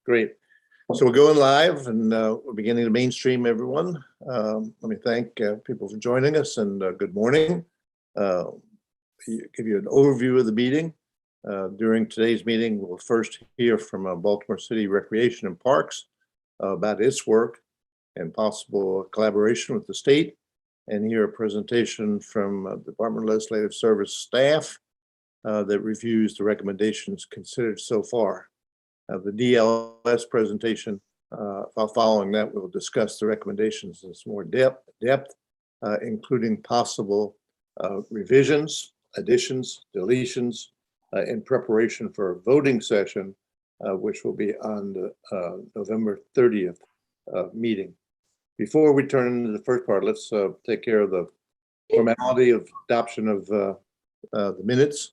Great. So we're going live and we're beginning to mainstream everyone. Let me thank people for joining us and good morning. Give you an overview of the meeting. During today's meeting, we'll first hear from Baltimore City Recreation and Parks about its work and possible collaboration with the state, and hear a presentation from Department of Legislative Service staff that reviews the recommendations considered so far. The DLS presentation, following that, we'll discuss the recommendations in some more depth, including possible revisions, additions, deletions, in preparation for a voting session, which will be on the November 30th meeting. Before we turn into the first part, let's take care of the formality of adoption of the minutes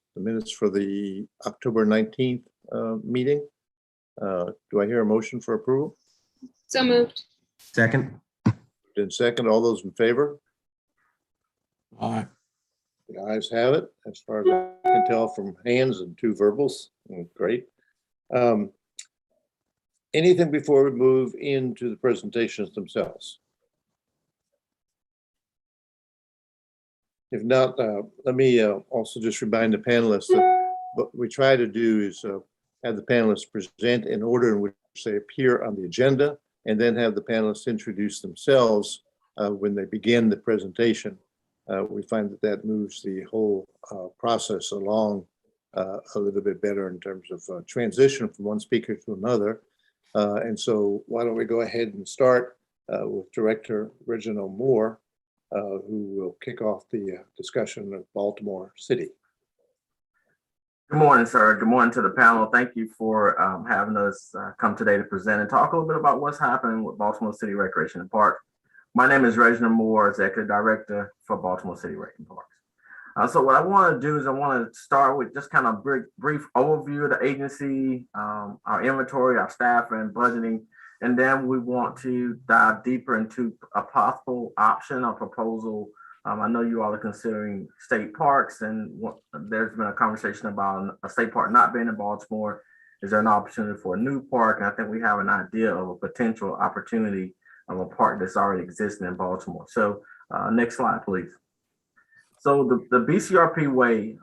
for the October 19th meeting. Do I hear a motion for approval? So moved. Second. In second, all those in favor? Aye. The ayes have it, as far as I can tell from hands and two verbals. Great. Anything before we move into the presentations themselves? If not, let me also just remind the panelists that what we try to do is have the panelists present in order in which they appear on the agenda, and then have the panelists introduce themselves when they begin the presentation. We find that moves the whole process along a little bit better in terms of transition from one speaker to another. And so why don't we go ahead and start with Director Regina Moore, who will kick off the discussion of Baltimore City. Good morning, sir. Good morning to the panel. Thank you for having us come today to present and talk a little bit about what's happening with Baltimore City Recreation and Parks. My name is Regina Moore, Executive Director for Baltimore City Rec and Parks. So what I want to do is I want to start with just kind of brief overview of the agency, our inventory, our staff, and budgeting. And then we want to dive deeper into a possible option or proposal. I know you all are considering state parks, and there's been a conversation about a state park not being in Baltimore. Is there an opportunity for a new park? And I think we have an idea of a potential opportunity of a park that's already existing in Baltimore. So next slide, please. So the BCRP way,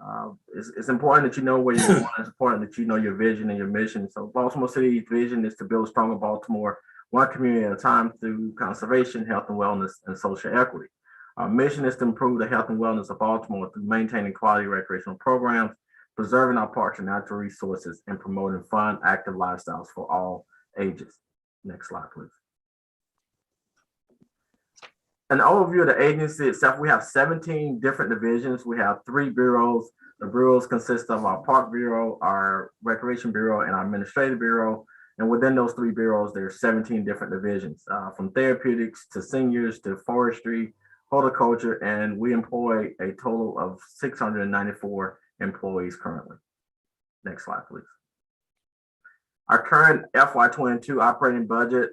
it's important that you know where you're going. It's important that you know your vision and your mission. So Baltimore City's vision is to build a stronger Baltimore, one community at a time, through conservation, health and wellness, and social equity. Our mission is to improve the health and wellness of Baltimore through maintaining quality recreational programs, preserving our parks and natural resources, and promoting fun, active lifestyles for all ages. Next slide, please. An overview of the agency itself, we have 17 different divisions. We have 3 bureaus. The bureaus consist of our Park Bureau, our Recreation Bureau, and our Administrative Bureau. And within those 3 bureaus, there's 17 different divisions, from therapeutics to seniors to forestry, horticulture, and we employ a total of 694 employees currently. Next slide, please. Our current FY22 operating budget,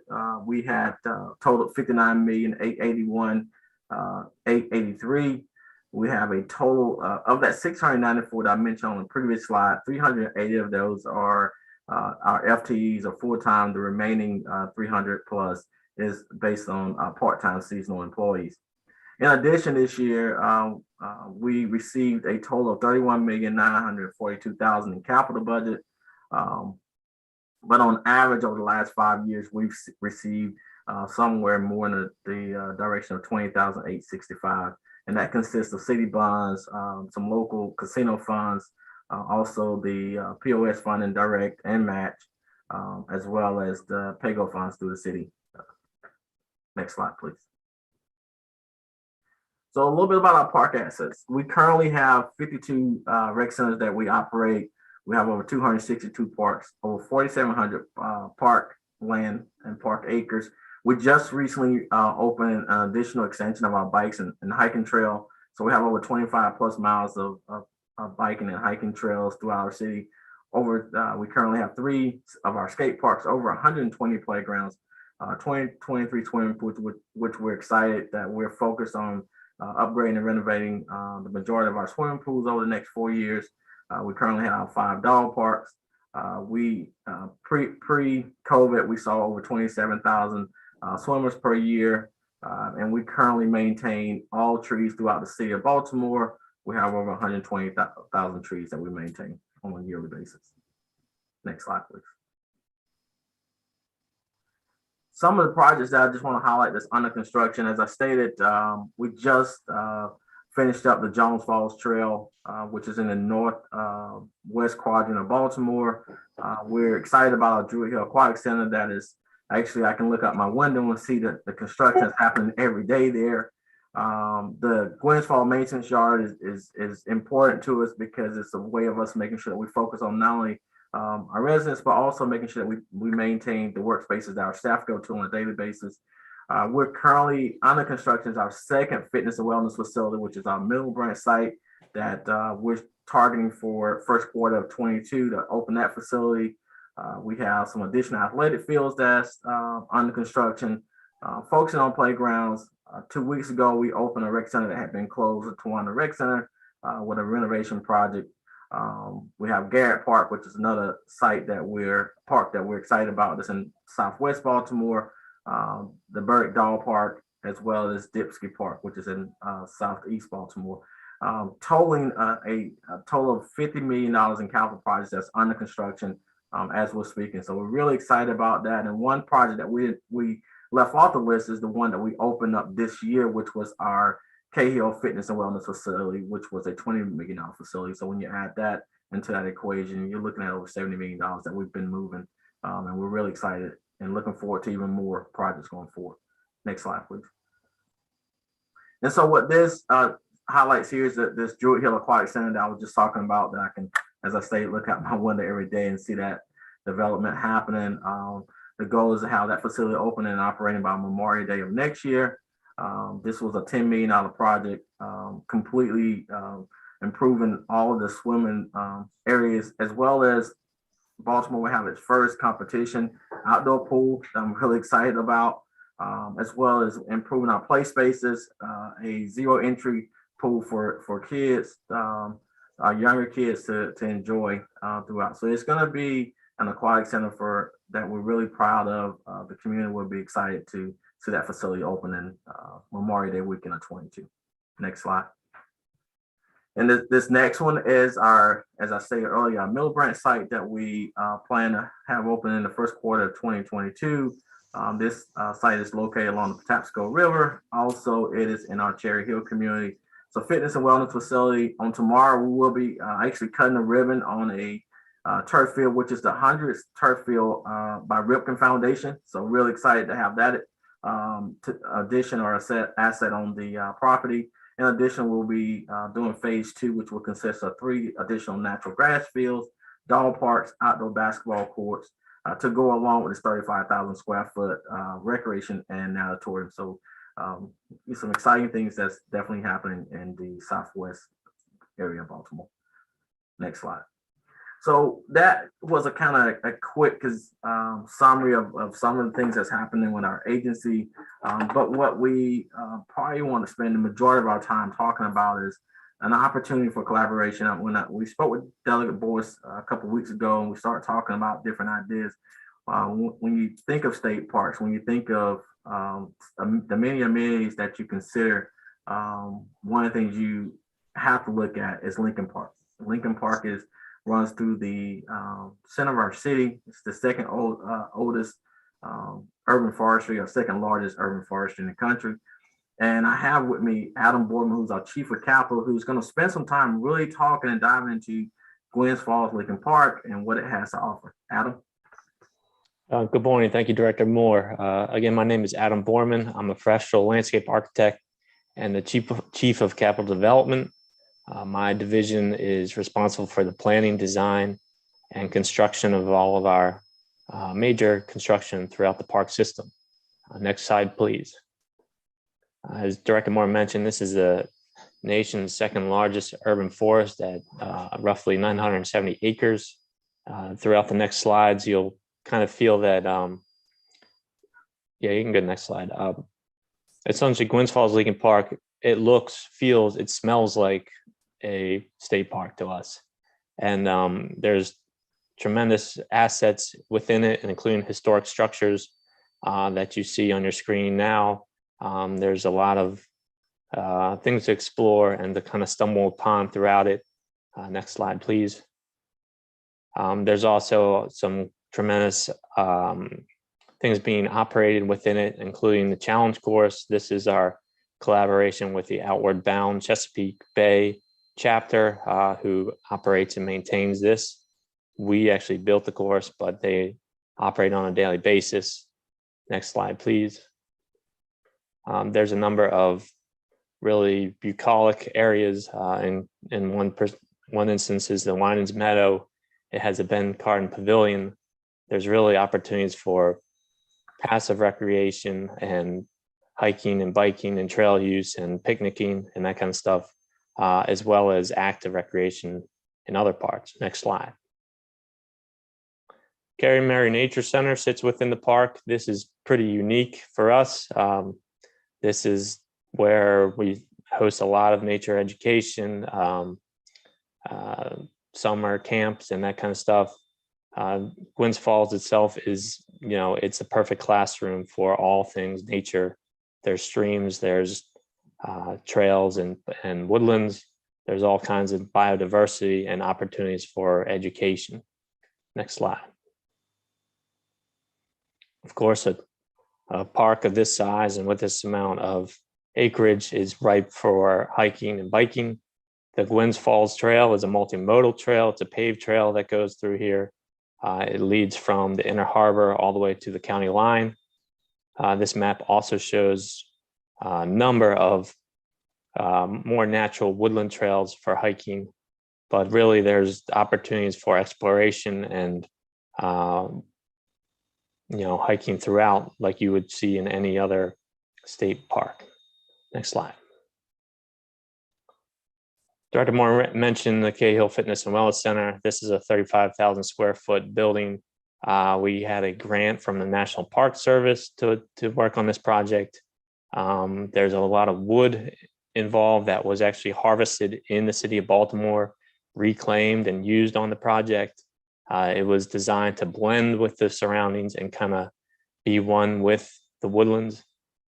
we had total $59,881,883. We have a total of that 694 that I mentioned on the previous slide. 380 of those are our FTEs or full-time. The remaining 300 plus is based on part-time seasonal employees. In addition, this year, we received a total of $31,942,000 in capital budget. But on average, over the last 5 years, we've received somewhere more in the direction of $20,865. And that consists of city bonds, some local casino funds, also the POS fund and direct and match, as well as the PAYGO funds through the city. Next slide, please. So a little bit about our park assets. We currently have 52 rec centers that we operate. We have over 262 parks, over 4,700 park land and park acres. We just recently opened an additional extension of our bikes and hiking trail. So we have over 25 plus miles of biking and hiking trails throughout our city. We currently have 3 of our skate parks, over 120 playgrounds, 23 swimming pools, which we're excited that we're focused on upgrading and renovating the majority of our swimming pools over the next 4 years. We currently have 5 dog parks, Pre-COVID, we saw over 27,000 swimmers per year, and we currently maintain all trees throughout the city of Baltimore. We have over 120,000 trees that we maintain on a yearly basis. Next slide, please. Some of the projects that I just want to highlight that's under construction, as I stated, we just finished up the Jones Falls Trail, which is in the northwest quadrant of Baltimore. We're excited about our Druid Hill Aquatic Center. That is actually, I can look out my window and see that the construction is happening every day there. The Gwynns Falls Maintenance Yard is important to us because it's a way of us making sure that we focus on not only our residents, but also making sure that we maintain the workspaces that our staff go to on a daily basis. We're currently under construction is our second fitness and wellness facility, which is our Middle Branch site that we're targeting for first quarter of 22 to open that facility. We have some additional athletic fields that's under construction, focusing on playgrounds. 2 weeks ago, we opened a rec center that had been closed, the Tawana Rec Center, with a renovation project. We have Garrett Park, which is another site that we're excited about. That's in Southwest Baltimore. The Burdick Dog Park, as well as Dipsky Park, which is in Southeast Baltimore. Totaling a total of $50 million in capital projects that's under construction as we're speaking. So we're really excited about that. And one project that we left off the list is the one that we opened up this year, which was our Cahill Fitness and Wellness Facility, which was a $20 million facility. So when you add that into that equation, you're looking at over $70 million that we've been moving. And we're really excited and looking forward to even more projects going forward. Next slide, please. And so what this highlights here is that this Druid Hill Aquatic Center that I was just talking about, that I can, as I say, look out my window every day and see that development happening. The goal is to have that facility open and operating by Memorial Day of next year. This was a $10 million project, completely improving all of the swimming areas, as well as Baltimore will have its first competition outdoor pool that I'm really excited about, as well as improving our play spaces, a zero entry pool for kids, our younger kids to enjoy throughout. So it's going to be an aquatic center that we're really proud of. The community will be excited to see that facility opening Memorial Day weekend of 22. Next slide. And this next one is our, as I stated earlier, our Middle Branch site that we plan to have open in the first quarter of 2022. This site is located along the Patapsco River. Also, it is in our Cherry Hill community. So fitness and wellness facility. On tomorrow, we will be actually cutting a ribbon on a turf field, which is the 100th turf field by Ripken Foundation. So really excited to have that addition or asset on the property. In addition, we'll be doing phase 2, which will consist of 3 additional natural grass fields, dog parks, outdoor basketball courts, to go along with this 35,000 square foot recreation and natatorium. So some exciting things that's definitely happening in the Southwest area of Baltimore. Next slide. So that was a kind of a quick summary of some of the things that's happening with our agency. But what we probably want to spend the majority of our time talking about is an opportunity for collaboration. When we spoke with Delegate Boyce a couple of weeks ago, and we started talking about different ideas. When you think of state parks, when you think of the many amenities that you consider, one of the things you have to look at is Lincoln Park. Lincoln Park runs through the center of our city. It's the second oldest urban forestry, or second largest urban forestry in the country. And I have with me Adam Boardman, who's our Chief of Capital, who's going to spend some time really talking and diving into Gwynns Falls Lincoln Park and what it has to offer. Adam? Good morning. Thank you, Director Moore. Again, my name is Adam Boorman. I'm a professional landscape architect and the Chief of Capital Development. My division is responsible for the planning, design, and construction of all of our major construction throughout the park system. Next slide, please. As Director Moore mentioned, this is the nation's second largest urban forest at roughly 970 acres. Throughout the next slides, you'll kind of feel that, yeah, you can go to the next slide. Essentially, Gwynns Falls Lincoln Park, it looks, feels, it smells like a state park to us. And there's tremendous assets within it, including historic structures that you see on your screen now. There's a lot of things to explore and to kind of stumble upon throughout it. Next slide, please. There's also some tremendous things being operated within it, including the challenge course. This is our collaboration with the Outward Bound Chesapeake Bay chapter, who operates and maintains this. We actually built the course, but they operate on a daily basis. Next slide, please. There's a number of really bucolic areas. In one instance is the Winans Meadow. It has a Ben Cardin Pavilion. There's really opportunities for passive recreation and hiking and biking and trail use and picnicking and that kind of stuff, as well as active recreation in other parts. Next slide. Carrie Mary Nature Center sits within the park. This is pretty unique for us. This is where we host a lot of nature education, summer camps and that kind of stuff. Gwynns Falls itself is, it's a perfect classroom for all things nature. There's streams, there's trails and woodlands. There's all kinds of biodiversity and opportunities for education. Next slide. Of course, a park of this size and with this amount of acreage is ripe for hiking and biking. The Gwynns Falls Trail is a multimodal trail. It's a paved trail that goes through here. It leads from the Inner Harbor all the way to the county line. This map also shows a number of more natural woodland trails for hiking, but really there's opportunities for exploration and hiking throughout like you would see in any other state park. Next slide. Director Moore mentioned the Cahill Fitness and Wellness Center. This is a 35,000 square foot building. We had a grant from the National Park Service to work on this project. There's a lot of wood involved that was actually harvested in the city of Baltimore, reclaimed and used on the project. It was designed to blend with the surroundings and kind of be one with the woodlands.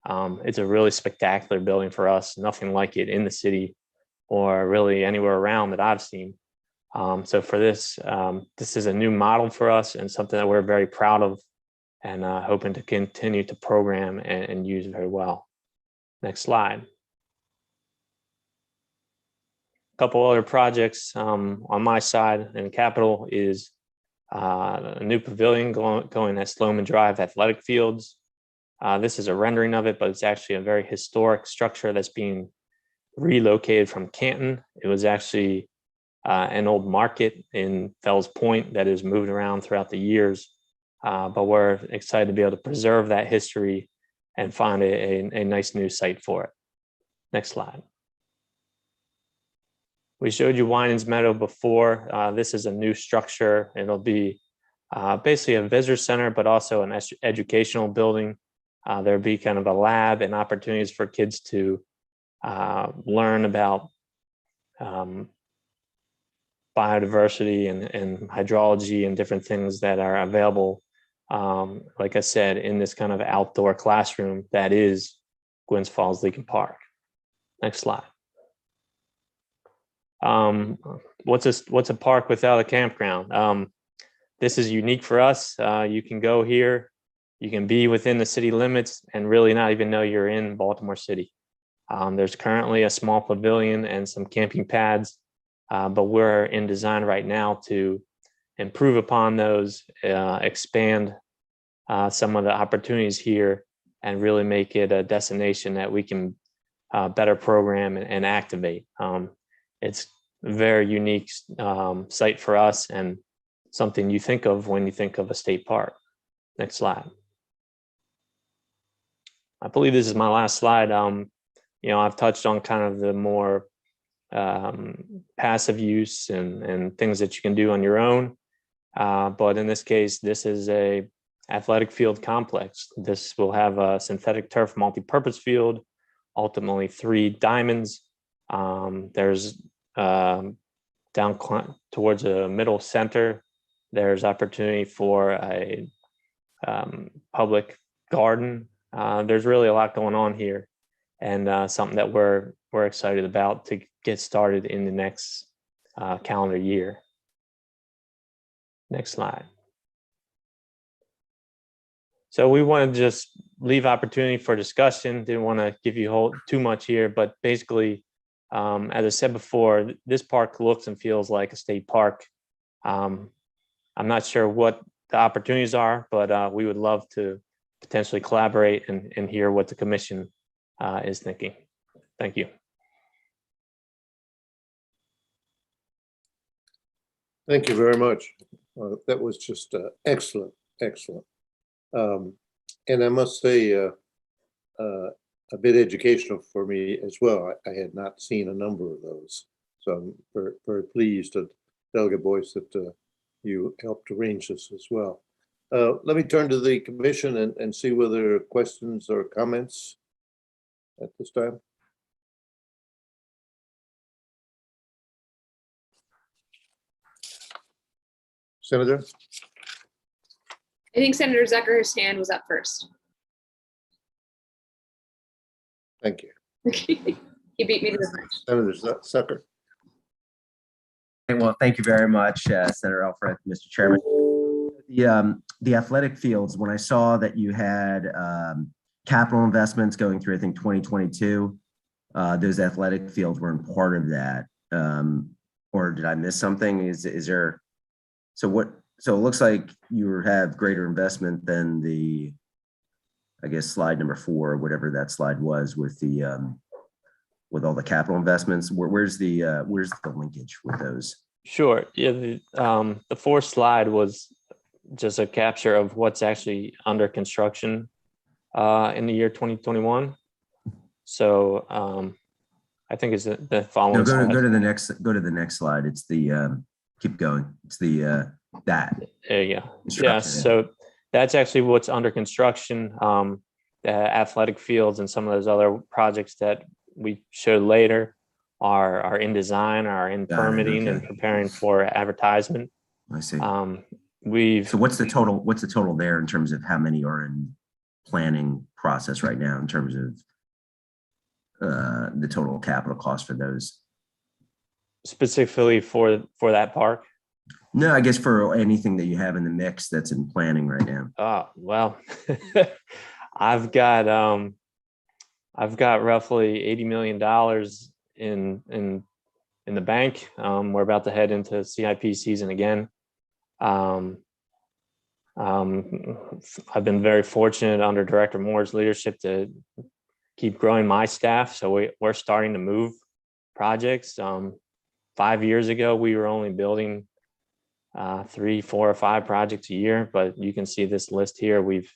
It's a really spectacular building for us, nothing like it in the city or really anywhere around that I've seen. So for this, this is a new model for us and something that we're very proud of and hoping to continue to program and use very well. Next slide. A couple other projects on my side in Capitol is a new pavilion going at Sloman Drive Athletic Fields. This is a rendering of it, but it's actually a very historic structure that's being relocated from Canton. It was actually an old market in Fells Point that has moved around throughout the years, but we're excited to be able to preserve that history and find a nice new site for it. Next slide. We showed you Winans Meadow before. This is a new structure. It'll be basically a visitor center, but also an educational building. There'll be kind of a lab and opportunities for kids to learn about biodiversity and hydrology and different things that are available, like I said, in this kind of outdoor classroom that is Gwynns Falls Leakin Park. Next slide. What's a park without a campground? This is unique for us. You can go here, you can be within the city limits and really not even know you're in Baltimore City. There's currently a small pavilion and some camping pads, but we're in design right now to improve upon those, expand some of the opportunities here and really make it a destination that we can better program and activate. It's a very unique site for us and something you think of when you think of a state park. Next slide. I believe this is my last slide. I've touched on kind of the more passive use and things that you can do on your own. But in this case, this is a athletic field complex. This will have a synthetic turf multi-purpose field, ultimately 3 diamonds. There's down towards the middle center, There's opportunity for a public garden. There's really a lot going on here, and something that we're excited about to get started in the next calendar year. Next slide. So we want to just leave opportunity for discussion. Didn't want to give you too much here, but basically, as I said before, this park looks and feels like a state park. I'm not sure what the opportunities are, but we would love to potentially collaborate and hear what the commission is thinking. Thank you. Thank you very much. That was just excellent, excellent. And I must say, a bit educational for me as well. I had not seen a number of those. So I'm very, very pleased that Delegate Boyce that you helped arrange this as well. Let me turn to the commission and see whether there are questions or comments at this time. Senator? I think Senator Zucker's hand was up first. Thank you. He beat me to the punch. Senator Zucker. Well, thank you very much, Senator Alfred, Mr. Chairman. The athletic fields, when I saw that you had capital investments going through, I think 2022, those athletic fields weren't part of that. Or did I miss something? Is there, so it looks like you have greater investment than the, I guess, slide number 4, whatever that slide was with the with all the capital investments. Where's the linkage with those? Sure. Yeah, the fourth slide was just a capture of what's actually under construction in the year 2021. So I think it's the following. No, slide. go to the next slide. It's the keep going. It's the that. There you go. Yeah. So that's actually what's under construction. The athletic fields and some of those other projects that we showed later are in design, are in permitting, and preparing for advertisement. I see. So what's the total? What's the total there in terms of how many are in planning process right now in terms of the total capital cost for those? Specifically for that park? No, I guess for anything that you have in the mix that's in planning right now. Oh, well, I've got roughly $80 million in the bank. We're about to head into CIP season again. I've been very fortunate under Director Moore's leadership to keep growing my staff. So we're starting to move projects. 5 years ago, we were only building 3, 4, or 5 projects a year, but you can see this list here. We've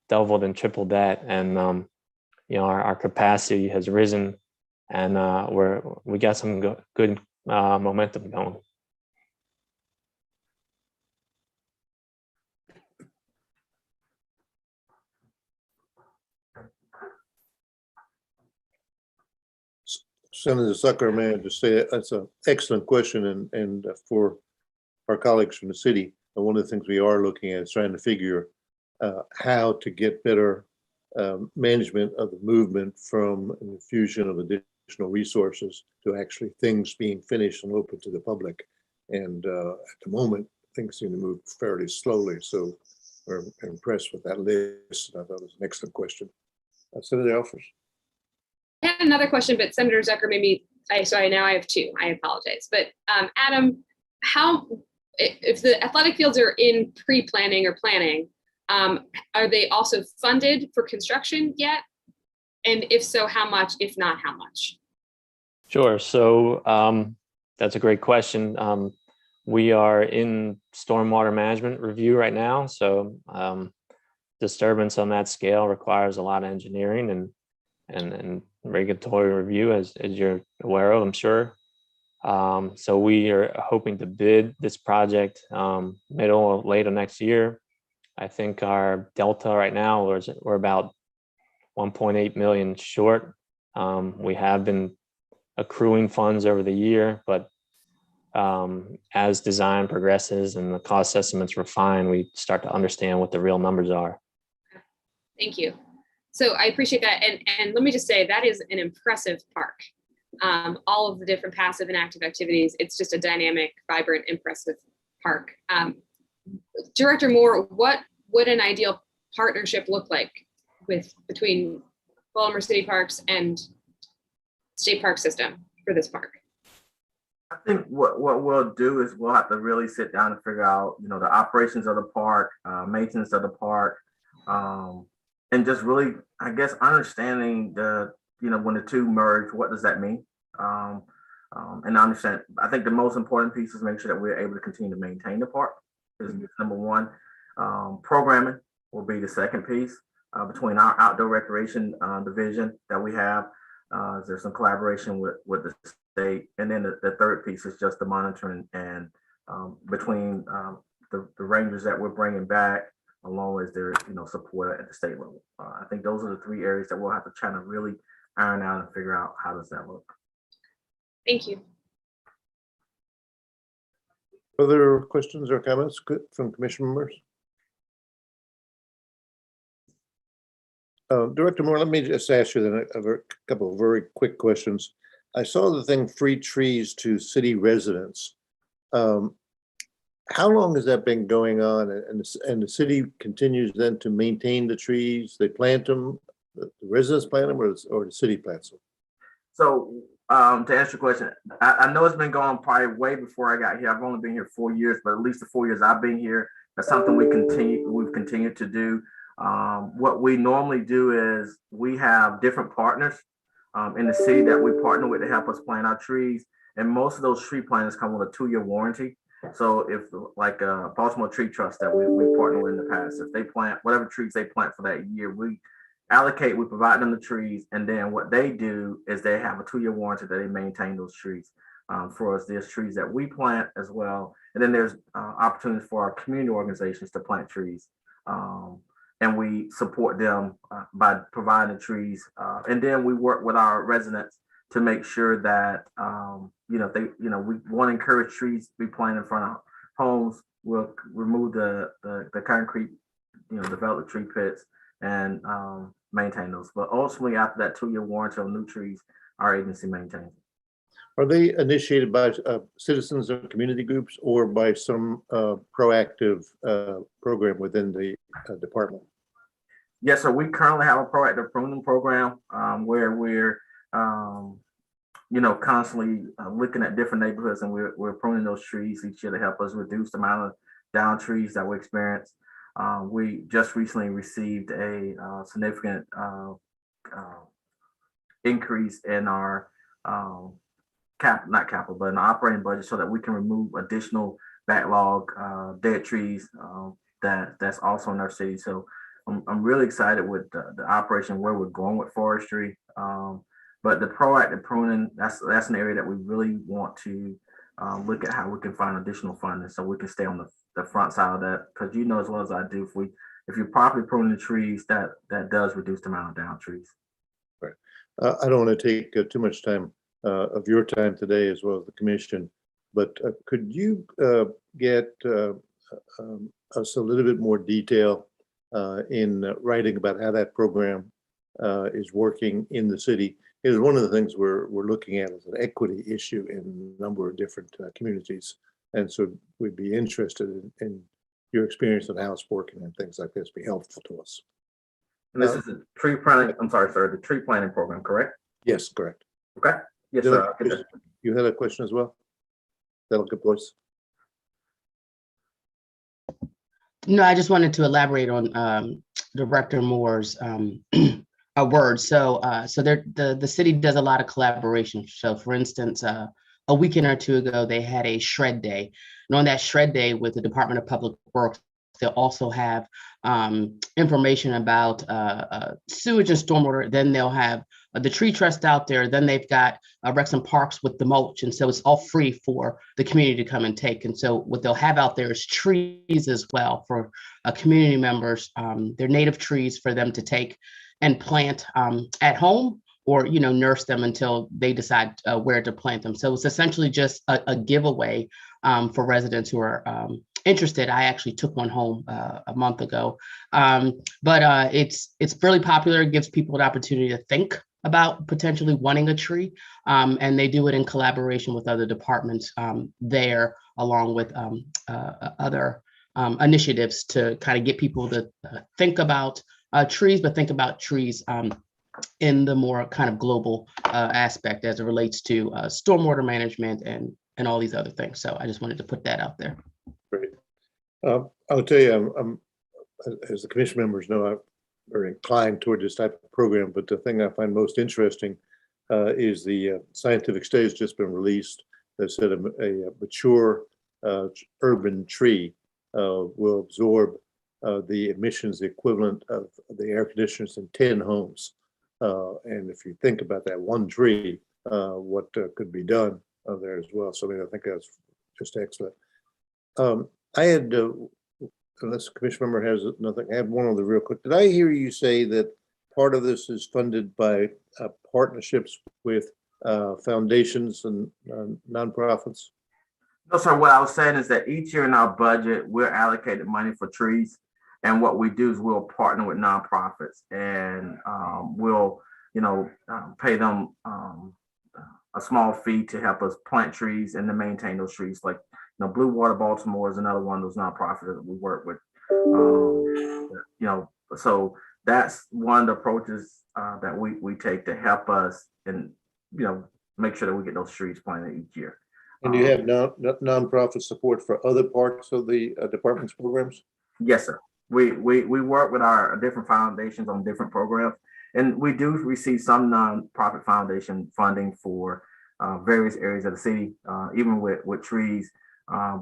doubled and tripled that, and our capacity has risen, and we got some good momentum going. Senator Zucker, may I just say that's an excellent question, and for our colleagues from the city, and one of the things we are looking at is trying to figure how to get better management of the movement from an infusion of additional resources to actually things being finished and open to the public. And at the moment, things seem to move fairly slowly. So we're impressed with that list. I thought it was an excellent question. Senator Alford. I had another question, but Senator Zucker maybe, sorry, now I have 2. I apologize. But Adam, if the athletic fields are in pre-planning or planning, are they also funded for construction yet? And if so, how much? If not, how much? Sure. So that's a great question. We are in stormwater management review right now. So disturbance on that scale requires a lot of engineering and regulatory review, as you're aware of, I'm sure. So we are hoping to bid this project middle or late of next year. I think our delta right now we're about 1.8 million short. We have been accruing funds over the year, but as design progresses and the cost estimates refine, we start to understand what the real numbers are. Thank you. So I appreciate that. And let me just say that is an impressive park. All of the different passive and active activities, it's just a dynamic, vibrant, impressive park. Director Moore, what would an ideal partnership look like between Baltimore City Parks and State Park System for this park? I think what we'll do is we'll have to really sit down and figure out, the operations of the park, maintenance of the park, and just really, I guess, understanding when the two merge, what does that mean? And understand, I think the most important piece is make sure that we're able to continue to maintain the park is number one. Programming will be the second piece. Between our outdoor recreation division that we have, there's some collaboration with the state. And then the third piece is just the monitoring and between the rangers that we're bringing back, along with their support at the state level. I think those are the three areas that we'll have to try to really iron out and figure out how does that look. Thank you. Other questions or comments from commission members? Director Moore, let me just ask you then a couple of very quick questions. I saw the thing free trees to city residents. How long has that been going on? And the city continues then to maintain the trees? They plant them, the residents plant them, or the city plants them? So to answer your question, I know it's been going probably way before I got here. I've only been here 4 years, but at least the 4 years I've been here, that's something we've continued to do. What we normally do is we have different partners in the city that we partner with to help us plant our trees. And most of those tree planters come with a 2-year warranty. So if like Baltimore Tree Trust that we partnered with in the past, if they plant whatever trees they plant for that year, we provide them the trees. And then what they do is they have a 2-year warranty that they maintain those trees for us. There's trees that we plant as well. And then there's opportunities for our community organizations to plant trees. And we support them by providing trees. And then we work with our residents to make sure that, we want to encourage trees to be planted in front of homes. We'll remove the concrete, develop the tree pits and maintain those. But ultimately, after that 2-year warranty on new trees, our agency maintains. Are they initiated by citizens or community groups or by some proactive program within the department? Yes, sir. We currently have a proactive pruning program where we're, constantly looking at different neighborhoods, and we're pruning those trees each year to help us reduce the amount of down trees that we experience. We just recently received a significant increase in our not capital, but an operating budget so that we can remove additional backlog dead trees that's also in our city. So I'm really excited with the operation where we're going with forestry. But the proactive pruning, that's an area that we really want to look at how we can find additional funding so we can stay on the front side of that. Because as well as I do, if you're properly pruning the trees, that does reduce the amount of down trees. Right. I don't want to take too much time of your time today as well as the commission, but could you get us a little bit more detail in writing about how that program is working in the city? Is one of the things we're looking at as an equity issue in a number of different communities. And so we'd be interested in your experience on how it's working and things like this be helpful to us. And this is a tree planting, I'm sorry, sir, the tree planting program, correct? Yes, correct. Okay. Yes, sir. You had a question as well? That'll good voice. No, I just wanted to elaborate on Director Moore's words. So the city does a lot of collaboration. So for instance, a weekend or two ago, they had a shred day. And on that shred day with the Department of Public Works, they'll also have information about sewage and stormwater. Then they'll have the tree trust out there. Then they've got Wrexham Parks with the mulch. And so it's all free for the community to come and take. And so what they'll have out there is trees as well for community members. They're native trees for them to take and plant at home or nurse them until they decide where to plant them. So it's essentially just a giveaway for residents who are interested. I actually took one home a month ago, but it's fairly popular. It gives people an opportunity to think about potentially wanting a tree, and they do it in collaboration with other departments there, along with other initiatives to kind of get people to think about trees, but think about trees in the more kind of global aspect as it relates to stormwater management and all these other things. So I just wanted to put that out there. Great. I'll tell you, I'm, as the commission members know, I'm very inclined toward this type of program, but the thing I find most interesting is the scientific study has just been released that said a mature urban tree will absorb the emissions equivalent of the air conditioners in 10 homes. And if you think about that one tree, what could be done there as well. So I mean, I think that's just excellent. I had, unless the commission member has nothing, I have one other real quick. Did I hear you say that part of this is funded by partnerships with foundations and nonprofits? No, sir. What I was saying is that each year in our budget, we're allocated money for trees. And what we do is we'll partner with nonprofits and we'll, pay them a small fee to help us plant trees and to maintain those trees. Like, Blue Water Baltimore is another one of those nonprofits that we work with. So that's one of the approaches that we take to help us and, make sure that we get those trees planted each year. And do you have nonprofit support for other parts of the department's programs? Yes, sir. We work with our different foundations on different programs, and we do receive some nonprofit foundation funding for various areas of the city, even with trees,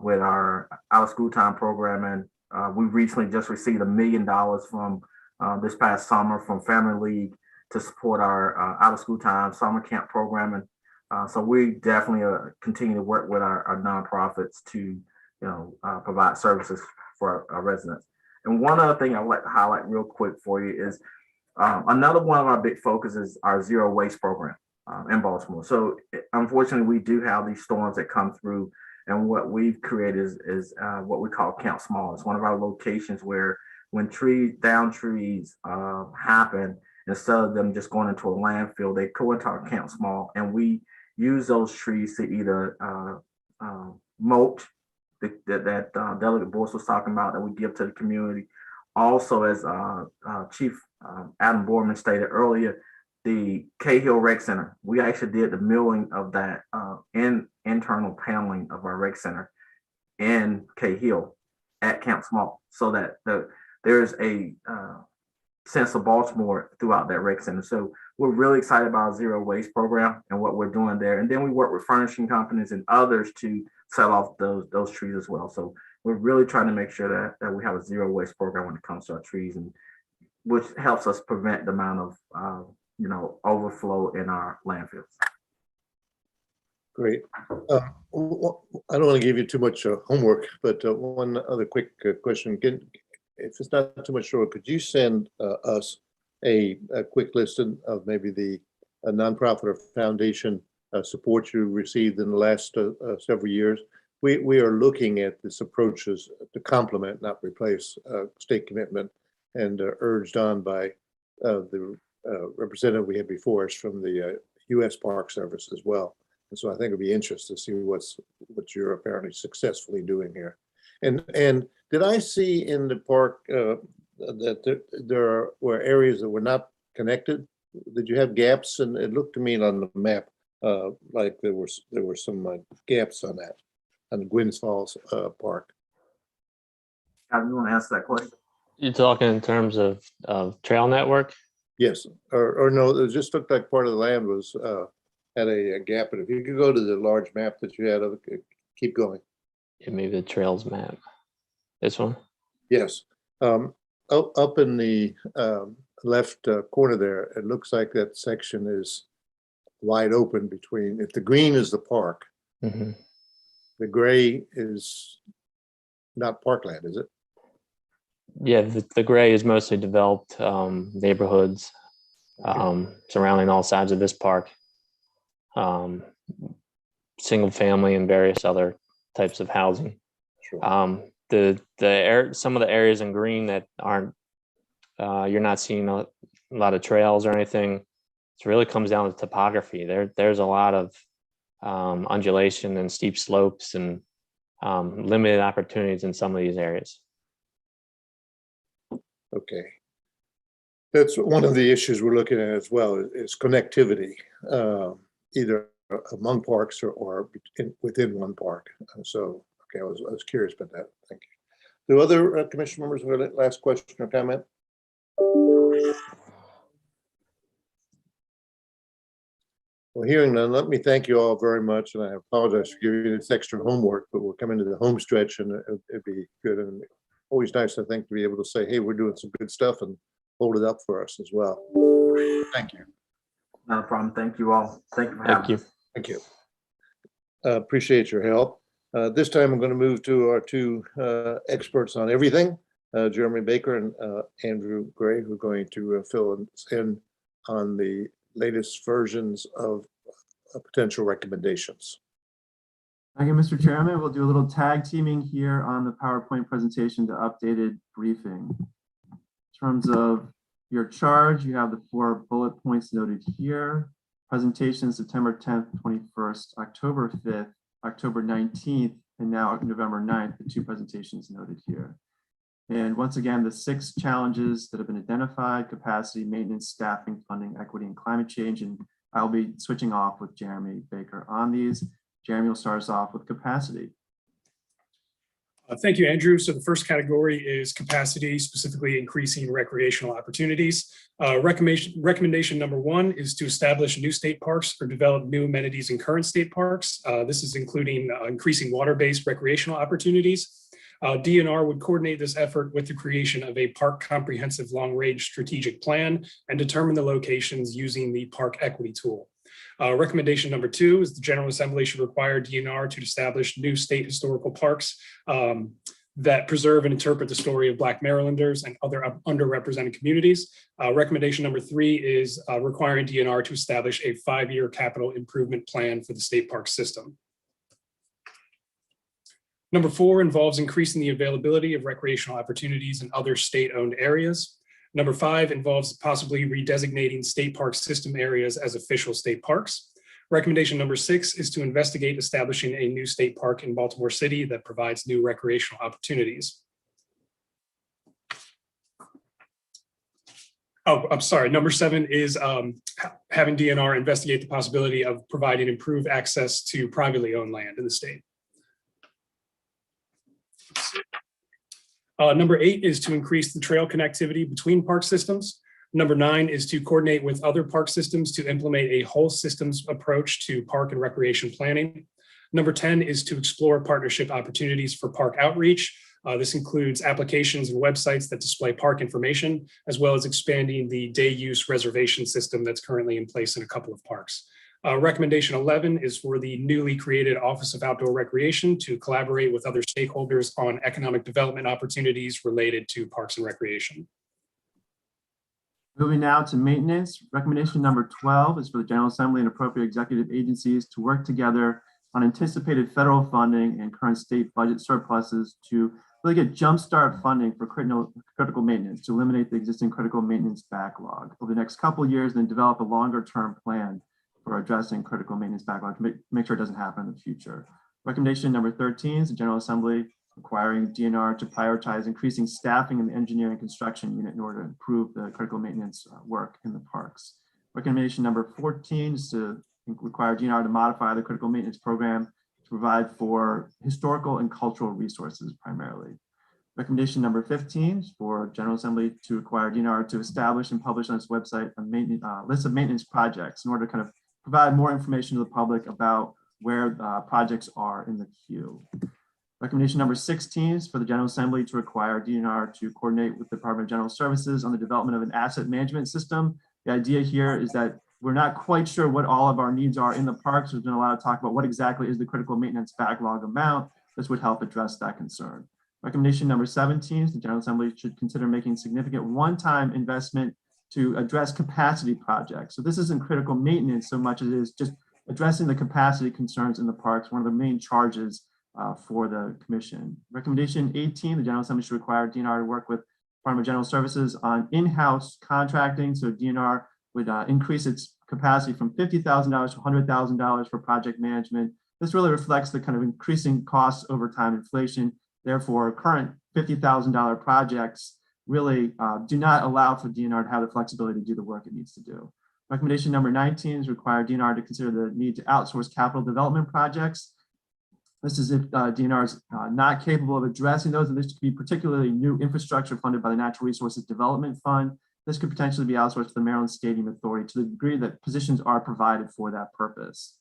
with our out of school time programming. We recently just received $1 million from this past summer from Family League to support our out of school time summer camp programming. So we definitely continue to work with our nonprofits to provide services for our residents. And one other thing I would like to highlight real quick for you is another one of our big focuses is our zero waste program in Baltimore. So unfortunately, we do have these storms that come through, and what we've created is what we call Camp Small. It's one of our locations where when down trees happen, instead of them just going into a landfill, they go into our Camp Small, and we use those trees to either mulch that Delegate Boyce was talking about that we give to the community. Also, as Chief Adam Borman stated earlier, the Cahill Rec Center, we actually did the milling of that internal paneling of our rec center in Cahill at Camp Small, so that there's a sense of Baltimore throughout that rec center. So we're really excited about our zero waste program and what we're doing there. And then we work with furnishing companies and others to sell off those trees as well. So we're really trying to make sure that we have a zero waste program when it comes to our trees, and which helps us prevent the amount of overflow in our landfills. Great. I don't want to give you too much homework, but one other quick question. If it's not too much short, could you send us a quick list of maybe the nonprofit or foundation support you received in the last several years? We are looking at this approach as to complement, not replace, state commitment, and urged on by the representative we had before us from the U.S. Park Service as well. And so I think it'd be interesting to see what you're apparently successfully doing here. And did I see in the park that there were areas that were not connected? Did you have gaps? And it looked to me on the map like there were some gaps on that, on the Gwynns Falls Park. You want to answer that question? You're talking in terms of trail network? Yes, or no, it just looked like part of the land was had a gap. But if you could go to the large map that you had, keep going. Yeah, maybe the trails map. This one? Yes. Up in the left corner there, it looks like that section is wide open between, if the green is the park, Mm-hmm. the gray is not parkland, is it? Yeah, the gray is mostly developed neighborhoods. surrounding all sides of this park. Single family and various other types of housing. Sure. Some of the areas in green that aren't, you're not seeing a lot of trails or anything. It really comes down to topography. There's a lot of undulation and steep slopes and limited opportunities in some of these areas. Okay. That's one of the issues we're looking at as well, is connectivity, either among parks or within one park. So, okay, I was curious about that. Thank you. Do other commission members have a last question or comment? Well, hearing none, let me thank you all very much, and I apologize for giving you this extra homework, but we're coming to the home stretch, and it'd be good and always nice, I think, to be able to say, hey, we're doing some good stuff and hold it up for us as well. Thank you. Not a problem. Thank you all. Thank you for having us. Thank you. Appreciate your help. This time I'm going to move to our two experts on everything, Jeremy Baker and Andrew Gray, who are going to fill us in on the latest versions of potential recommendations. Thank you, Mr. Chairman. We'll do a little tag teaming here on the PowerPoint presentation to updated briefing. In terms of your charge, you have the 4 bullet points noted here. Presentation September 10th, 21st, October 5th, October 19th, and now November 9th, the 2 presentations noted here. And once again, the 6 challenges that have been identified: capacity, maintenance, staffing, funding, equity, and climate change. And I'll be switching off with Jeremy Baker on these. Jeremy will start us off with capacity. Thank you, Andrew. So the first category is capacity, specifically increasing recreational opportunities. Recommendation number 1 is to establish new state parks or develop new amenities in current state parks. This is including increasing water-based recreational opportunities. DNR would coordinate this effort with the creation of a park comprehensive long-range strategic plan and determine the locations using the park equity tool. Recommendation number 2 is the General Assembly should require DNR to establish new state historical parks that preserve and interpret the story of Black Marylanders and other underrepresented communities. Recommendation number 3 is requiring DNR to establish a 5-year capital improvement plan for the state park system. Number 4 involves increasing the availability of recreational opportunities in other state-owned areas. Number 5 involves possibly redesignating state park system areas as official state parks. Recommendation number 6 is to investigate establishing a new state park in Baltimore City that provides new recreational opportunities. Oh, I'm sorry. Number 7 is having DNR investigate the possibility of providing improved access to privately owned land in the state. Number 8 is to increase the trail connectivity between park systems. Number 9 is to coordinate with other park systems to implement a whole systems approach to park and recreation planning. Number 10 is to explore partnership opportunities for park outreach. This includes applications and websites that display park information, as well as expanding the day use reservation system that's currently in place in a couple of parks. Recommendation 11 is for the newly created Office of Outdoor Recreation to collaborate with other stakeholders on economic development opportunities related to parks and recreation. Moving now to maintenance. Recommendation number 12 is for the General Assembly and appropriate executive agencies to work together on anticipated federal funding and current state budget surpluses to really get jumpstart funding for critical maintenance to eliminate the existing critical maintenance backlog over the next couple of years, and then develop a longer-term plan for addressing critical maintenance backlog to make sure it doesn't happen in the future. Recommendation number 13 is the General Assembly requiring DNR to prioritize increasing staffing in the engineering construction unit in order to improve the critical maintenance work in the parks. Recommendation number 14 is to require DNR to modify the critical maintenance program to provide for historical and cultural resources primarily. Recommendation number 15 is for General Assembly to require DNR to establish and publish on its website a list of maintenance projects in order to kind of provide more information to the public about where projects are in the queue. Recommendation number 16 is for the General Assembly to require DNR to coordinate with the Department of General Services on the development of an asset management system. The idea here is that we're not quite sure what all of our needs are in the parks. There's been a lot of talk about what exactly is the critical maintenance backlog amount. This would help address that concern. Recommendation number 17 is the General Assembly should consider making significant one-time investment to address capacity projects. So this isn't critical maintenance so much as it is just addressing the capacity concerns in the parks, one of the main charges for the commission. Recommendation 18, the General Assembly should require DNR to work with Department of General Services on in-house contracting. So DNR would increase its capacity from $50,000 to $100,000 for project management. This really reflects the kind of increasing costs over time inflation. Therefore, current $50,000 projects really do not allow for DNR to have the flexibility to do the work it needs to do. Recommendation number 19 is require DNR to consider the need to outsource capital development projects. This is if DNR is not capable of addressing those, and this could be particularly new infrastructure funded by the Natural Resources Development Fund. This could potentially be outsourced to the Maryland Stadium Authority to the degree that positions are provided for that purpose.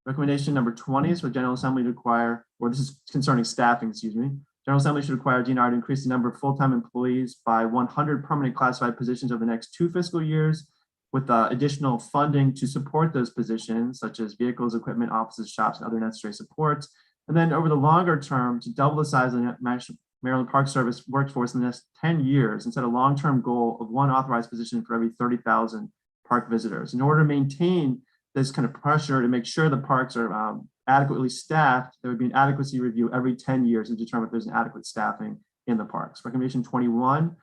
Recommendation number 20 is for General Assembly to require, or this is concerning staffing, excuse me. General Assembly should require DNR to increase the number of full-time employees by 100 permanent classified positions over the next 2 fiscal years, with additional funding to support those positions, such as vehicles, equipment, offices, shops, and other necessary supports. And then over the longer term, to double the size of the Maryland Park Service workforce in the next 10 years and set a long-term goal of 1 authorized position for every 30,000 park visitors. In order to maintain this kind of pressure to make sure the parks are adequately staffed, there would be an adequacy review every 10 years to determine if there's an adequate staffing in the parks. Recommendation 21,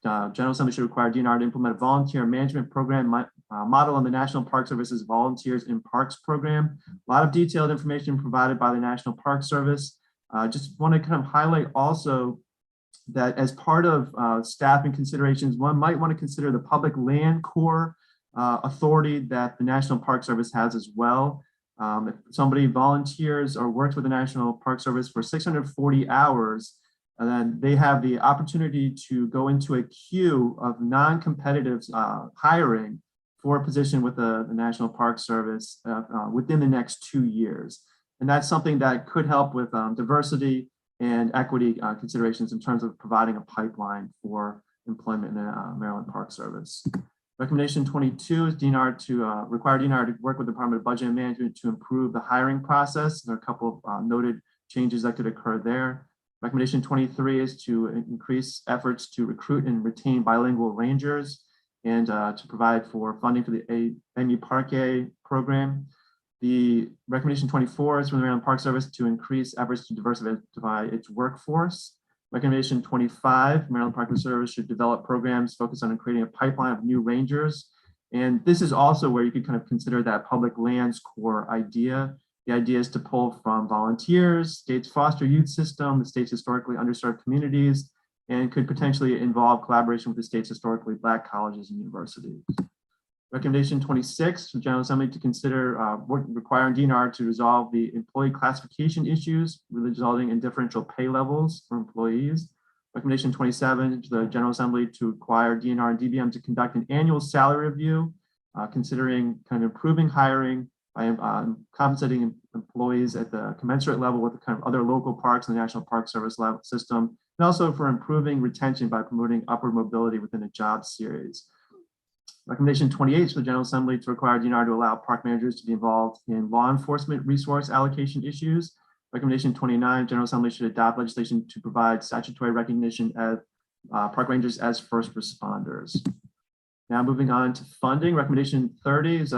General Assembly should require DNR to implement a volunteer management program model on the National Park Service's Volunteers in Parks program. A lot of detailed information provided by the National Park Service. Just want to kind of highlight also that as part of staffing considerations, one might want to consider the Public Land Corps authority that the National Park Service has as well. If somebody volunteers or works with the National Park Service for 640 hours, and then they have the opportunity to go into a queue of non-competitive hiring for a position with the National Park Service within the next 2 years. And that's something that could help with diversity and equity considerations in terms of providing a pipeline for employment in the Maryland Park Service. Recommendation 22 is DNR to require DNR to work with the Department of Budget and Management to improve the hiring process. There are a couple of noted changes that could occur there. Recommendation 23 is to increase efforts to recruit and retain bilingual rangers and to provide for funding for the MU Parquet program. The recommendation 24 is from the Maryland Park Service to increase efforts to diversify its workforce. Recommendation 25, Maryland Park Service should develop programs focused on creating a pipeline of new rangers. And this is also where you could kind of consider that public lands core idea. The idea is to pull from volunteers, state's foster youth system, the state's historically underserved communities, and could potentially involve collaboration with the state's historically Black colleges and universities. Recommendation 26, the General Assembly to consider requiring DNR to resolve the employee classification issues resulting in differential pay levels for employees. Recommendation 27, to the General Assembly to require DNR and DBM to conduct an annual salary review, considering kind of improving hiring by compensating employees at the commensurate level with the kind of other local parks and the National Park Service level system, and also for improving retention by promoting upward mobility within a job series. Recommendation 28 is for the General Assembly to require DNR to allow park managers to be involved in law enforcement resource allocation issues. Recommendation 29, General Assembly should adopt legislation to provide statutory recognition of park rangers as first responders. Now moving on to funding, recommendation 30 is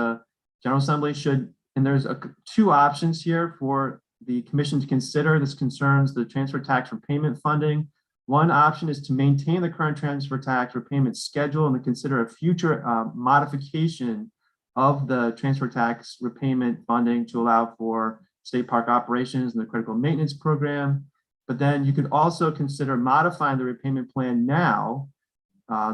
General Assembly should, and there's 2 options here for the commission to consider. This concerns the transfer tax repayment funding. One option is to maintain the current transfer tax repayment schedule and to consider a future modification of the transfer tax repayment funding to allow for state park operations and the critical maintenance program. But then you could also consider modifying the repayment plan now.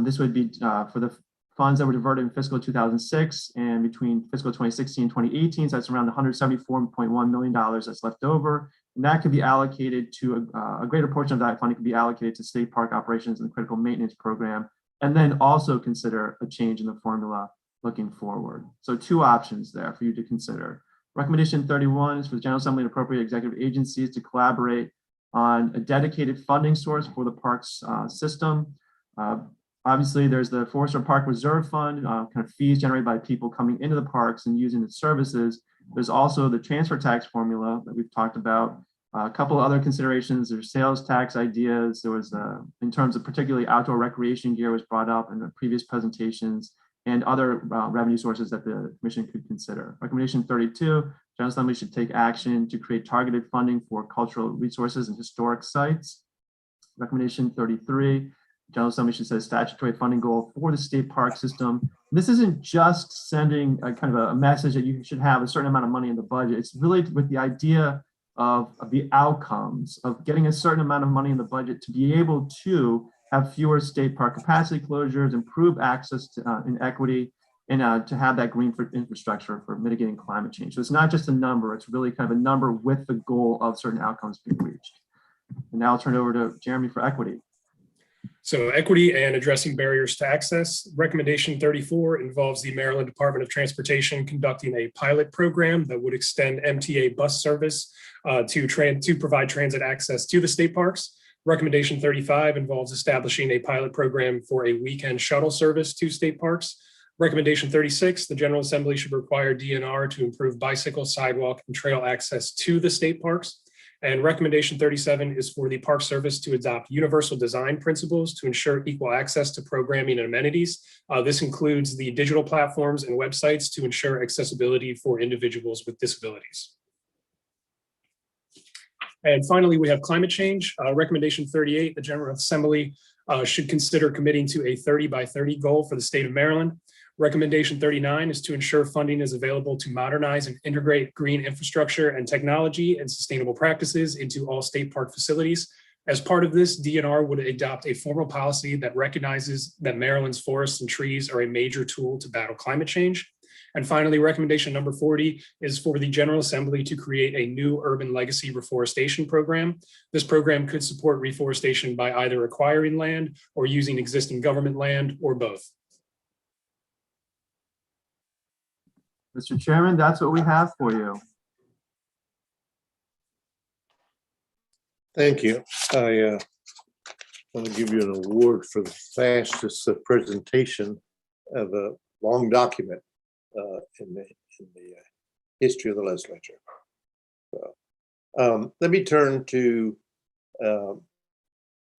This would be for the funds that were diverted in fiscal 2006 and between fiscal 2016 and 2018. So that's around $174.1 million that's left over. And that could be allocated to a greater portion of that funding could be allocated to state park operations and the critical maintenance program, and then also consider a change in the formula looking forward. So 2 options there for you to consider. Recommendation 31 is for the General Assembly and appropriate executive agencies to collaborate on a dedicated funding source for the parks system. Obviously, there's the Forest or Park Reserve Fund, kind of fees generated by people coming into the parks and using its services. There's also the transfer tax formula that we've talked about, A couple of other considerations, there's sales tax ideas. There was, in terms of particularly outdoor recreation gear was brought up in the previous presentations, and other revenue sources that the commission could consider. Recommendation 32, General Assembly should take action to create targeted funding for cultural resources and historic sites. Recommendation 33, General Assembly should set a statutory funding goal for the state park system. This isn't just sending a kind of a message that you should have a certain amount of money in the budget. It's really with the idea of the outcomes of getting a certain amount of money in the budget to be able to have fewer state park capacity closures, improve access to and equity, and to have that green infrastructure for mitigating climate change. So it's not just a number, it's really kind of a number with the goal of certain outcomes being reached. And now I'll turn it over to Jeremy for equity. So equity and addressing barriers to access. Recommendation 34 involves the Maryland Department of Transportation conducting a pilot program that would extend MTA bus service to provide transit access to the state parks. Recommendation 35 involves establishing a pilot program for a weekend shuttle service to state parks. Recommendation 36, the General Assembly should require DNR to improve bicycle, sidewalk, and trail access to the state parks. And recommendation 37 is for the Park Service to adopt universal design principles to ensure equal access to programming and amenities. This includes the digital platforms and websites to ensure accessibility for individuals with disabilities. And finally, we have climate change. Recommendation 38, the General Assembly should consider committing to a 30 by 30 goal for the state of Maryland. Recommendation 39 is to ensure funding is available to modernize and integrate green infrastructure and technology and sustainable practices into all state park facilities. As part of this, DNR would adopt a formal policy that recognizes that Maryland's forests and trees are a major tool to battle climate change. And finally, recommendation number 40 is for the General Assembly to create a new urban legacy reforestation program. This program could support reforestation by either acquiring land or using existing government land or both. Mr. Chairman, that's what we have for you. Thank you. I want to give you an award for the fastest presentation of a long document in the history of the legislature. So, let me turn to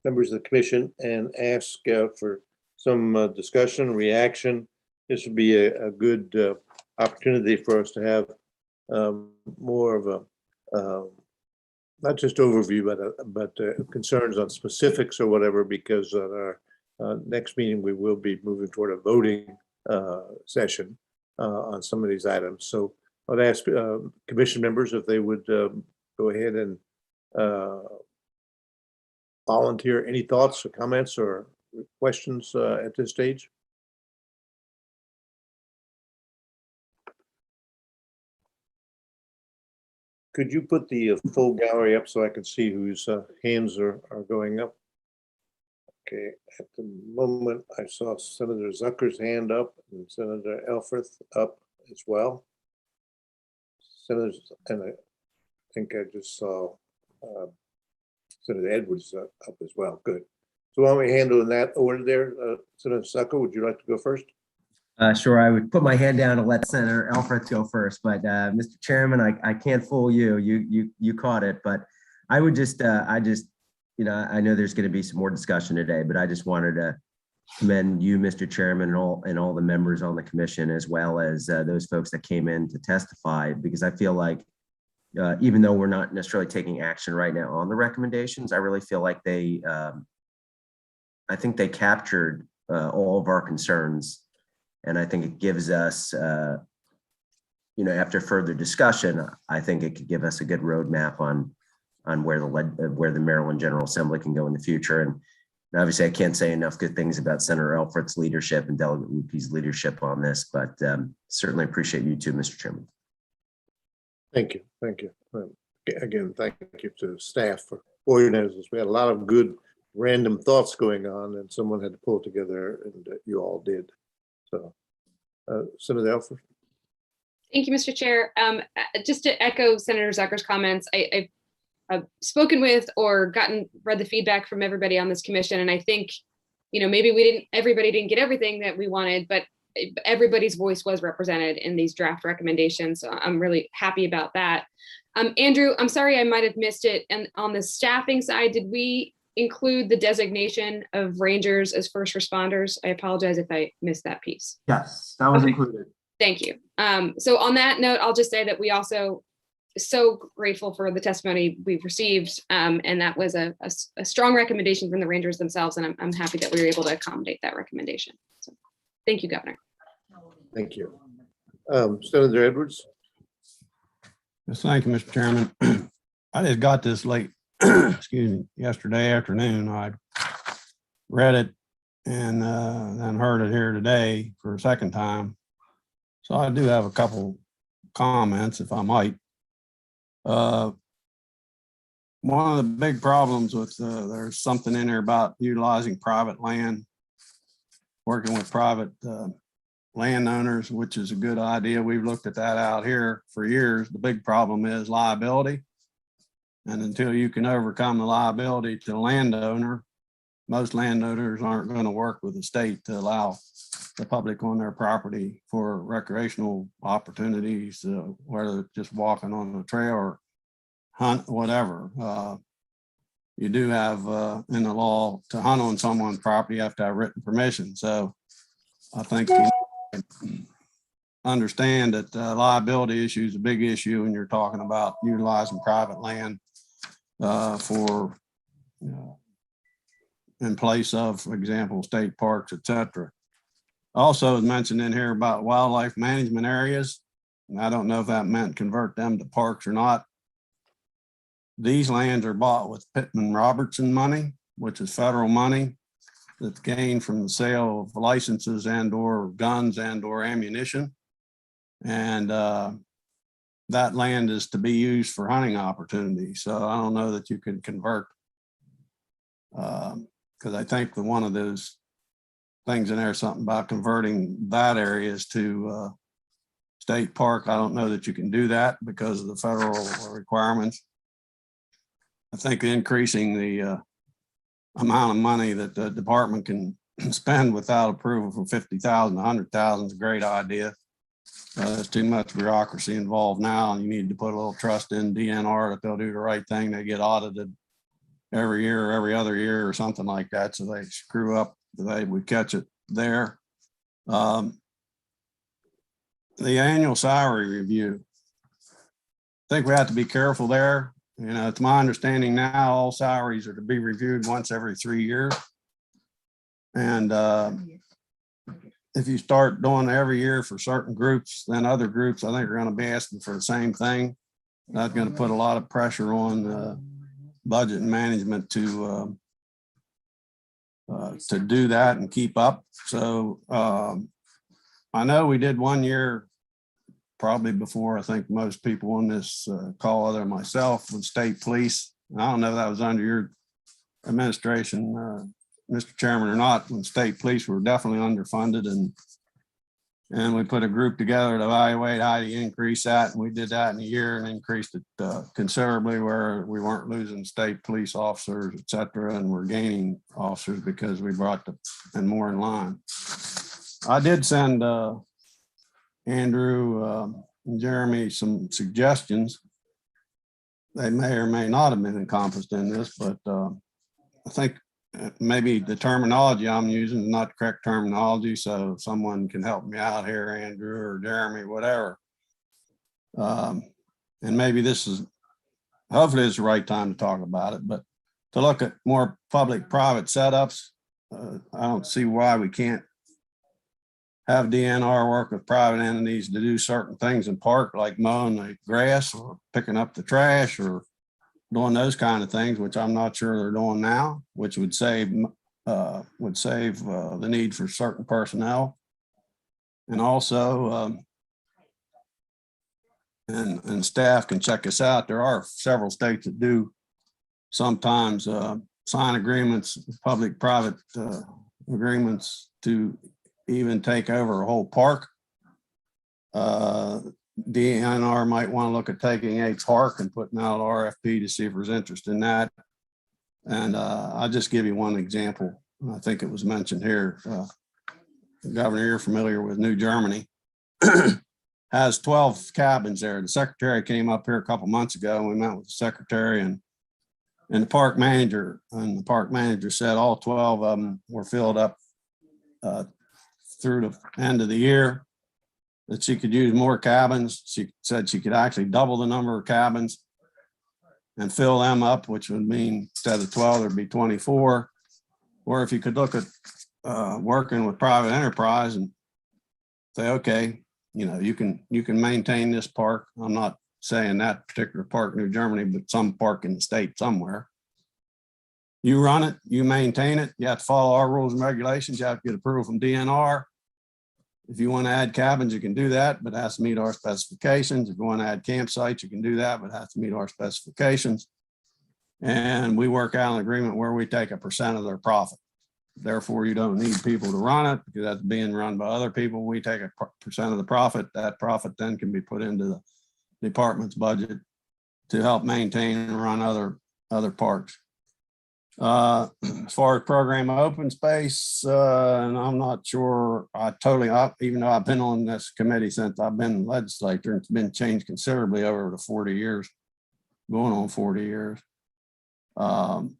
members of the commission and ask for some discussion, reaction. This would be a good opportunity for us to have more of a not just overview, but concerns on specifics or whatever, because at our next meeting we will be moving toward a voting session on some of these items. So I'd ask commission members if they would go ahead and volunteer any thoughts or comments or questions at this stage. Could you put the full gallery up so I can see whose hands are going up? Okay, at the moment I saw Senator Zucker's hand up and Senator Elfreth up as well. Senators, and I think I just saw Senator Edwards up as well. Good. So why don't we handle in that order there? Senator Zucker, would you like to go first? Sure, I would put my hand down and let Senator Elfreth go first, but Mr. Chairman, I can't fool you. You caught it, but I would just, you know, I know there's going to be some more discussion today, but I just wanted to commend you, Mr. Chairman, and all the members on the commission, as well as those folks that came in to testify, because I feel like even though we're not necessarily taking action right now on the recommendations, I really feel like they, I think they captured all of our concerns. And I think it gives us, you know, after further discussion, I think it could give us a good roadmap on where the Maryland General Assembly can go in the future. And obviously, I can't say enough good things about Senator Elfreth's leadership and Delegate Lupe's leadership on this, but certainly appreciate you too, Mr. Chairman. Thank you. Thank you. Again, thank you to the staff for organizing this. We had a lot of good random thoughts going on, and someone had to pull it together, and you all did. So, Senator Elfreth. Thank you, Mr. Chair. Just to echo Senator Zucker's comments, I've spoken with or read the feedback from everybody on this commission, and I think, you know, maybe everybody didn't get everything that we wanted, but everybody's voice was represented in these draft recommendations. So I'm really happy about that. Andrew, I'm sorry I might have missed it. And on the staffing side, did we include the designation of rangers as first responders? I apologize if I missed that piece. Yes, that was Okay. included. Thank you. So on that note, I'll just say that we also so grateful for the testimony we've received. And that was a strong recommendation from the rangers themselves. And I'm happy that we were able to accommodate that recommendation. So thank you, Governor. Thank you. Senator Edwards. Yes, thank you, Mr. Chairman. I just got this late, excuse me, yesterday afternoon. I read it and then heard it here today for a second time. So I do have a couple comments, if I might. One of the big problems with, there's something in there about utilizing private land, working with private landowners, which is a good idea. We've looked at that out here for years. The big problem is liability. And until you can overcome the liability to the landowner, most landowners aren't going to work with the state to allow the public on their property for recreational opportunities, whether it's just walking on the trail or hunt, whatever. You do have in the law to hunt on someone's property, you have to have written permission. So I think you understand that liability issue is a big issue when you're talking about utilizing private land for in place of, for example, state parks, etc. Also, as mentioned in here about wildlife management areas, and I don't know if that meant convert them to parks or not. These lands are bought with Pittman-Robertson money, which is federal money that's gained from the sale of licenses and or guns and or ammunition. And that land is to be used for hunting opportunities. So I don't know that you can convert, because I think that one of those things in there, something about converting that areas to state park. I don't know that you can do that because of the federal requirements. I think increasing the amount of money that the department can spend without approval from 50,000 to 100,000 is a great idea. There's too much bureaucracy involved now, and you need to put a little trust in DNR that they'll do the right thing. They get audited every year or every other year or something like that. So they screw up, they would catch it there. The annual salary review. I think we have to be careful there. You know, it's my understanding now all salaries are to be reviewed once every 3 years. And if you start doing every year for certain groups, then other groups, I think, are going to be asking for the same thing. That's going to put a lot of pressure on budget and management to do that and keep up. So I know we did 1 year, probably before I think most people on this call, other than myself, with state police. And I don't know if that was under your administration, Mr. Chairman, or not. When state police were definitely underfunded, and we put a group together to evaluate how to increase that. And we did that in a year and increased it considerably, where we weren't losing state police officers, et cetera, and we're gaining officers because we brought them and more in line. I did send Andrew and Jeremy some suggestions. They may or may not have been encompassed in this, but I think maybe the terminology I'm using is not the correct terminology. So if someone can help me out here, Andrew or Jeremy, whatever. And maybe this is, hopefully it's the right time to talk about it, but to look at more public-private setups, I don't see why we can't have DNR work with private entities to do certain things in park, like mowing the grass or picking up the trash or doing those kind of things, which I'm not sure they're doing now, which would save the need for certain personnel. And also, and staff can check us out. There are several states that do sometimes sign agreements, public-private agreements to even take over a whole park. DNR might want to look at taking a park and putting out an RFP to see if there's interest in that. And I'll just give you one example. I think it was mentioned here. Governor, you're familiar with New Germany, has 12 cabins there. The secretary came up here a couple months ago and we met with the secretary and the park manager. And the park manager said all 12 of them were filled up through the end of the year, that she could use more cabins. She said she could actually double the number of cabins and fill them up, which would mean instead of 12, there'd be 24. Or if you could look at working with private enterprise and say, okay, you know, you can maintain this park. I'm not saying that particular park in New Germany, but some park in the state somewhere. You run it, you maintain it. You have to follow our rules and regulations. You have to get approval from DNR. If you want to add cabins, you can do that, but it has to meet our specifications. If you want to add campsites, you can do that, but it has to meet our specifications. And we work out an agreement where we take 1% of their profit. Therefore, you don't need people to run it because that's being run by other people. We take 1% of the profit. That profit then can be put into the department's budget to help maintain and run other parks. As far as program open space, and I'm not sure, even though I've been on this committee since I've been in the legislature, it's been changed considerably over the 40 years, going on 40 years. I'm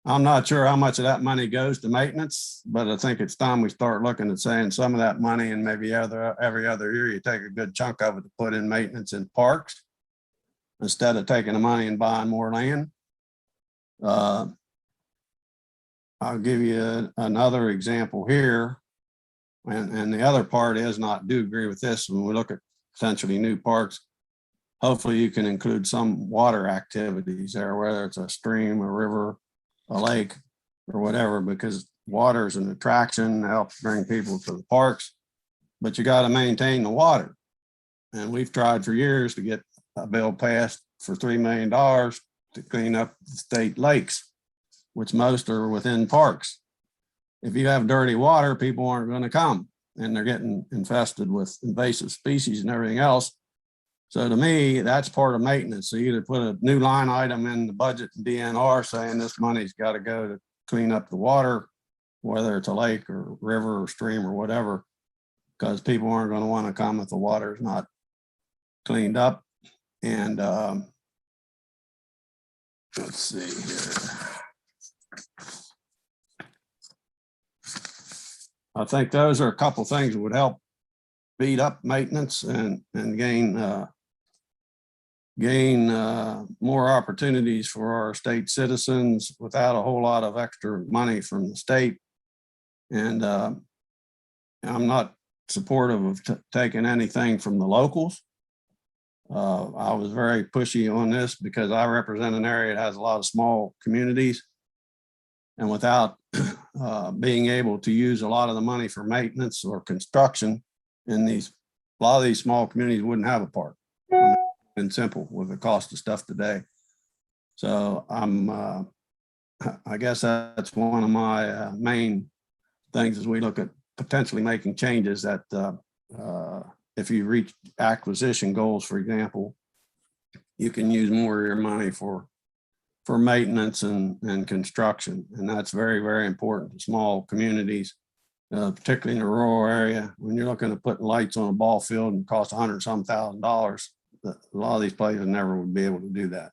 not sure how much of that money goes to maintenance, but I think it's time we start looking at saying some of that money, and maybe every other year you take a good chunk of it to put in maintenance in parks instead of taking the money and buying more land. I'll give you another example here. And the other part is, and I do agree with this, when we look at potentially new parks, hopefully you can include some water activities there, whether it's a stream, a river, a lake, or whatever, because water is an attraction, helps bring people to the parks, but you got to maintain the water. And we've tried for years to get a bill passed for $3 million to clean up the state lakes, which most are within parks. If you have dirty water, people aren't going to come, and they're getting infested with invasive species and everything else. So to me, that's part of maintenance. So you either put a new line item in the budget and DNR saying this money's got to go to clean up the water, whether it's a lake or river or stream or whatever, because people aren't going to want to come if the water is not cleaned up. And let's see here. I think those are a couple things that would help speed up maintenance and gain more opportunities for our state citizens without a whole lot of extra money from the state. And I'm not supportive of taking anything from the locals. I was very pushy on this because I represent an area that has a lot of small communities. And without being able to use a lot of the money for maintenance or construction in a lot of these small communities wouldn't have a park. And simple with the cost of stuff today. So I guess that's one of my main things as we look at potentially making changes that if you reach acquisition goals, for example, you can use more of your money for maintenance and construction. And that's very, very important to small communities, particularly in the rural area. When you're looking to put lights on a ball field and cost $100-some-thousand, a lot of these places never would be able to do that.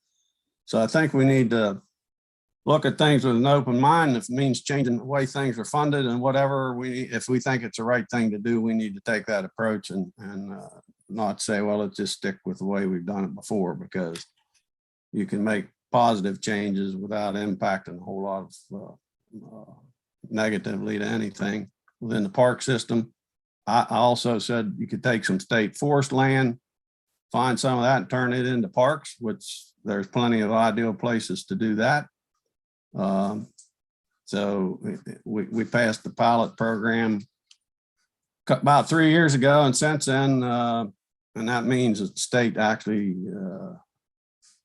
So I think we need to look at things with an open mind. If it means changing the way things are funded and whatever, if we think it's the right thing to do, we need to take that approach and not say, well, let's just stick with the way we've done it before, because you can make positive changes without impacting a whole lot of negatively to anything within the park system. I also said you could take some state forest land, find some of that and turn it into parks, which there's plenty of ideal places to do that. So we passed the pilot program about 3 years ago, and since then, and that means that the state actually,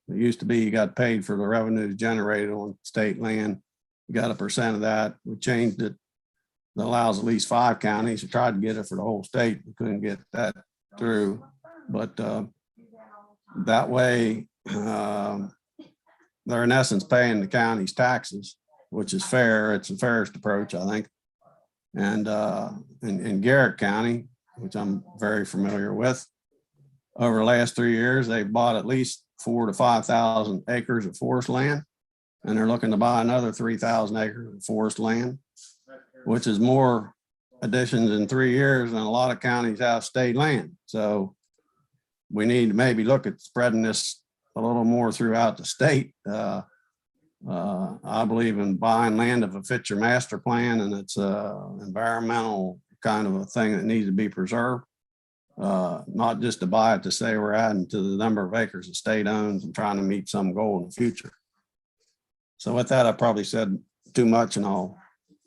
it used to be you got paid for the revenues generated on state land. You got 1% of that. We changed it. That allows at least 5 counties. We tried to get it for the whole state. We couldn't get that through, but that way, they're in essence paying the county's taxes, which is fair. It's the fairest approach, I think. And in Garrett County, which I'm very familiar with, over the last 3 years, they bought at least 4,000 to 5,000 acres of forest land. And they're looking to buy another 3,000 acres of forest land, which is more additions in 3 years than a lot of counties have state land. So we need to maybe look at spreading this a little more throughout the state. I believe in buying land if it fits your master plan and it's environmental kind of a thing that needs to be preserved. Not just to buy it to say we're adding to the number of acres the state owns and trying to meet some goal in the future. So with that, I probably said too much and I'll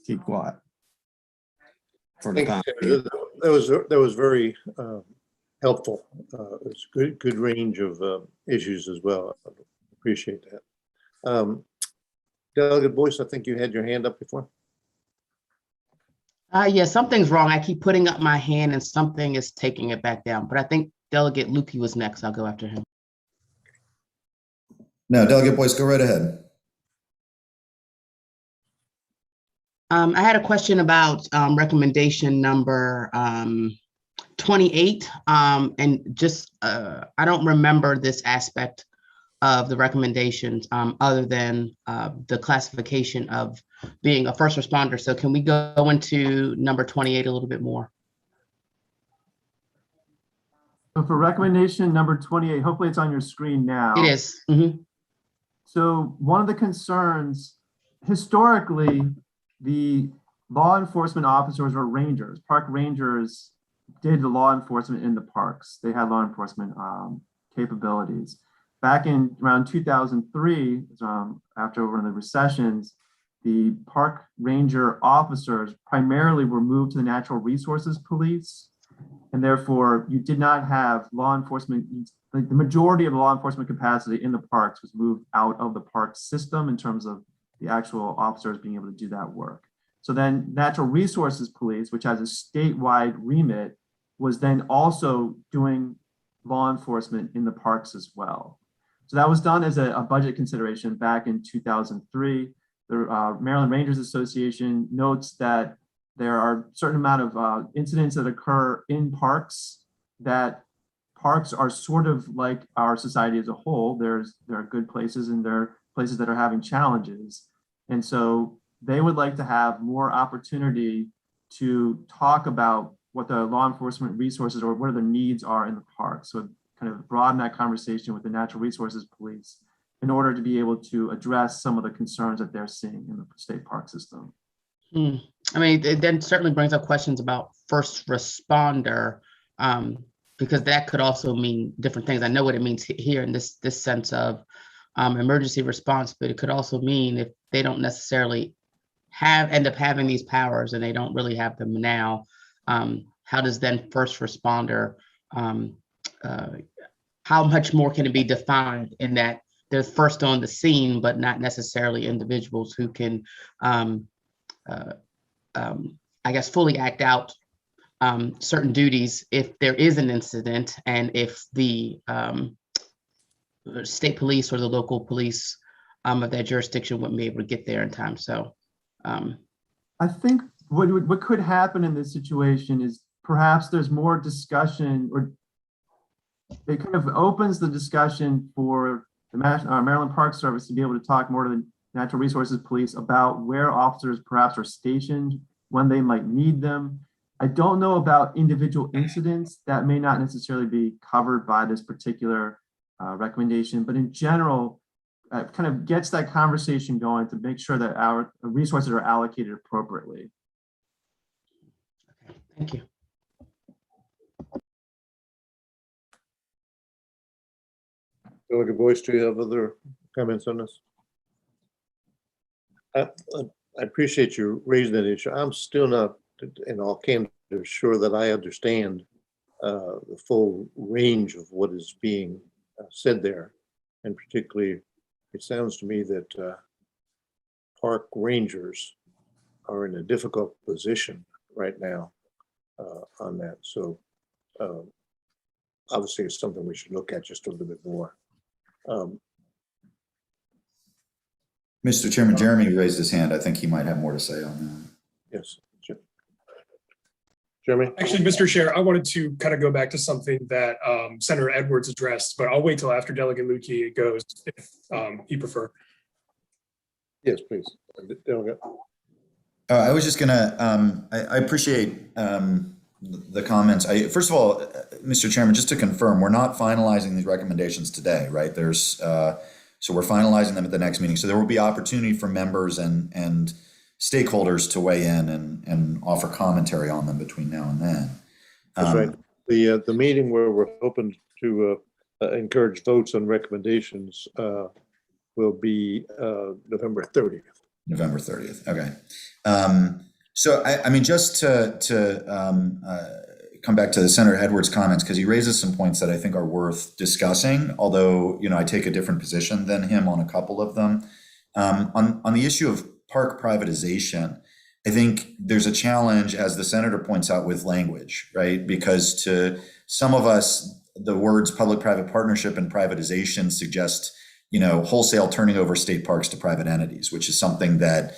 keep quiet for the time. That was very helpful. It's good range of issues as well. I appreciate that. Delegate Boyce, I think you had your hand up before. Yeah, something's wrong. I keep putting up my hand and something is taking it back down, but I think Delegate Lukey was next. I'll go after him. No, Delegate Boyce, go right ahead. I had a question about recommendation number 28. And just, I don't remember this aspect of the recommendations other than the classification of being a first responder. So can we go into number 28 a little bit more? So for recommendation number 28, hopefully it's on your screen now. It is. Mm-hmm. So one of the concerns, historically, the law enforcement officers were rangers. Park rangers did the law enforcement in the parks. They had law enforcement capabilities. Back in around 2003, after one of the recessions, the park ranger officers primarily were moved to the natural resources police. And therefore, you did not have law enforcement. The majority of the law enforcement capacity in the parks was moved out of the park system in terms of the actual officers being able to do that work. So then natural resources police, which has a statewide remit, was then also doing law enforcement in the parks as well. So that was done as a budget consideration back in 2003. The Maryland Rangers Association notes that there are a certain amount of incidents that occur in parks, that parks are sort of like our society as a whole. There are good places and there are places that are having challenges. And so they would like to have more opportunity to talk about what the law enforcement resources or what the needs are in the park. So kind of broaden that conversation with the natural resources police in order to be able to address some of the concerns that they're seeing in the state park system. I mean, it then certainly brings up questions about first responder, because that could also mean different things. I know what it means here in this sense of emergency response, but it could also mean if they don't necessarily end up having these powers and they don't really have them now, how does then first responder, how much more can it be defined in that they're first on the scene, but not necessarily individuals who can, I guess, fully act out certain duties if there is an incident and if the state police or the local police of that jurisdiction wouldn't be able to get there in time. So I think what could happen in this situation is perhaps there's more discussion, or it kind of opens the discussion for the Maryland Park Service to be able to talk more to the Natural Resources Police about where officers perhaps are stationed, when they might need them. I don't know about individual incidents that may not necessarily be covered by this particular recommendation, but in general, kind of gets that conversation going to make sure that our resources are allocated appropriately. thank you. Delegate Boyce, do you have other comments on this? I appreciate you raising that issue. I'm still not, in all candor, sure that I understand the full range of what is being said there. And particularly, it sounds to me that park rangers are in a difficult position right now on that. So obviously it's something we should look at just a little bit more. Mr. Chairman, Jeremy raised his hand. I think he might have more to say on that. Yes. Jeremy? Actually, Mr. Chair, I wanted to kind of go back to something that Senator Edwards addressed, but I'll wait till after Delegate Lukey goes if you prefer. Yes, please. Delegate. I was just gonna, I appreciate the comments. First of all, Mr. Chairman, just to confirm, we're not finalizing these recommendations today, right? So we're finalizing them at the next meeting. So there will be opportunity for members and stakeholders to weigh in and offer commentary on them between now and then. That's right. The meeting where we're hoping to encourage votes on recommendations will be November 30th. November 30th. Okay. So I mean, just to come back to the Senator Edwards' comments, because he raises some points that I think are worth discussing, although, I take a different position than him on a couple of them. On the issue of park privatization, I think there's a challenge, as the senator points out, with language, right? Because to some of us, the words public-private partnership and privatization suggest, wholesale turning over state parks to private entities, which is something that,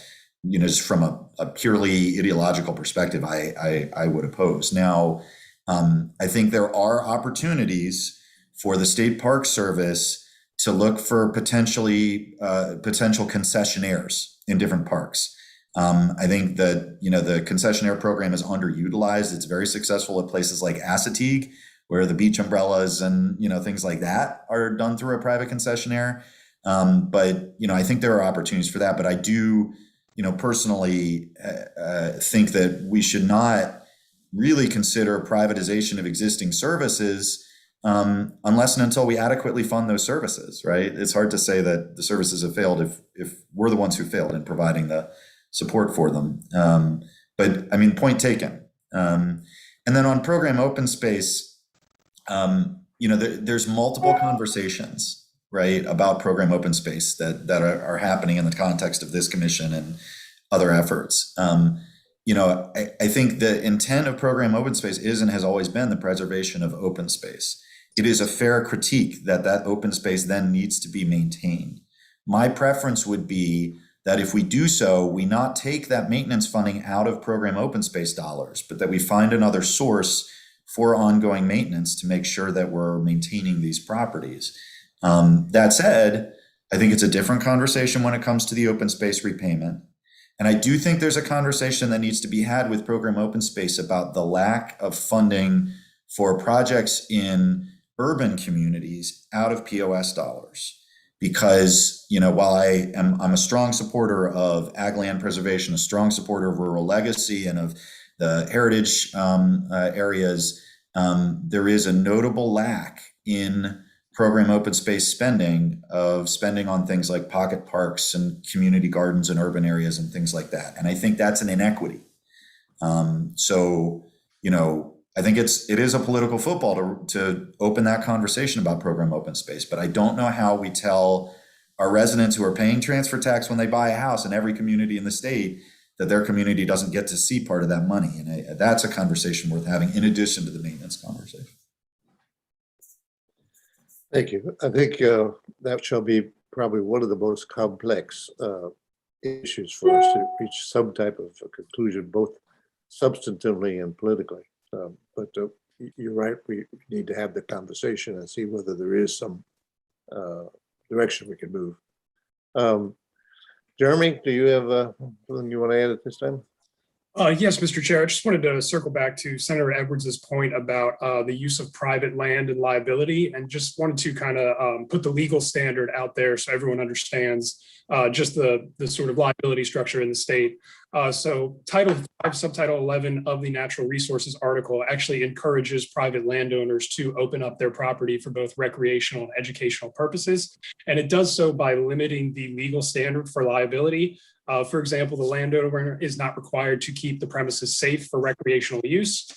just from a purely ideological perspective, I would oppose. Now, I think there are opportunities for the State Park Service to look for potential concessionaires in different parks. I think that, the concessionaire program is underutilized. It's very successful at places like Assateague, where the beach umbrellas and, things like that are done through a private concessionaire. But, I think there are opportunities for that. But I do, personally think that we should not really consider privatization of existing services unless and until we adequately fund those services, right? It's hard to say that the services have failed if we're the ones who failed in providing the support for them. But I mean, point taken. And then on program open space, there's multiple conversations, right, about program open space that are happening in the context of this commission and other efforts. I think the intent of program open space is and has always been the preservation of open space. It is a fair critique that open space then needs to be maintained. My preference would be that if we do so, we not take that maintenance funding out of program open space dollars, but that we find another source for ongoing maintenance to make sure that we're maintaining these properties. That said, I think it's a different conversation when it comes to the open space repayment. And I do think there's a conversation that needs to be had with program open space about the lack of funding for projects in urban communities out of POS dollars. Because, while I'm a strong supporter of ag land preservation, a strong supporter of rural legacy and of the heritage areas, there is a notable lack in program open space spending on things like pocket parks and community gardens in urban areas and things like that. And I think that's an inequity. I think it is a political football to open that conversation about program open space, but I don't know how we tell our residents who are paying transfer tax when they buy a house in every community in the state that their community doesn't get to see part of that money. And that's a conversation worth having in addition to the maintenance conversation. Thank you. I think that shall be probably one of the most complex issues for us to reach some type of a conclusion, both substantively and politically. But you're right, we need to have the conversation and see whether there is some direction we can move. Jeremy, do you have something you want to add at this time? Yes, Mr. Chair, I just wanted to circle back to Senator Edwards's point about the use of private land and liability, and just wanted to kind of put the legal standard out there so everyone understands just the sort of liability structure in the state. So Title 5, Subtitle 11 of the Natural Resources article actually encourages private landowners to open up their property for both recreational and educational purposes. And it does so by limiting the legal standard for liability. For example, the landowner is not required to keep the premises safe for recreational use.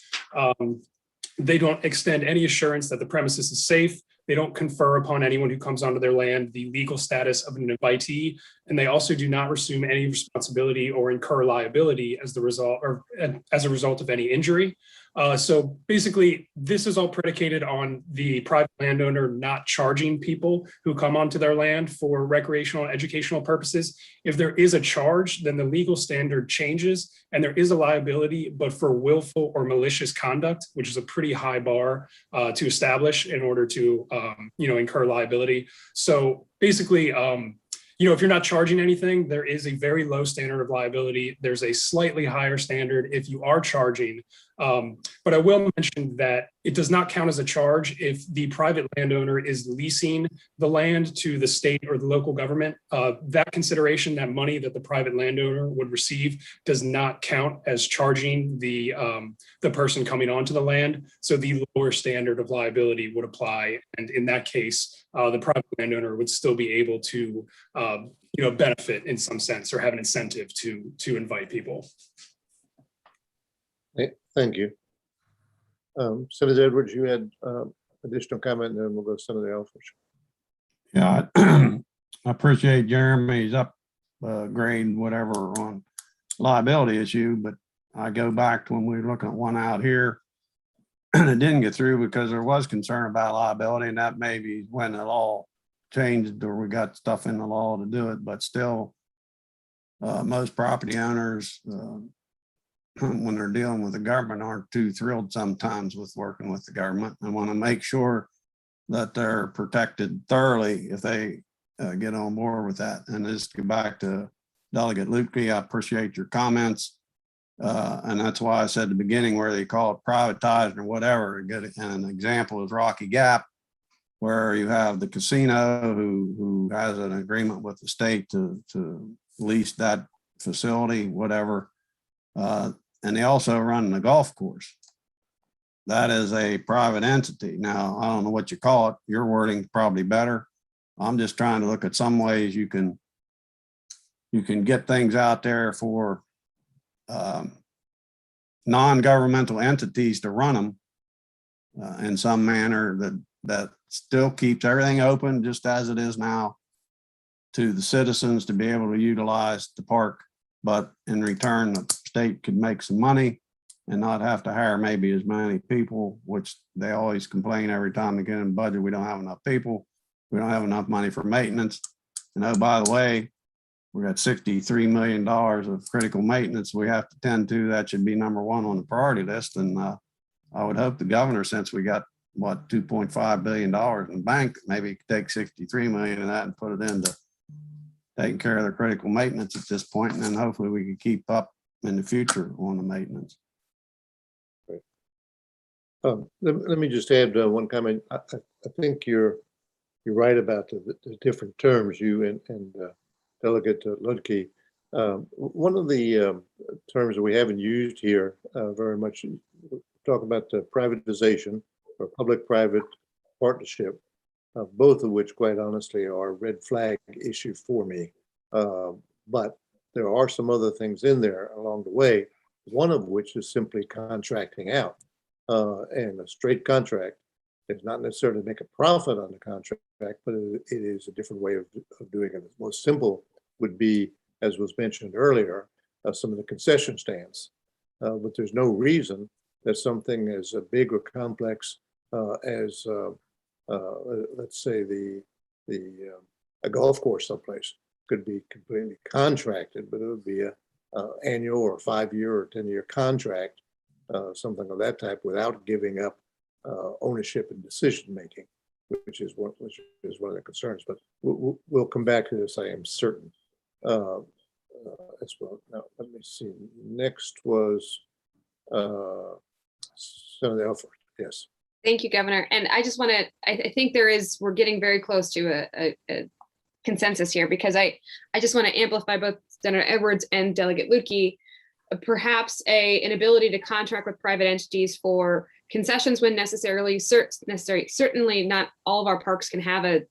They don't extend any assurance that the premises is safe. They don't confer upon anyone who comes onto their land the legal status of an invitee, and they also do not assume any responsibility or incur liability as a result of any injury. So basically, this is all predicated on the private landowner not charging people who come onto their land for recreational and educational purposes. If there is a charge, then the legal standard changes and there is a liability, but for willful or malicious conduct, which is a pretty high bar to establish in order to incur liability. So basically, if you're not charging anything, there is a very low standard of liability. There's a slightly higher standard if you are charging. But I will mention that it does not count as a charge if the private landowner is leasing the land to the state or the local government. That consideration, that money that the private landowner would receive, does not count as charging the person coming onto the land. So the lower standard of liability would apply. And in that case, the private landowner would still be able to benefit in some sense or have an incentive to invite people. Thank you. Senator Edwards, you had additional comment, and then we'll go to Senator Elfridge. Yeah, I appreciate Jeremy's upgrade, whatever, on liability issue, but I go back to when we were looking at one out here and it didn't get through because there was concern about liability, and that maybe when the law changed or we got stuff in the law to do it, but still most property owners when they're dealing with the government aren't too thrilled sometimes with working with the government. I want to make sure that they're protected thoroughly if they get on board with that. And just go back to Delegate Lukey, I appreciate your comments. And that's why I said at the beginning where they call it privatized or whatever. An example is Rocky Gap, where you have the casino who has an agreement with the state to lease that facility, whatever. And they also run the golf course. That is a private entity. Now, I don't know what you call it. Your wording's probably better. I'm just trying to look at some ways you can get things out there for non-governmental entities to run them in some manner that still keeps everything open just as it is now to the citizens to be able to utilize the park. But in return, the state could make some money and not have to hire maybe as many people, which they always complain every time they get in budget. We don't have enough people. We don't have enough money for maintenance. And oh, by the way, we got $63 million of critical maintenance we have to tend to. That should be number one on the priority list. And I would hope the governor, since we got what, $2.5 billion in the bank, maybe take 63 million of that and put it into taking care of the critical maintenance at this point, and then hopefully we can keep up in the future on the maintenance. Let me just add one comment. I think you're right about the different terms, you and Delegate Ludke. One of the terms that we haven't used here very much, talk about the privatization or public-private partnership. Both of which, quite honestly, are a red flag issue for me. But there are some other things in there along the way, one of which is simply contracting out. And a straight contract is not necessarily to make a profit on the contract, but it is a different way of doing it. The most simple would be, as was mentioned earlier, some of the concession stands. But there's no reason that something as big or complex as let's say a golf course someplace could be completely contracted, but it would be a annual or 5-year or 10-year contract, something of that type, without giving up ownership and decision making, which is one of the concerns. But we'll come back to this, I am certain, as well. Now let me see. Next was Senator Elford. Yes. Thank you, Governor. And I just want to, I think we're getting very close to a consensus here, because I just want to amplify both Senator Edwards and Delegate Lukey. Perhaps an ability to contract with private entities for concessions when necessary. Certainly not all of our parks can have a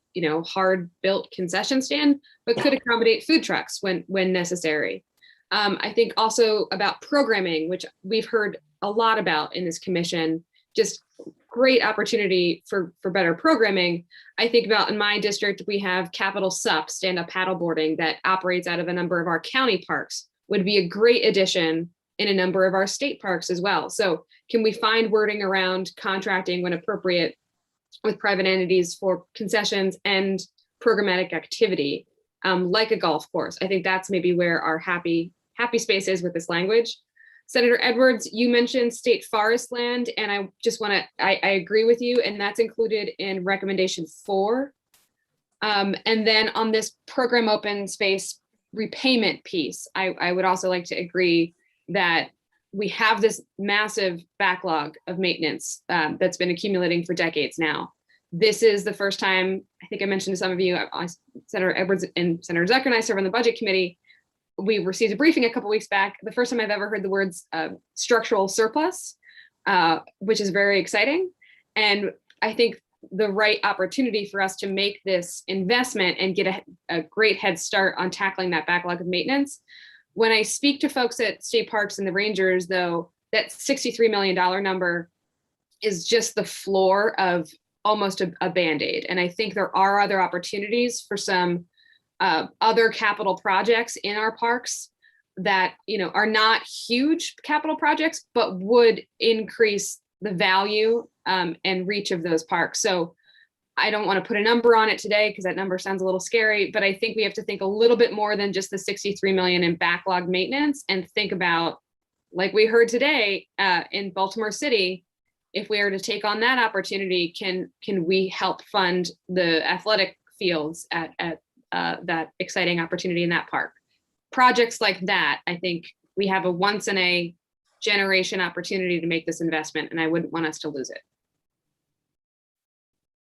hard built concession stand, but could accommodate food trucks when necessary. I think also about programming, which we've heard a lot about in this commission, just great opportunity for better programming. I think about in my district, we have Capital SUP, stand-up paddleboarding, that operates out of a number of our county parks, would be a great addition in a number of our state parks as well. So can we find wording around contracting when appropriate with private entities for concessions and programmatic activity, like a golf course? I think that's maybe where our happy space is with this language. Senator Edwards, you mentioned state forest land, and I just want to, I agree with you, and that's included in recommendation 4. And then on this program open space repayment piece, I would also like to agree that we have this massive backlog of maintenance that's been accumulating for decades now. This is the first time, I think I mentioned to some of you, Senator Edwards and Senator Zucker and I serve on the budget committee. We received a briefing a couple weeks back. The first time I've ever heard the words structural surplus, which is very exciting. And I think the right opportunity for us to make this investment and get a great head start on tackling that backlog of maintenance. When I speak to folks at state parks and the rangers, though, that $63 million number is just the floor of almost a Band-Aid. And I think there are other opportunities for some other capital projects in our parks that, you know, are not huge capital projects, but would increase the value and reach of those parks. So I don't want to put a number on it today because that number sounds a little scary, but I think we have to think a little bit more than just the 63 million in backlog maintenance and think about, like we heard today in Baltimore City, if we are to take on that opportunity, can we help fund the athletic fields at that exciting opportunity in that park? Projects like that, I think we have a once in a generation opportunity to make this investment, and I wouldn't want us to lose it.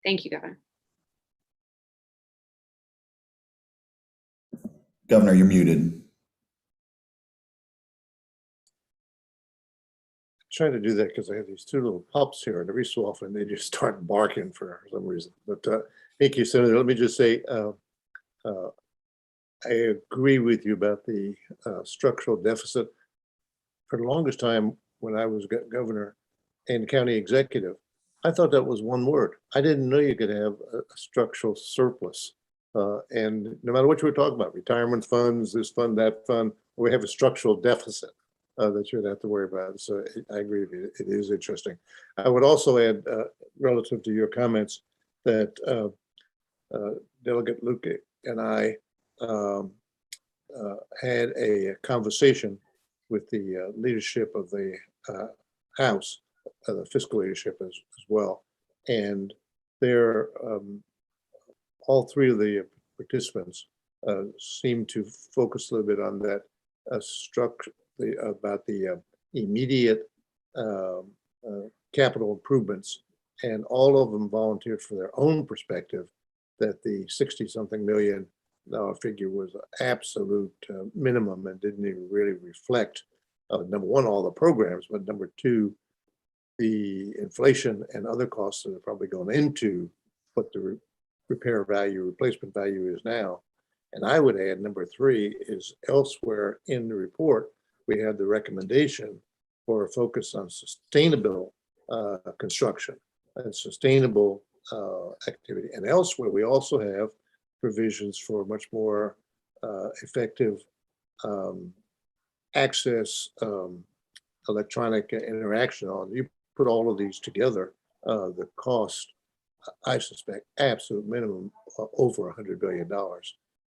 Thank you, Governor. Governor, you're muted. Trying to do that because I have these 2 little pups here, and every so often they just start barking for some reason. But thank you, Senator. Let me just say, I agree with you about the structural deficit. For the longest time, when I was governor and county executive, I thought that was one word. I didn't know you could have a structural surplus. And no matter what you were talking about, retirement funds, this fund, that fund, we have a structural deficit that you would have to worry about. So I agree with you. It is interesting. I would also add, relative to your comments, that Delegate Luke and I had a conversation with the leadership of the House, the fiscal leadership as well. And they're, all 3 of the participants seem to focus a little bit on that structure, about the immediate capital improvements. And all of them volunteered for their own perspective that the 60-something million figure was an absolute minimum and didn't even really reflect, number one, all the programs, but number 2, the inflation and other costs that are probably going into what the repair value, replacement value is now. And I would add number 3 is elsewhere in the report, we had the recommendation for a focus on sustainable construction and sustainable activity. And elsewhere, we also have provisions for much more effective access, electronic interaction on. You put all of these together, the cost, I suspect, absolute minimum over $100 billion.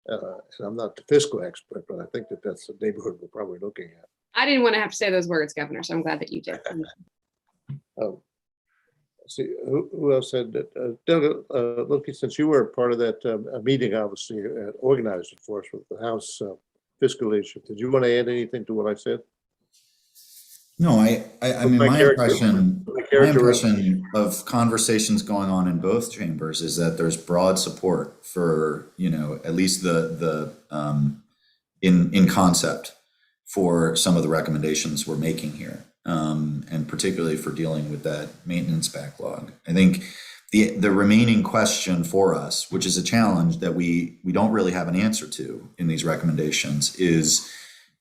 And I'm not the fiscal expert, but I think that that's the neighborhood we're probably looking at. I didn't want to have to say those words, Governor, so I'm glad that you did. See, who else said that? Delegate Loki, since you were part of that meeting, obviously organized it for us with the House fiscal leadership, did you want to add anything to what I said? No, I mean, my impression of conversations going on in both chambers is that there's broad support for, you know, at least the in concept for some of the recommendations we're making here, and particularly for dealing with that maintenance backlog. I think the remaining question for us, which is a challenge that we don't really have an answer to in these recommendations, is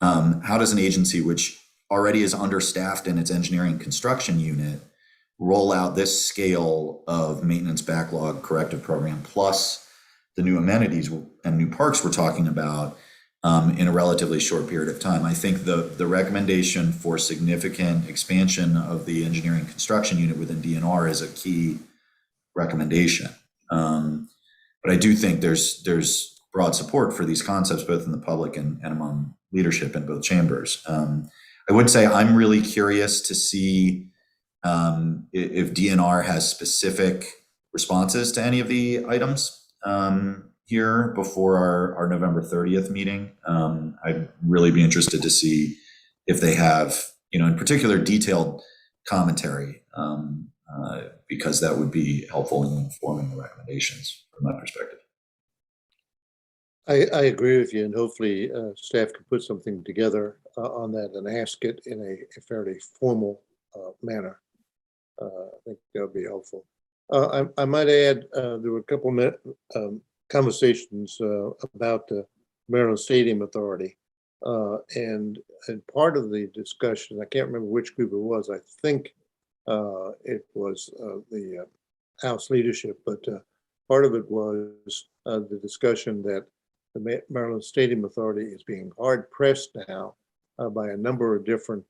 how does an agency which already is understaffed in its engineering construction unit roll out this scale of maintenance backlog corrective program plus the new amenities and new parks we're talking about in a relatively short period of time. I think the recommendation for significant expansion of the engineering construction unit within DNR is a key recommendation. But I do think there's broad support for these concepts, both in the public and among leadership in both chambers. I would say I'm really curious to see if DNR has specific responses to any of the items here before our November 30th meeting. I'd really be interested to see if they have, in particular, detailed commentary, because that would be helpful in informing the recommendations from my perspective. I agree with you, and hopefully staff can put something together on that and ask it in a fairly formal manner. I think that would be helpful. I might add, there were a couple conversations about the Maryland Stadium Authority, and part of the discussion, I can't remember which group it was. I think it was the House leadership, but part of it was the discussion that the Maryland Stadium Authority is being hard pressed now by a number of different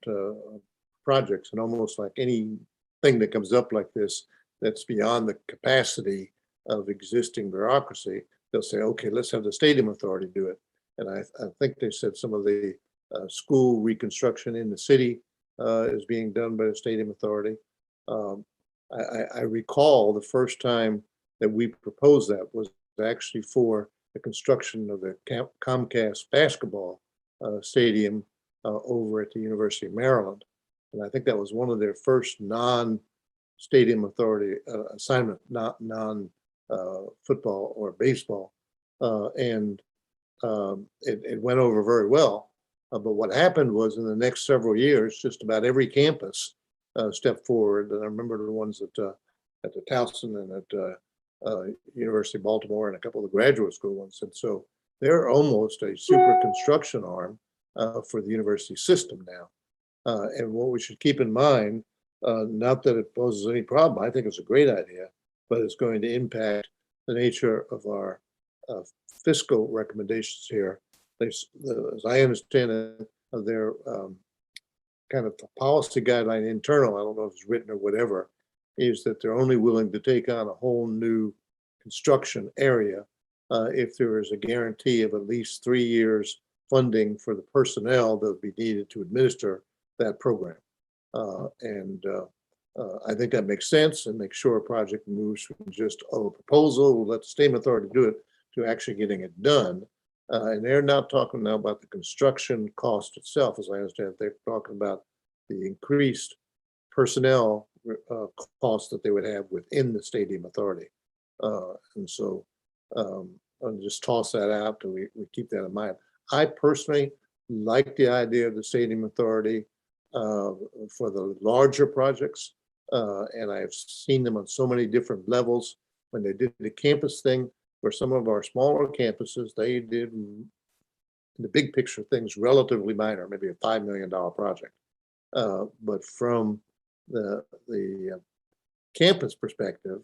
projects, and almost like anything that comes up like this that's beyond the capacity of existing bureaucracy, they'll say, okay, let's have the Stadium Authority do it. And I think they said some of the school reconstruction in the city is being done by the Stadium Authority. I recall the first time that we proposed that was actually for the construction of the Comcast basketball stadium over at the University of Maryland. And I think that was one of their first non-Stadium Authority assignment, not non-football or baseball. And it went over very well. But what happened was in the next several years, just about every campus stepped forward. And I remember the ones at the Towson and at University of Baltimore and a couple of the graduate school ones. And so they're almost a super construction arm for the university system now. And what we should keep in mind, not that it poses any problem, I think it's a great idea, but it's going to impact the nature of our fiscal recommendations here. As I understand it, their kind of policy guideline internal, I don't know if it's written or whatever, is that they're only willing to take on a whole new construction area if there is a guarantee of at least 3 years funding for the personnel that would be needed to administer that program. I think that makes sense and makes sure a project moves from just a proposal, we'll let the Stadium Authority do it, to actually getting it done. And they're not talking now about the construction cost itself, as I understand it. They're talking about the increased personnel costs that they would have within the Stadium Authority. And so I'll just toss that out and we keep that in mind. I personally like the idea of the Stadium Authority for the larger projects. And I've seen them on so many different levels. When they did the campus thing, for some of our smaller campuses, they did in the big picture things relatively minor, maybe a $5 million project. But from the campus perspective,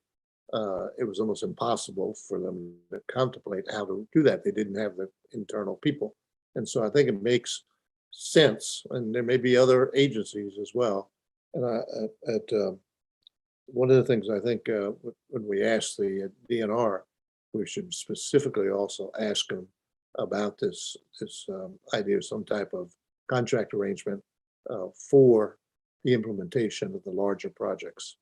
it was almost impossible for them to contemplate how to do that. They didn't have the internal people. And so I think it makes sense, and there may be other agencies as well. And one of the things I think when we ask the DNR, we should specifically also ask them about this idea of some type of contract arrangement for the implementation of the larger projects.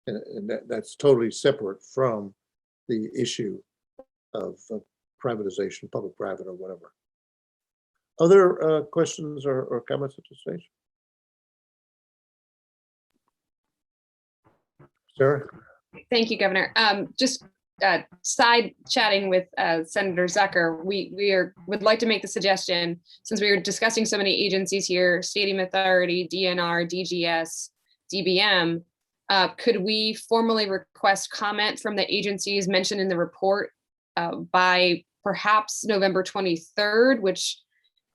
And that's totally separate from the issue of privatization, public-private or whatever. Other questions or comments at this stage? Sarah? Thank you, Governor. Just side chatting with Senator Zucker, we would like to make the suggestion, since we were discussing so many agencies here, Stadium Authority, DNR, DGS, DBM, could we formally request comment from the agencies mentioned in the report by perhaps November 23rd, which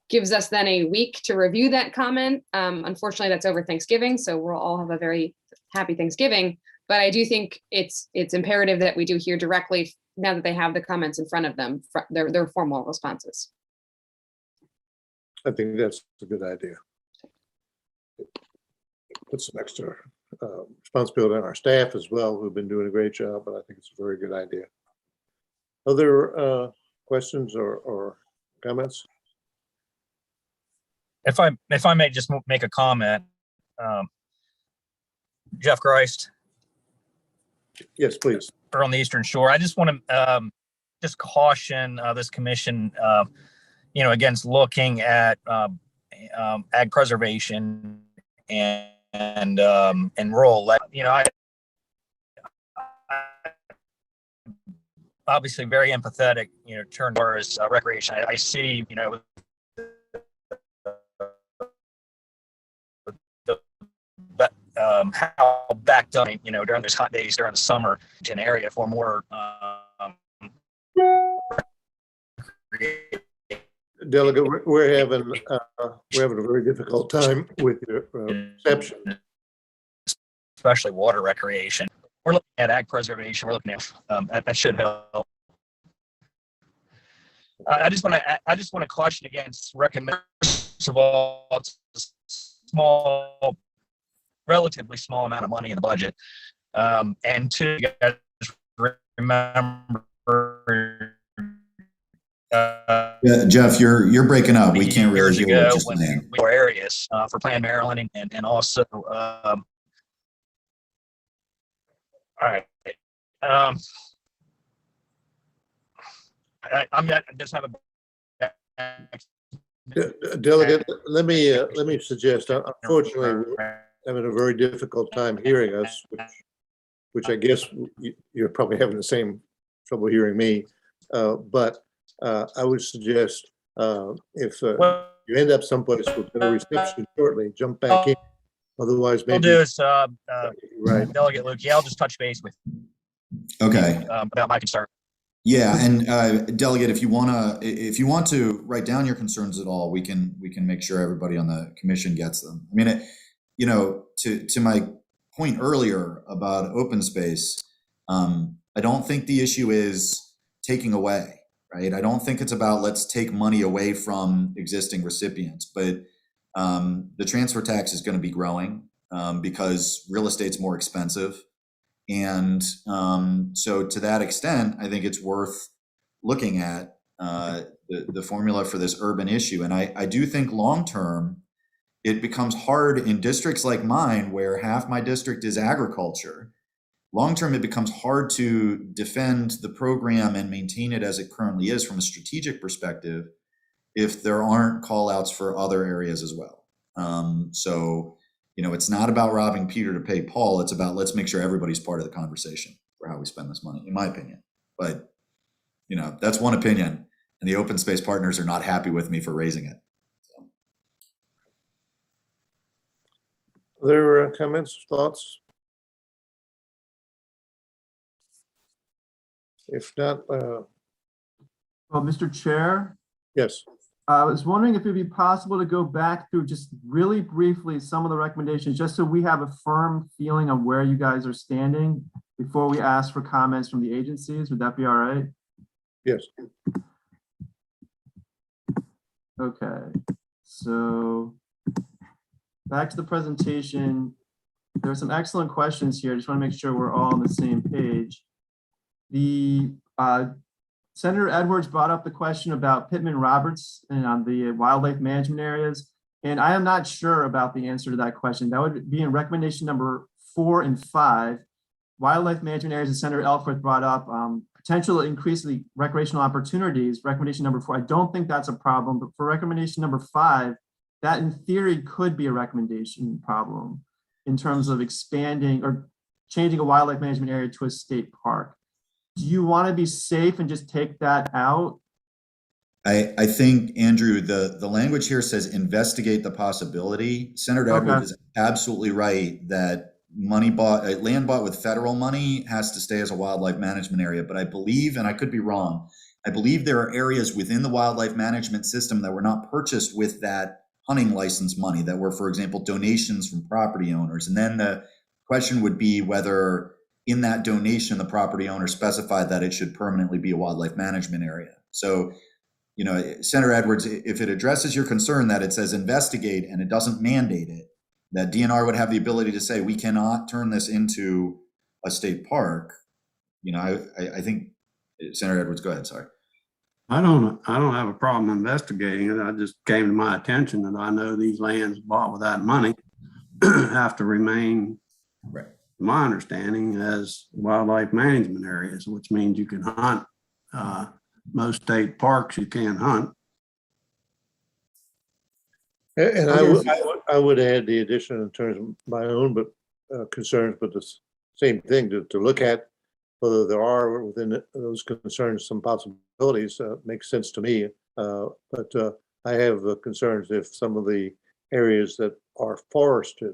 gives us then a week to review that comment. Unfortunately, that's over Thanksgiving, so we'll all have a very happy Thanksgiving. But I do think it's imperative that we do hear directly now that they have the comments in front of them, their formal responses. I think that's a good idea. Put some extra responsibility on our staff as well, who've been doing a great job, but I think it's a very good idea. Other questions or comments? If I may just make a comment, Jeff Christ. Yes, please. On the Eastern Shore, I just want to just caution this commission, against looking at ag preservation and rural. I obviously very empathetic, turn towards recreation. I see, how backed up, during those hot days during the summer in area for more Delegate, we're having a very difficult time with your reception. Especially water recreation. We're looking at ag preservation. We're looking at that should help. I just want to caution against recommend, first of all, small, relatively small amount of money in the budget, and two, you guys remember. Yeah, Jeff, you're breaking up. We can't really hear what you're saying. Areas for Planned Maryland and also. All right. I just have a. Delegate, let me suggest. Unfortunately, we're having a very difficult time hearing us, which I guess you're probably having the same trouble hearing me. But I would suggest if you end up someplace with a reception shortly, jump back in. Otherwise, maybe. I'll do is right. Delegate Luke. Yeah, I'll just touch base with. Okay. About my concern. Yeah, and Delegate, if you want to write down your concerns at all, we can make sure everybody on the commission gets them. I mean, to my point earlier about open space, I don't think the issue is taking away, right? I don't think it's about let's take money away from existing recipients, but the transfer tax is going to be growing because real estate's more expensive. And so to that extent, I think it's worth looking at the formula for this urban issue. And I do think long-term, it becomes hard in districts like mine, where half my district is agriculture. Long-term, it becomes hard to defend the program and maintain it as it currently is from a strategic perspective if there aren't call-outs for other areas as well. So it's not about robbing Peter to pay Paul. It's about let's make sure everybody's part of the conversation for how we spend this money, in my opinion. But, that's one opinion, and the open space partners are not happy with me for raising it. So. There are comments, thoughts? If not, Well, Mr. Chair. yes. I was wondering if it'd be possible to go back through just really briefly some of the recommendations, just so we have a firm feeling of where you guys are standing before we ask for comments from the agencies. Would that be all right? Yes. Okay. So back to the presentation. There are some excellent questions here. I just want to make sure we're all on the same page. The Senator Edwards brought up the question about Pittman-Roberts and on the wildlife management areas. And I am not sure about the answer to that question. That would be in recommendation number 4 and 5. Wildlife management areas, as Senator Elfworth brought up, potential increase the recreational opportunities, recommendation number 4. I don't think that's a problem, but for recommendation number 5, that in theory could be a recommendation problem in terms of expanding or changing a wildlife management area to a state park. Do you want to be safe and just take that out? I think, Andrew, the language here says investigate the possibility. Senator Edwards is absolutely right that land bought with federal money has to stay as a wildlife management area. But I believe, and I could be wrong, I believe there are areas within the wildlife management system that were not purchased with that hunting license money, that were, for example, donations from property owners. And then the question would be whether in that donation, the property owner specified that it should permanently be a wildlife management area. So, you know, Senator Edwards, if it addresses your concern that it says investigate and it doesn't mandate it, that DNR would have the ability to say, we cannot turn this into a state park. You know, I think, Senator Edwards, go ahead, sorry. I don't have a problem investigating it. I just came to my attention that I know these lands bought with that money have to remain, right, my understanding, as wildlife management areas, which means you can hunt. Most state parks you can't hunt. And I would add the addition in terms of my own concerns, but the same thing to look at whether there are within those concerns some possibilities makes sense to me. But I have concerns if some of the areas that are forested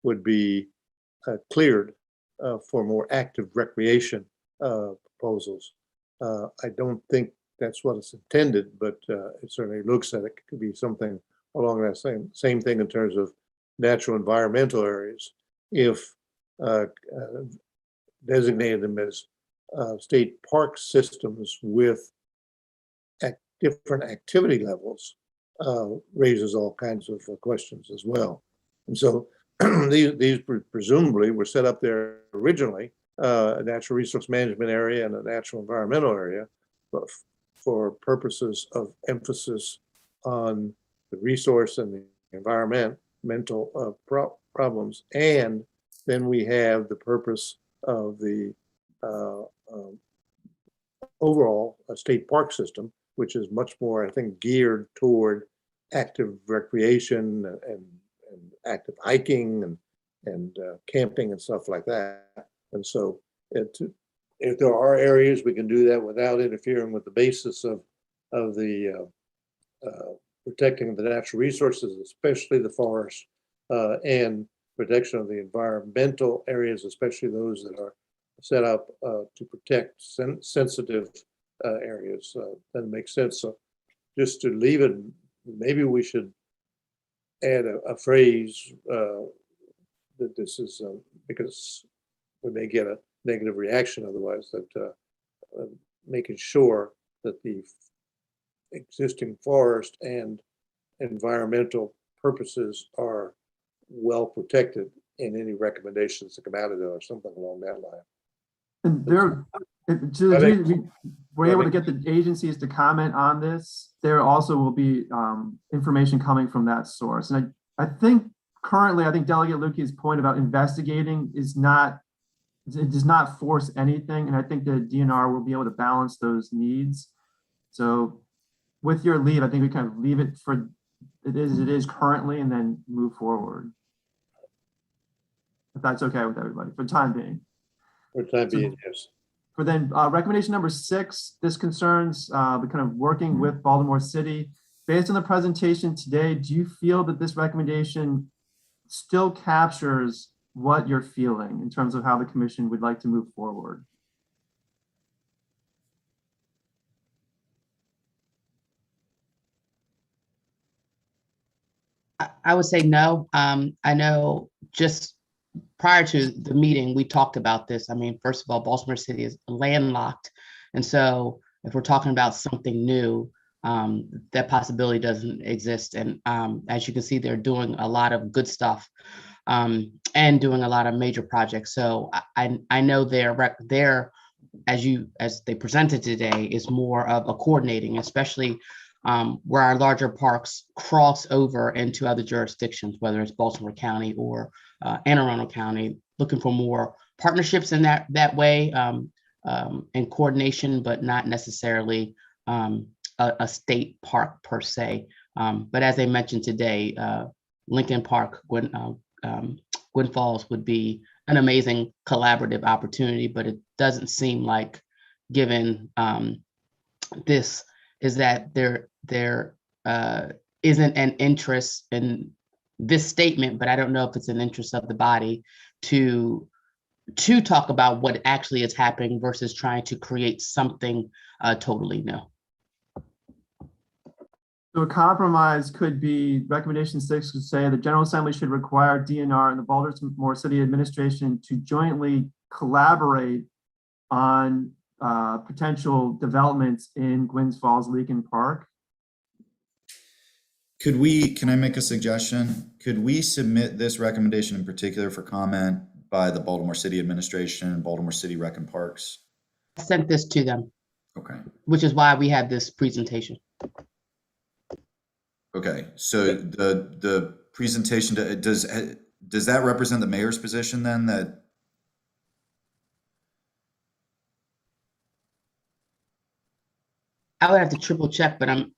would be cleared for more active recreation proposals. I don't think that's what it's intended, but it certainly looks like it could be something along that same thing in terms of natural environmental areas. If designated them as state park systems with different activity levels raises all kinds of questions as well. And so these presumably were set up there originally, a natural resource management area and a natural environmental area, but for purposes of emphasis on the resource and the environmental problems. And then we have the purpose of the overall state park system, which is much more, I think, geared toward active recreation and active hiking and camping and stuff like that. And so if there are areas we can do that without interfering with the basis of the protecting the natural resources, especially the forest, and protection of the environmental areas, especially those that are set up to protect sensitive areas, that makes sense. So just to leave it, maybe we should add a phrase that this is because we may get a negative reaction otherwise, that making sure that the existing forest and environmental purposes are well protected in any recommendations that come out of there or something along that line. And we're able to get the agencies to comment on this. There also will be information coming from that source. And I think currently, I think Delegate Lukey's point about investigating is not, it does not force anything. And I think the DNR will be able to balance those needs. So with your leave, I think we kind of leave it for it is currently and then move forward. If that's okay with everybody for the time being. For the time being, yes. For then recommendation number 6, this concerns the kind of working with Baltimore City. Based on the presentation today, do you feel that this recommendation still captures what you're feeling in terms of how the commission would like to move forward? I would say no. I know just prior to the meeting, we talked about this. I mean, first of all, Baltimore City is landlocked. And so if we're talking about something new, that possibility doesn't exist. And as you can see, they're doing a lot of good stuff and doing a lot of major projects. So I know they're as they presented today is more of a coordinating, especially where our larger parks cross over into other jurisdictions, whether it's Baltimore County or Anne Arundel County, looking for more partnerships in that way and coordination, but not necessarily a state park per se. But as I mentioned today, Lincoln Park, Gwynn Falls would be an amazing collaborative opportunity, but it doesn't seem like, given this, is that there isn't an interest in this statement, but I don't know if it's an interest of the body to to talk about what actually is happening versus trying to create something totally new. So a compromise could be recommendation 6 would say the General Assembly should require DNR and the Baltimore City Administration to jointly collaborate on potential developments in Gwynns Falls Leakin Park. Can I make a suggestion? Could we submit this recommendation in particular for comment by the Baltimore City Administration and Baltimore City Rec and Parks? I sent this to them, Okay. which is why we have this presentation. Okay. So the presentation does that represent the mayor's position then that? I would have to triple check, but I'm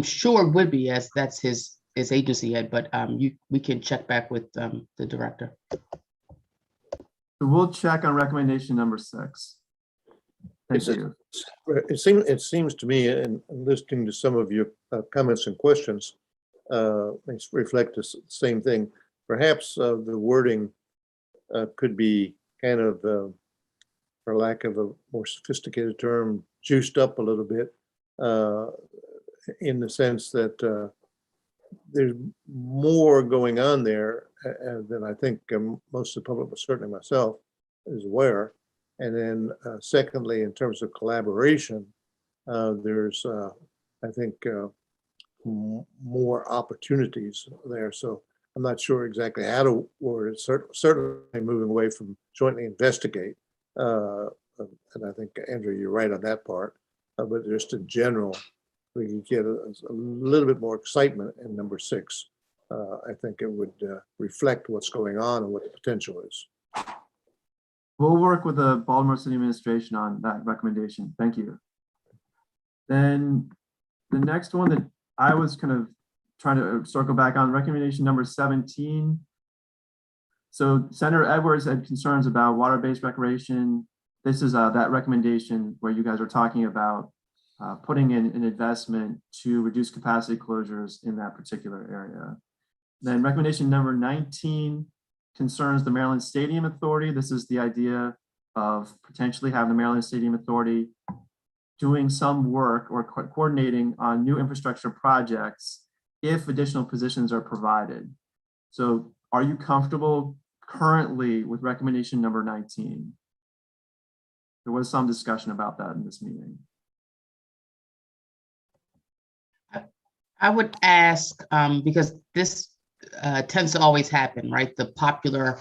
sure it would be, as that's his agency head, but we can check back with the director. So we'll check on recommendation number 6. Thank you. It seems to me, in listening to some of your comments and questions, reflect the same thing. Perhaps the wording could be kind of, for lack of a more sophisticated term, juiced up a little bit, in the sense that there's more going on there than I think most of the public, but certainly myself, is aware. And then secondly, in terms of collaboration, there's, I think, more opportunities there. So I'm not sure exactly how to word it. Certainly moving away from jointly investigate. And I think, Andrew, you're right on that part. But just in general, we can get a little bit more excitement in number 6. I think it would reflect what's going on and what the potential is. We'll work with the Baltimore City Administration on that recommendation. Thank you. Then the next one that I was kind of trying to circle back on, recommendation number 17. So Senator Edwards had concerns about water-based recreation. This is that recommendation where you guys are talking about putting in an investment to reduce capacity closures in that particular area. Then recommendation number 19 concerns the Maryland Stadium Authority. This is the idea of potentially having the Maryland Stadium Authority doing some work or coordinating on new infrastructure projects if additional positions are provided. So are you comfortable currently with recommendation number 19? There was some discussion about that in this meeting. I would ask, because this tends to always happen, right? The popular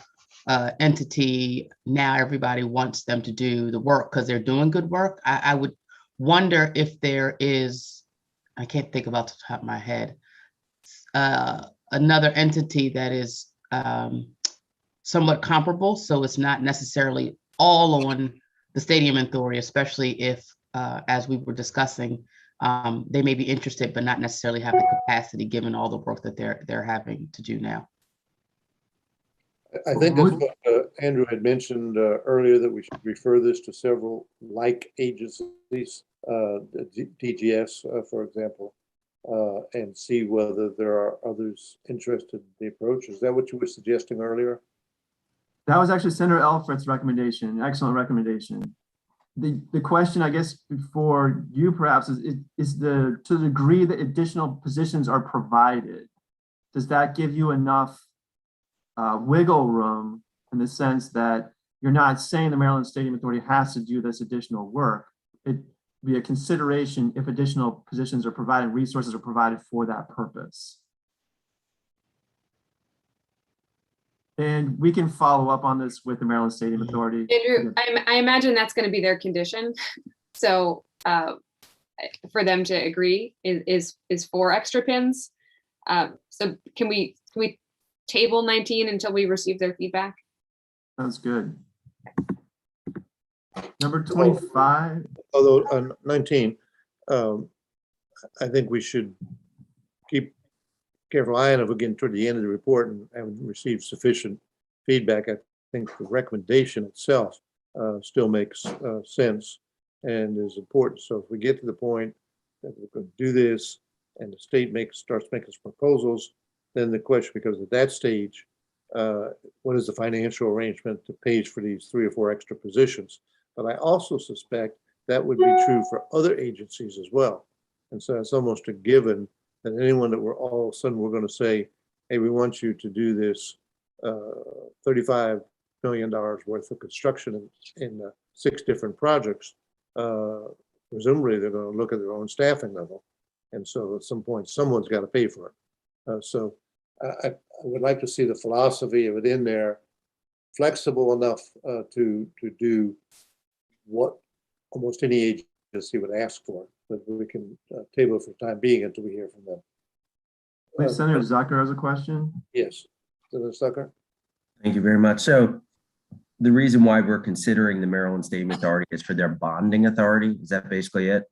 entity, now everybody wants them to do the work because they're doing good work. I would wonder if there is, I can't think about the top of my head, another entity that is somewhat comparable. So it's not necessarily all on the Stadium Authority, especially if, as we were discussing, they may be interested, but not necessarily have the capacity given all the work that they're having to do now. I think that's what Andrew had mentioned earlier, that we should refer this to several like agencies, DGS, for example, and see whether there are others interested in the approach. Is that what you were suggesting earlier? That was actually Senator Elfrett's recommendation, excellent recommendation. The question, I guess, for you perhaps is to the degree that additional positions are provided, does that give you enough wiggle room in the sense that you're not saying the Maryland Stadium Authority has to do this additional work? It'd be a consideration if additional positions are provided, resources are provided for that purpose. And we can follow up on this with the Maryland Stadium Authority. Andrew, I imagine that's going to be their condition. So for them to agree is 4 extra pins. So can we table 19 until we receive their feedback? Sounds good. Number 25. Although on 19, I think we should keep careful eye on it again toward the end of the report and haven't received sufficient feedback. I think the recommendation itself still makes sense and is important. So if we get to the point that we're going to do this and the state starts making proposals, then the question becomes at that stage, what is the financial arrangement that pays for these 3 or 4 extra positions. But I also suspect that would be true for other agencies as well. And so it's almost a given that anyone that we're all of a sudden we're going to say, hey, we want you to do this $35 million worth of construction in 6 different projects. Presumably they're going to look at their own staffing level. And so at some point, someone's got to pay for it. So I would like to see the philosophy of it in there, flexible enough to do what almost any agency would ask for, but we can table it for the time being until we hear from them. Please, Senator Zucker has a question. Yes, Senator Zucker. Thank you very much. So the reason why we're considering the Maryland State Authority is for their bonding authority. Is that basically it?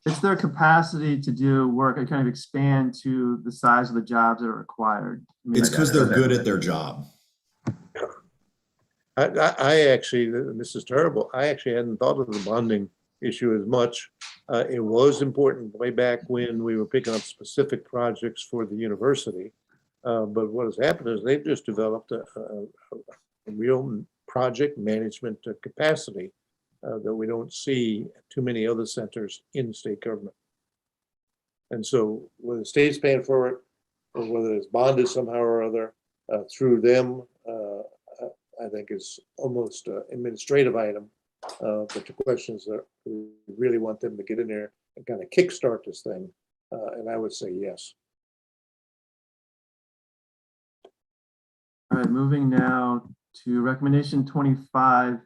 It's their capacity to do work and kind of expand to the size of the jobs that are required. I mean, It's because they're good at their job. I actually, this is terrible. I actually hadn't thought of the bonding issue as much. It was important way back when we were picking up specific projects for the university. But what has happened is they've just developed a real project management capacity that we don't see too many other centers in state government. And so whether the state's paying for it or whether it's bonded somehow or other through them, I think is almost an administrative item. But the question is that we really want them to get in there and kind of kickstart this thing. And I would say yes. All right, moving now to recommendation 25.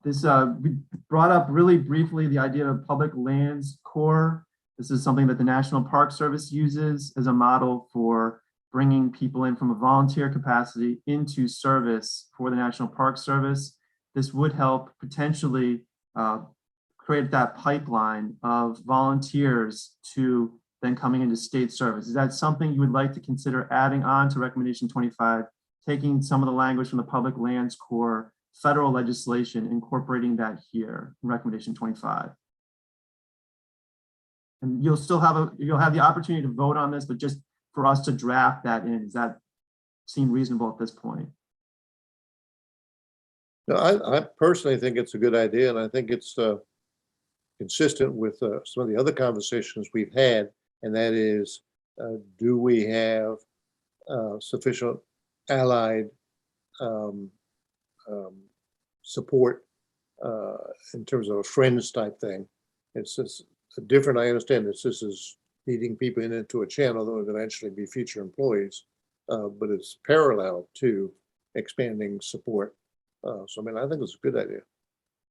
This we brought up really briefly the idea of public lands core. This is something that the National Park Service uses as a model for bringing people in from a volunteer capacity into service for the National Park Service. This would help potentially create that pipeline of volunteers to then coming into state service. Is that something you would like to consider adding on to recommendation 25, taking some of the language from the Public Lands Core federal legislation, incorporating that here in recommendation 25? And you'll still have the opportunity to vote on this, but just for us to draft that in, does that seem reasonable at this point? No, I personally think it's a good idea, and I think it's consistent with some of the other conversations we've had, and that is, do we have sufficient allied support in terms of a friends type thing? It's just a different, I understand that this is feeding people into a channel that would eventually be future employees, but it's parallel to expanding support. So, I mean, I think it's a good idea.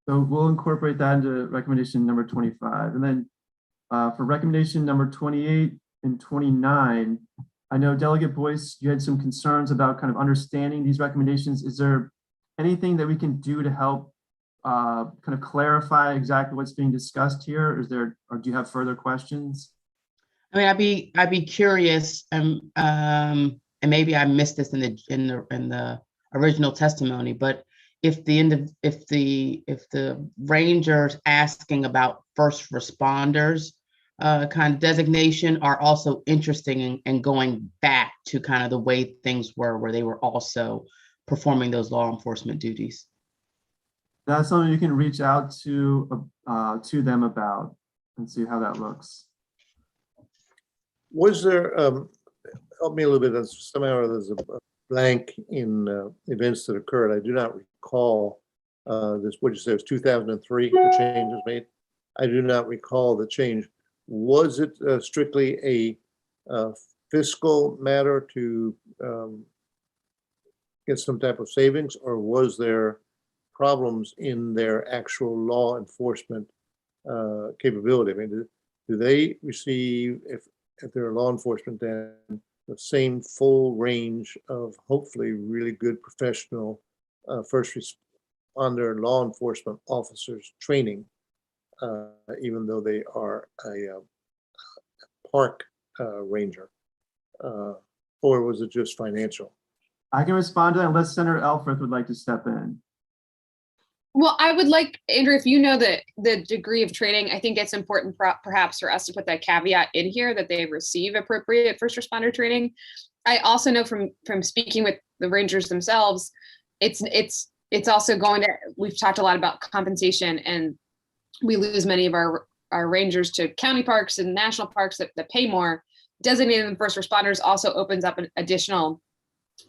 So we'll incorporate that into recommendation number 25. And then for recommendation number 28 and 29, I know Delegate Boyce, you had some concerns about kind of understanding these recommendations. Is there anything that we can do to help kind of clarify exactly what's being discussed here? Is there, or do you have further questions? I mean, I'd be curious, and maybe I missed this in the original testimony, but if the rangers asking about first responders kind of designation are also interesting in going back to kind of the way things were, where they were also performing those law enforcement duties. That's something you can reach out to them about and see how that looks. Was there, help me a little bit, somehow there's a blank in events that occurred. I do not recall this, what you say, it was 2003, the change was made. I do not recall the change. Was it strictly a fiscal matter to get some type of savings, or was there problems in their actual law enforcement capability? I mean, do they receive, if they're law enforcement, then the same full range of hopefully really good professional first responder law enforcement officers training, even though they are a park ranger, or was it just financial? I can respond to that unless Senator Elfreth would like to step in. Well, I would like, Andrew, if you know the degree of training, I think it's important perhaps for us to put that caveat in here that they receive appropriate first responder training. I also know from speaking with the Rangers themselves, it's also going to, we've talked a lot about compensation, and we lose many of our Rangers to county parks and national parks that pay more. Designating them first responders also opens up an additional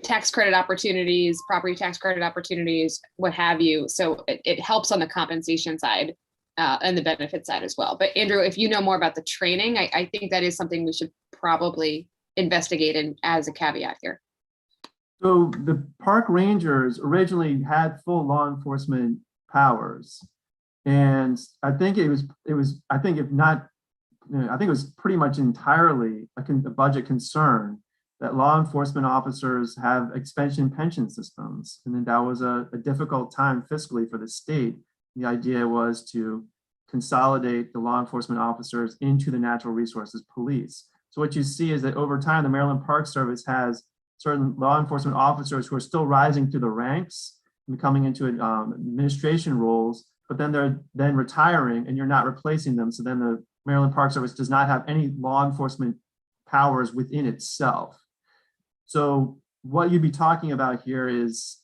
tax credit opportunities, property tax credit opportunities, what have you. So it helps on the compensation side and the benefit side as well. But Andrew, if you know more about the training, I think that is something we should probably investigate in as a caveat here. So the park rangers originally had full law enforcement powers. And I think it was, I think if not, I think it was pretty much entirely a budget concern that law enforcement officers have expansion pension systems. And then that was a difficult time fiscally for the state. The idea was to consolidate the law enforcement officers into the natural resources police. So what you see is that over time, the Maryland Park Service has certain law enforcement officers who are still rising through the ranks and coming into administration roles, but then they're then retiring and you're not replacing them. So then the Maryland Park Service does not have any law enforcement powers within itself. So what you'd be talking about here is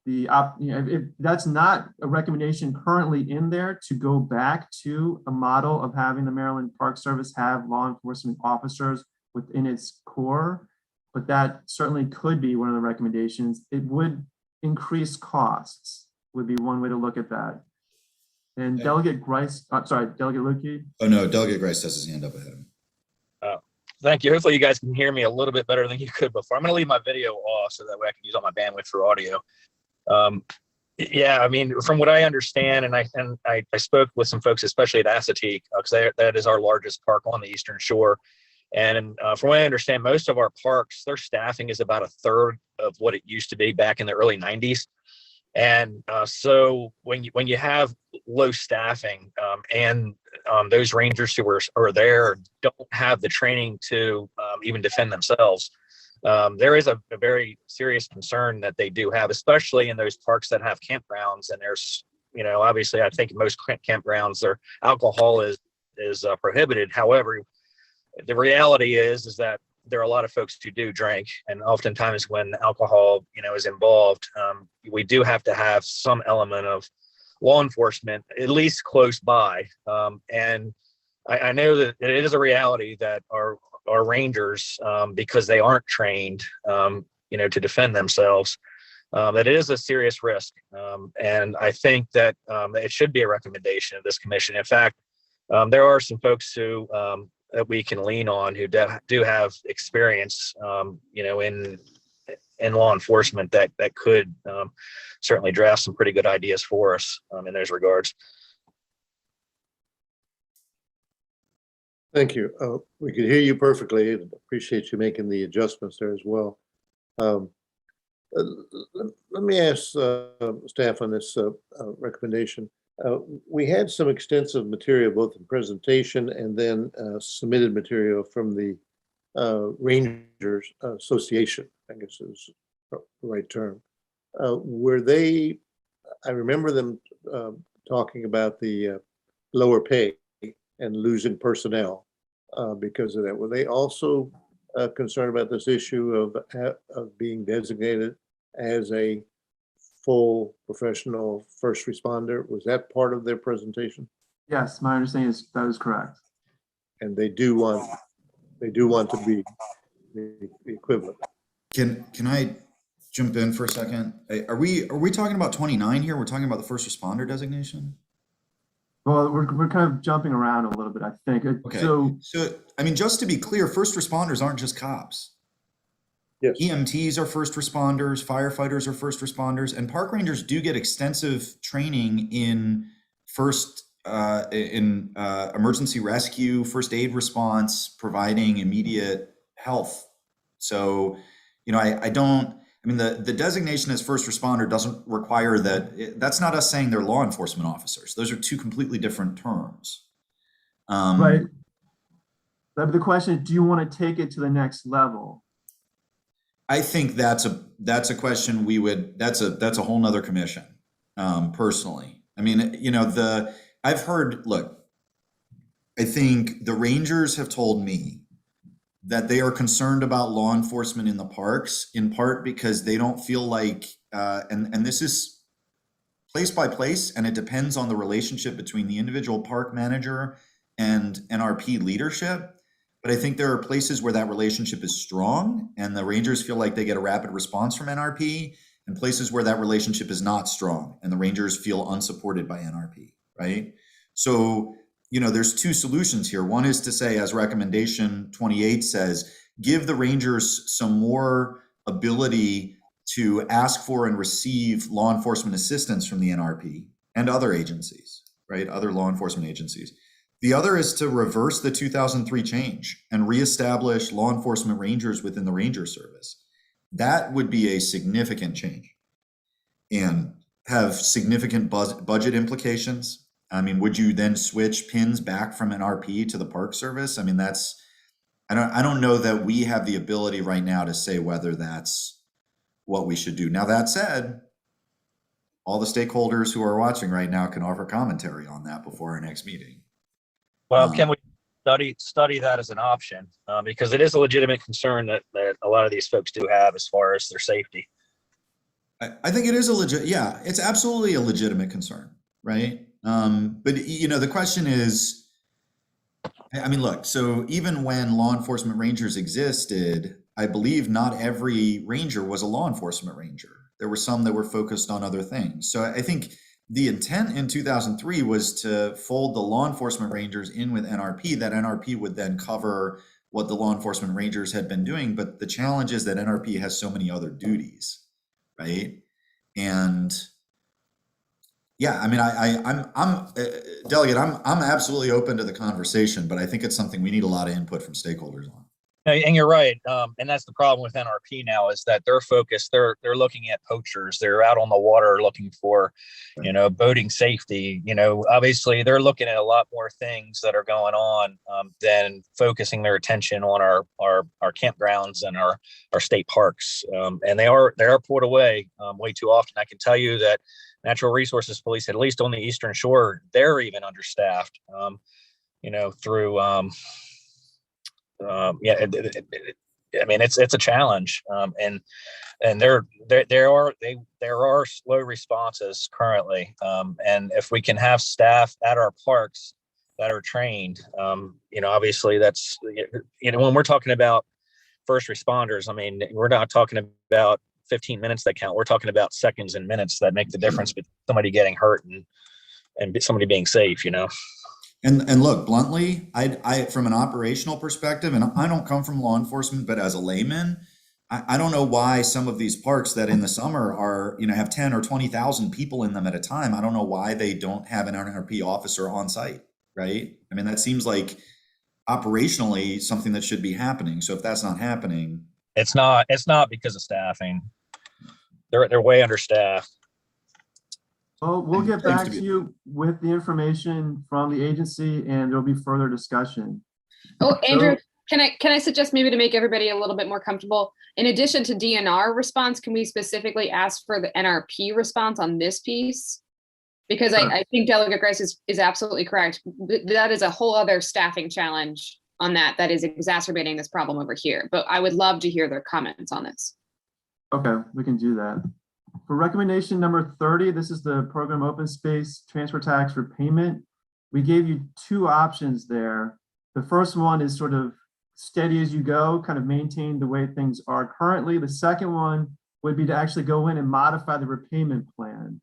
if that's not a recommendation currently in there, to go back to a model of having the Maryland Park Service have law enforcement officers within its core, but that certainly could be one of the recommendations. It would increase costs, would be one way to look at that. And Okay. Delegate Grice, sorry, Delegate Lukey. Oh no, Delegate Grice has his hand up ahead of him. Thank you. Hopefully you guys can hear me a little bit better than you could before. I'm going to leave my video off so that way I can use all my bandwidth for audio. Yeah, I mean, from what I understand, and I spoke with some folks, especially at Assateague, because that is our largest park on the Eastern Shore. And from what I understand, most of our parks, their staffing is about a third of what it used to be back in the early 90s. And so when you have low staffing and those rangers who are there don't have the training to even defend themselves, there is a very serious concern that they do have, especially in those parks that have campgrounds. And there's, obviously, I think most campgrounds, their alcohol is prohibited. However, the reality is that there are a lot of folks who do drink, and oftentimes when alcohol, is involved, we do have to have some element of law enforcement, at least close by. And I know that it is a reality that our rangers, because they aren't trained, to defend themselves, that it is a serious risk. And I think that it should be a recommendation of this commission. In fact, there are some folks who that we can lean on who do have experience, in law enforcement that could certainly draft some pretty good ideas for us in those regards. Thank you. We could hear you perfectly. Appreciate you making the adjustments there as well. Let me ask staff on this recommendation. We had some extensive material, both in presentation and then submitted material from the Rangers Association, I guess is the right term. Were they, I remember them talking about the lower pay and losing personnel because of that. Were they also concerned about this issue of being designated as a full professional first responder? Was that part of their presentation? Yes, my understanding is that is correct. And they do want to be the equivalent. Can I jump in for a second? Are we talking about 29 here? We're talking about the first responder designation? Well, we're kind of jumping around a little bit, I think. Okay. So I mean, just to be clear, first responders aren't just cops. Yes. EMTs are first responders, firefighters are first responders, and park rangers do get extensive training in emergency rescue, first aid response, providing immediate health. So, the designation as first responder doesn't require that. That's not us saying they're law enforcement officers. Those are two completely different terms. right. But the question is, do you want to take it to the next level? I think that's a question that's a whole nother commission, personally. I mean, you know, I've heard, look, I think the Rangers have told me that they are concerned about law enforcement in the parks, in part because they don't feel like, and this is place by place, and it depends on the relationship between the individual park manager and NRP leadership. But I think there are places where that relationship is strong and the Rangers feel like they get a rapid response from NRP, and places where that relationship is not strong and the Rangers feel unsupported by NRP, right? So, you know, there's two solutions here. One is to say, as recommendation 28 says, give the Rangers some more ability to ask for and receive law enforcement assistance from the NRP and other agencies, right? Other law enforcement agencies. The other is to reverse the 2003 change and reestablish law enforcement rangers within the Ranger Service. That would be a significant change and have significant budget implications. I mean, would you then switch pins back from NRP to the Park Service? I mean, I don't know that we have the ability right now to say whether that's what we should do. Now, that said, all the stakeholders who are watching right now can offer commentary on that before our next meeting. Well, can we study that as an option? Because it is a legitimate concern that a lot of these folks do have as far as their safety. I think it is it's absolutely a legitimate concern, right? But you know, the question is, I mean, look, so even when law enforcement rangers existed, I believe not every ranger was a law enforcement ranger. There were some that were focused on other things. So I think the intent in 2003 was to fold the law enforcement rangers in with NRP, that NRP would then cover what the law enforcement rangers had been doing. But the challenge is that NRP has so many other duties, right? And yeah, I mean, I'm Delegate, I'm absolutely open to the conversation, but I think it's something we need a lot of input from stakeholders on. And you're right. And that's the problem with NRP now, is that they're focused, they're looking at poachers. They're out on the water looking for, you know, boating safety. You know, obviously they're looking at a lot more things that are going on than focusing their attention on our campgrounds and our state parks. And they are pulled away way too often. I can tell you that Natural Resources Police, at least on the Eastern Shore, they're even understaffed, you know, through I mean, it's a challenge, and there are slow responses currently, and if we can have staff at our parks that are trained, you know, obviously that's, you know, when we're talking about first responders, I mean, we're not talking about 15 minutes that count. We're talking about seconds and minutes that make the difference between somebody getting hurt and somebody being safe, you know. And look, bluntly, I from an operational perspective, and I don't come from law enforcement, but as a layman, I don't know why some of these parks that in the summer are, you know, have 10 or 20,000 people in them at a time. I don't know why they don't have an NRP officer on site, right? I mean, that seems like operationally something that should be happening. So if that's not happening, it's not because of staffing. They're way understaffed. Well, we'll get back to you with the information from the agency, and there'll be further discussion. Oh, Andrew, can I suggest maybe to make everybody a little bit more comfortable, in addition to DNR response, can we specifically ask for the NRP response on this piece? Because I think Delegate Grice is absolutely correct. That is a whole other staffing challenge on that is exacerbating this problem over here. But I would love to hear their comments on this. Okay, we can do that. For recommendation number 30, this is the program open space transfer tax repayment. We gave you two options there. The first one is sort of steady as you go, kind of maintain the way things are currently. The second one would be to actually go in and modify the repayment plan.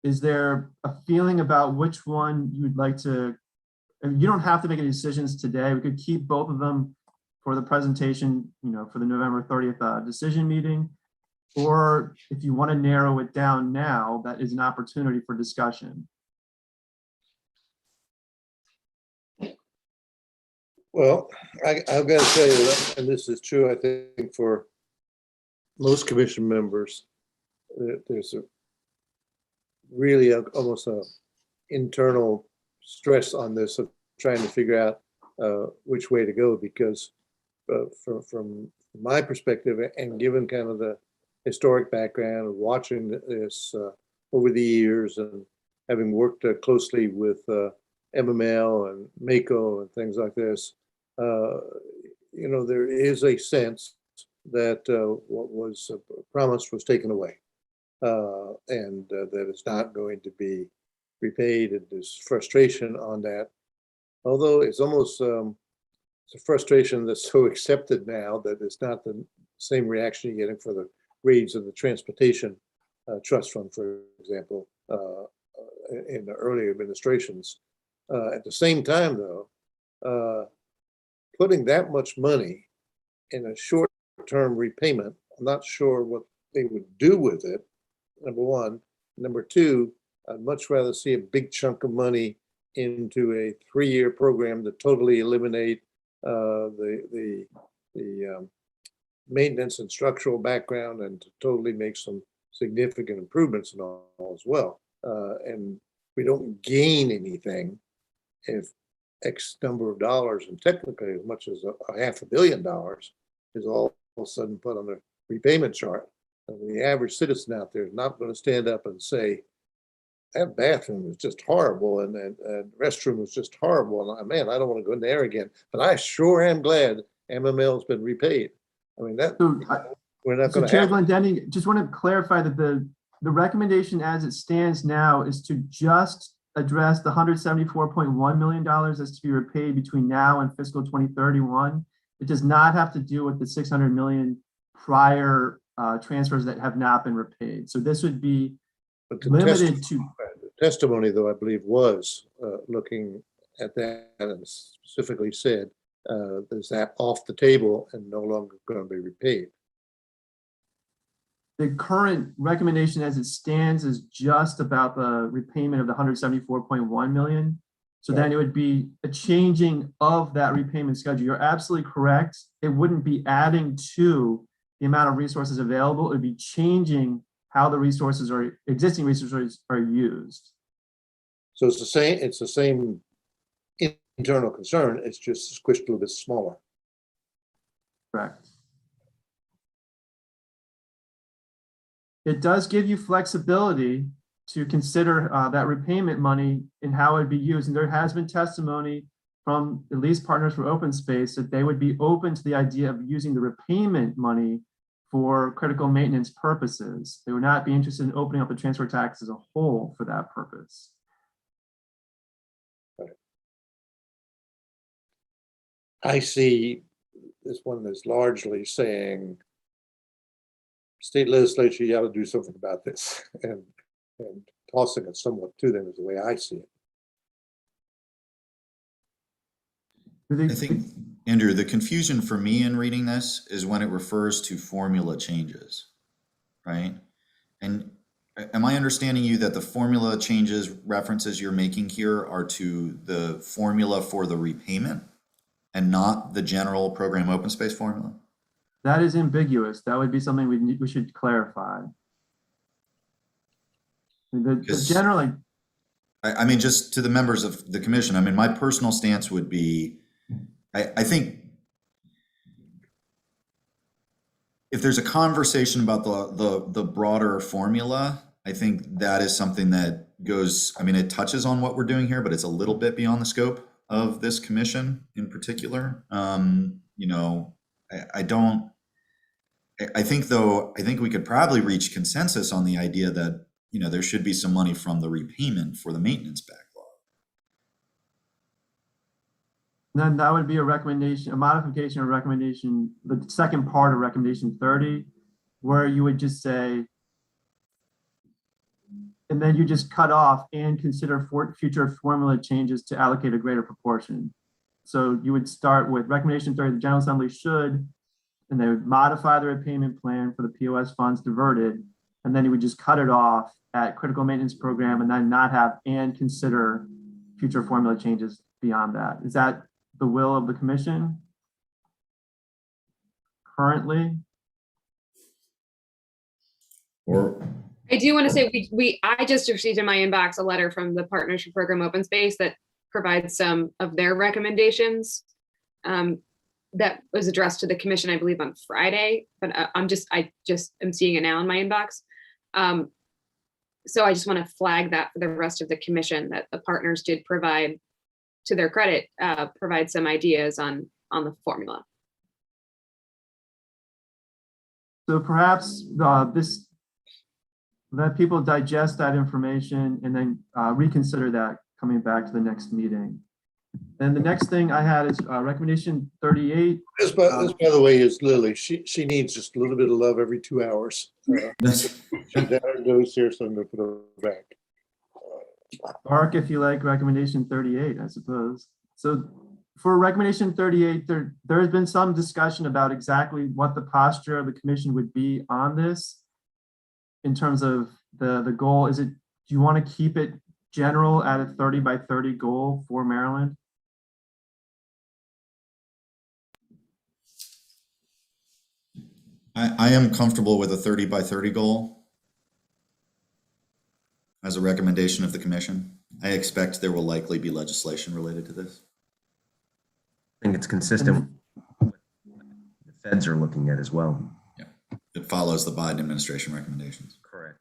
Is there a feeling about which one you'd like to, and you don't have to make any decisions today. We could keep both of them for the presentation, you know, for the November 30th decision meeting. Or if you want to narrow it down now, that is an opportunity for discussion. Well, I've got to say that, and this is true, I think, for most commission members, there's really almost a internal stress on this of trying to figure out which way to go, because from my perspective, and given kind of the historic background of watching this over the years, and having worked closely with MML and MACO and things like this, there is a sense that what was promised was taken away, and that it's not going to be repaid, and there's frustration on that. Although it's almost it's a frustration that's so accepted now that it's not the same reaction you're getting for the grades of the transportation trust fund, for example, in the early administrations. At the same time, though, putting that much money in a short-term repayment, I'm not sure what they would do with it, number one. Number two, I'd much rather see a big chunk of money into a 3-year program to totally eliminate the maintenance and structural background, and to totally make some significant improvements and all as well. And we don't gain anything if X number of dollars, and technically as much as $500 million is all of a sudden put on a repayment chart. And the average citizen out there is not going to stand up and say, that bathroom is just horrible, and restroom is just horrible, and man, I don't want to go in there again. But I sure am glad MML has been repaid. I mean, that we're not going to Chair have. Glendening, just want to clarify that the recommendation as it stands now is to just address the $174.1 million that's to be repaid between now and fiscal 2031. It does not have to do with the $600 million prior transfers that have not been repaid. So this would be limited to. The testimony, though, I believe, was looking at that and specifically said, is that off the table and no longer going to be repaid? The current recommendation as it stands is just about the repayment of the $174.1 million. So then it would be a changing of that repayment schedule. You're absolutely correct. It wouldn't be adding to the amount of resources available. It would be changing how the resources or existing resources are used. So it's the same internal concern. It's just squished a little bit smaller. Correct. It does give you flexibility to consider that repayment money and how it would be used. And there has been testimony from at least Partners for Open Space that they would be open to the idea of using the repayment money for critical maintenance purposes. They would not be interested in opening up the transfer tax as a whole for that purpose. I see this one as largely saying, state legislature, you got to do something about this, and tossing it somewhat to them is the way I see it. I think, Andrew, the confusion for me in reading this is when it refers to formula changes, right? And am I understanding you that the formula changes references you're making here are to the formula for the repayment and not the general program open space formula? That is ambiguous. That would be something we should clarify. Generally, I mean, just to the members of the commission, I mean, my personal stance would be, I think if there's a conversation about the broader formula, I think that is something that goes, I mean, it touches on what we're doing here, but it's a little bit beyond the scope of this commission in particular. I think we could probably reach consensus on the idea that, there should be some money from the repayment for the maintenance backlog. Then that would be a recommendation, a modification or recommendation, the second part of recommendation 30, where you would just say, and then you just cut off and consider future formula changes to allocate a greater proportion. So you would start with recommendation 30, the General Assembly should, and they would modify the repayment plan for the POS funds diverted, and then you would just cut it off at critical maintenance program and then not have and consider future formula changes beyond that. Is that the will of the commission currently? Or I do want to say I just received in my inbox a letter from the Partnership Program Open Space that provides some of their recommendations that was addressed to the commission, I believe, on Friday. But I just am seeing it now in my inbox. So I just want to flag that for the rest of the commission, that the partners did provide, to their credit, provide some ideas on the formula. So perhaps let people digest that information and then reconsider that coming back to the next meeting. And the next thing I had is recommendation 38. This, by the way, is Lily. She needs just a little bit of love every 2 hours. She's down her nose here, so I'm going to put her back. Mark, if you like recommendation 38, I suppose. So for recommendation 38, there has been some discussion about exactly what the posture of the commission would be on this in terms of the goal. Do you want to keep it general at a 30 by 30 goal for Maryland? I am comfortable with a 30 by 30 goal as a recommendation of the commission. I expect there will likely be legislation related to this. I think it's consistent with what the feds are looking at as well. Yeah, it follows the Biden administration recommendations. Correct.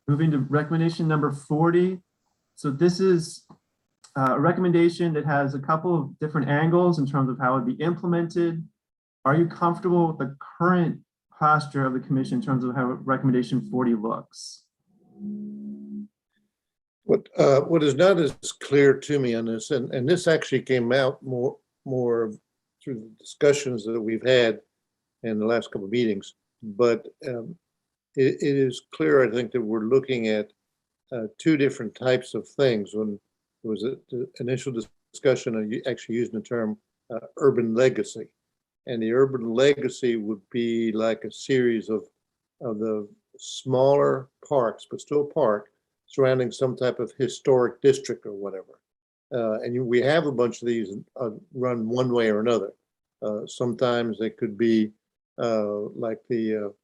Moving to recommendation number 40. So this is a recommendation that has a couple of different angles in terms of how it would be implemented. Are you comfortable with the current posture of the commission in terms of how recommendation 40 looks? What is not as clear to me on this, and this actually came out more through the discussions that we've had in the last couple of meetings, but it is clear, I think, that we're looking at two different types of things. When there was the initial discussion, of actually using the term urban legacy. And the urban legacy would be like a series of the smaller parks, but still park, surrounding some type of historic district or whatever. And we have a bunch of these run one way or another. Sometimes they could be like the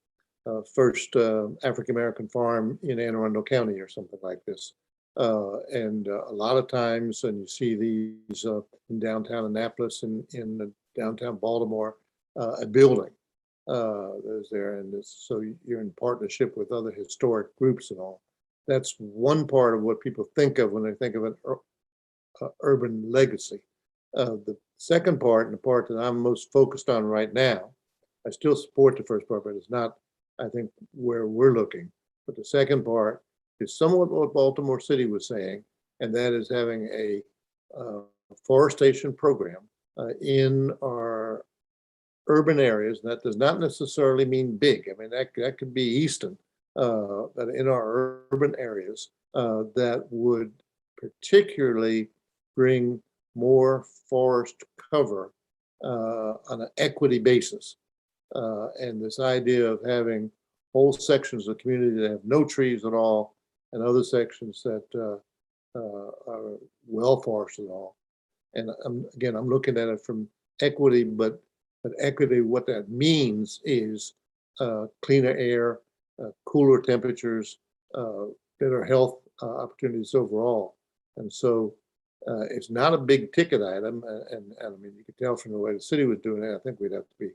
first African-American farm in Anne Arundel County or something like this. And a lot of times, and you see these in downtown Annapolis and in downtown Baltimore, a building is there, and so you're in partnership with other historic groups and all. That's one part of what people think of when they think of an urban legacy. The second part, and the part that I'm most focused on right now, I still support the first part, but it's not, I think, where we're looking. But the second part is somewhat what Baltimore City was saying, and that is having a forestation program in our urban areas. That does not necessarily mean big. I mean, that could be Easton, but in our urban areas that would particularly bring more forest cover on an equity basis. And this idea of having whole sections of the community that have no trees at all, and other sections that are well forested at all. And I'm looking at it from equity, but equity, what that means is cleaner air, cooler temperatures, better health opportunities overall. And so it's not a big ticket item. And I mean, you could tell from the way the city was doing it, I think we'd have to be a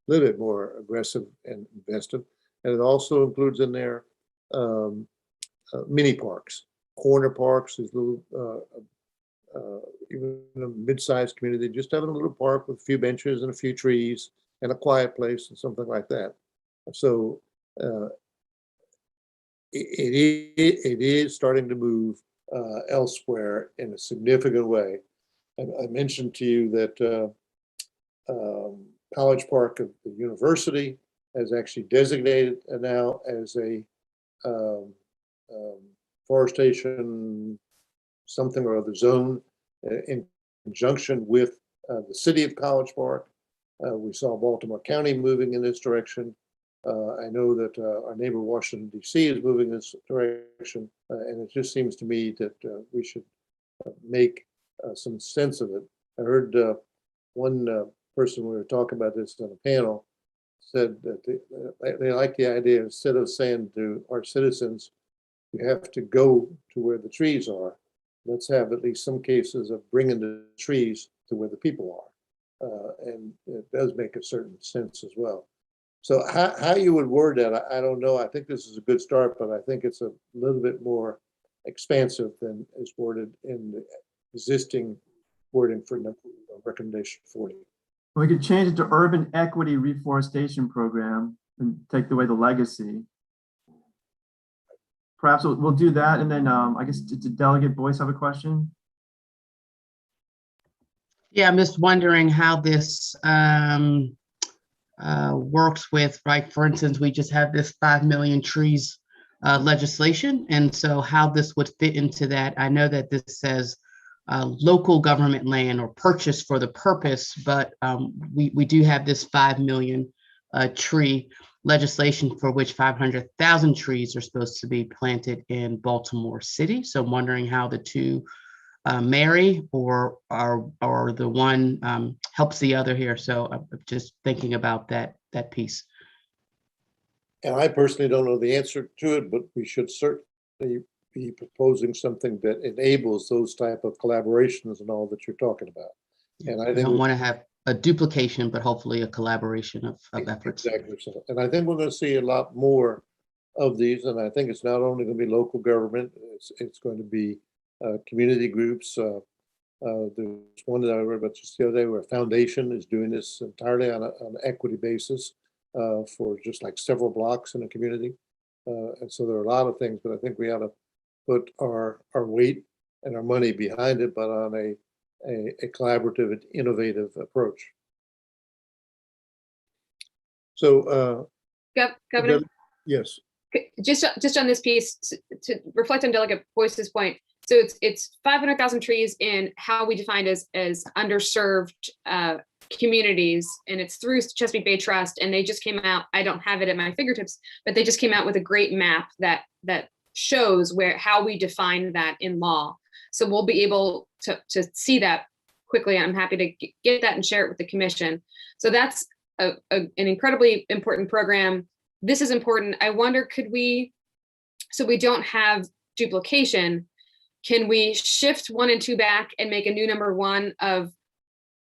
little bit more aggressive and invested. And it also includes in there mini parks, corner parks, these little, even a mid-sized community, just having a little park with a few benches and a few trees and a quiet place and something like that. So it is starting to move elsewhere in a significant way. I mentioned to you that College Park of the university has actually designated now as a forestation something or other zone in conjunction with the city of College Park. We saw Baltimore County moving in this direction. I know that our neighbor Washington, D.C. is moving in this direction. And it just seems to me that we should make some sense of it. I heard one person, we were talking about this on a panel, said that they like the idea, instead of saying to our citizens, you have to go to where the trees are, let's have at least some cases of bringing the trees to where the people are. And it does make a certain sense as well. So how you would word that, I don't know. I think this is a good start, but I think it's a little bit more expansive than is worded in the existing wording for recommendation 40. We could change it to Urban Equity Reforestation Program and take away the legacy. Perhaps we'll do that. And then I guess did Delegate Boyce have a question? Yeah, I'm just wondering how this works with, right? For instance, we just have this 5 million trees legislation. And so how this would fit into that. I know that this says local government land or purchase for the purpose, but we do have this 5 million tree legislation for which 500,000 trees are supposed to be planted in Baltimore City. So I'm wondering how the two marry or the one helps the other here. So I'm just thinking about that piece. And I personally don't know the answer to it, but we should certainly be proposing something that enables those type of collaborations and all that you're talking about. And I I think don't want to have a duplication, but hopefully a collaboration of efforts. exactly so. And I think we're going to see a lot more of these. And I think it's not only going to be local government, it's going to be community groups. There's one that I read about just the other day where a foundation is doing this entirely on an equity basis for just like several blocks in a community. And so there are a lot of things, but I think we ought to put our weight and our money behind it, but on a collaborative and innovative approach. So, Governor, yes. just on this piece to reflect on Delegate Boyce's point. So it's 500,000 trees in how we defined as underserved communities, and it's through Chesapeake Bay Trust, and they just came out. I don't have it at my fingertips, but they just came out with a great map that shows how we define that in law. So we'll be able to see that quickly. I'm happy to get that and share it with the commission. So that's an incredibly important program. This is important. I wonder, could we, so we don't have duplication, can we shift 1 and 2 back and make a new number 1 of,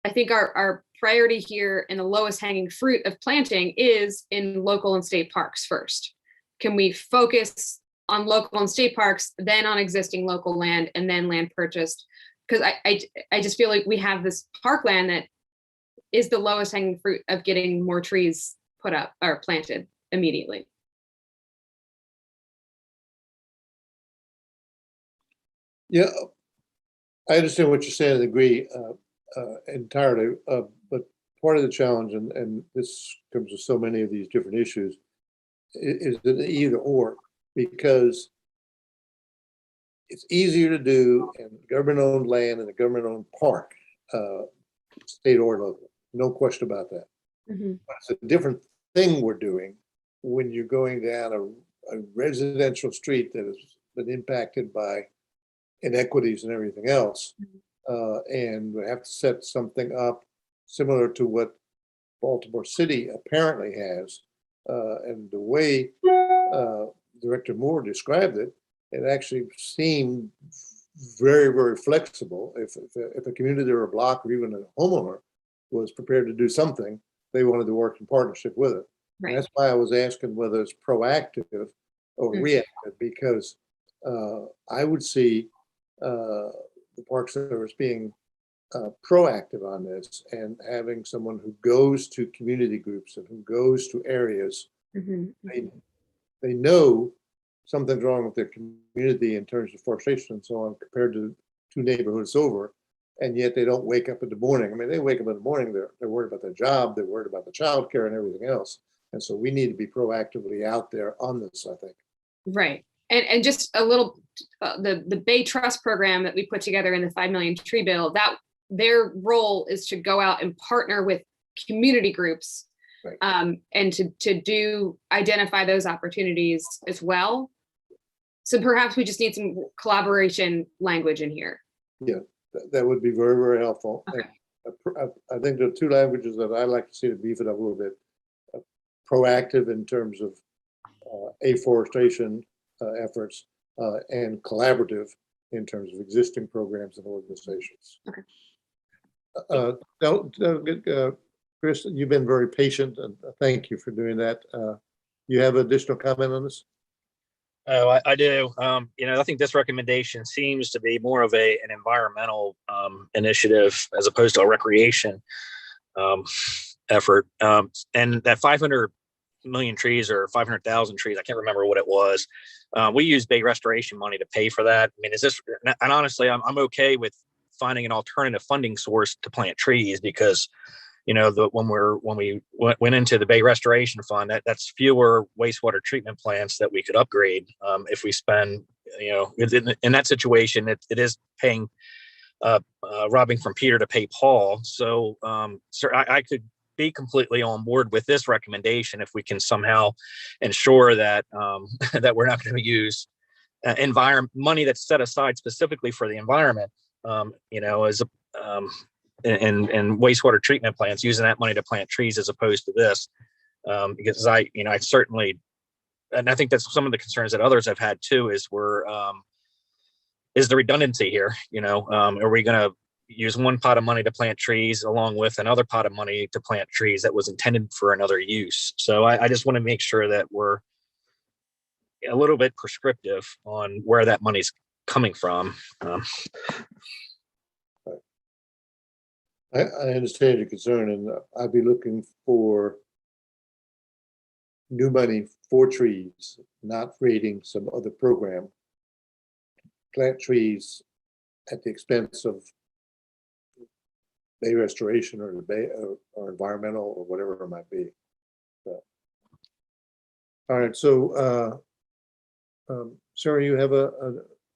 I think our priority here and the lowest hanging fruit of planting is in local and state parks first. Can we focus on local and state parks, then on existing local land, and then land purchased? Because I just feel like we have this parkland that is the lowest hanging fruit of getting more trees put up or planted immediately. Yeah, I understand what you're saying and agree entirely. But part of the challenge, and this comes with so many of these different issues, is an either or, because it's easier to do in government-owned land and a government-owned park, state or local. No question about that. Mm-hmm. But it's a different thing we're doing when you're going down a residential street that has been impacted by inequities and everything else. And we have to set something up similar to what Baltimore City apparently has. And the way Director Moore described it, it actually seemed very, very flexible. If a community or a block or even a homeowner was prepared to do something, they wanted to work in partnership with it. Right. And that's why I was asking whether it's proactive or reactive, because I would see the Park Service being proactive on this and having someone who goes to community groups and who goes to areas. They know something's wrong with their community in terms of forestation and so on compared to 2 neighborhoods over, and yet they don't wake up in the morning. I mean, they wake up in the morning, they're worried about their job, they're worried about the childcare and everything else. And so we need to be proactively out there on this, I think. Right. And just a little, the Bay Trust program that we put together in the 5 million tree bill, that their role is to go out and partner with community groups, right. And to identify those opportunities as well. So perhaps we just need some collaboration language in here. Yeah, that would be very, very helpful. Okay. I think there are 2 languages that I like to see to beef it up a little bit. Proactive in terms of afforestation efforts, and collaborative in terms of existing programs and organizations. Okay. Chris, you've been very patient, and thank you for doing that. You have additional comment on this? Oh, I do. I think this recommendation seems to be more of an environmental initiative as opposed to a recreation effort. And that 500 million trees or 500,000 trees, I can't remember what it was. We use Bay restoration money to pay for that. I mean, is this, and honestly, I'm okay with finding an alternative funding source to plant trees because, when we went into the Bay Restoration Fund, that's fewer wastewater treatment plants that we could upgrade if we spend, in that situation, it is paying, robbing from Peter to pay Paul. So, I could be completely on board with this recommendation if we can somehow ensure that that we're not going to use money that's set aside specifically for the environment, as and wastewater treatment plants, using that money to plant trees as opposed to this, because I certainly, and I think that's some of the concerns that others have had too, is is the redundancy here. Are we going to use one pot of money to plant trees along with another pot of money to plant trees that was intended for another use? So I just want to make sure that we're a little bit prescriptive on where that money's coming from. I understand your concern, and I'd be looking for new money for trees, not creating some other program. Plant trees at the expense of Bay restoration or the Bay or environmental or whatever it might be. So, all right, so Sarah, you have a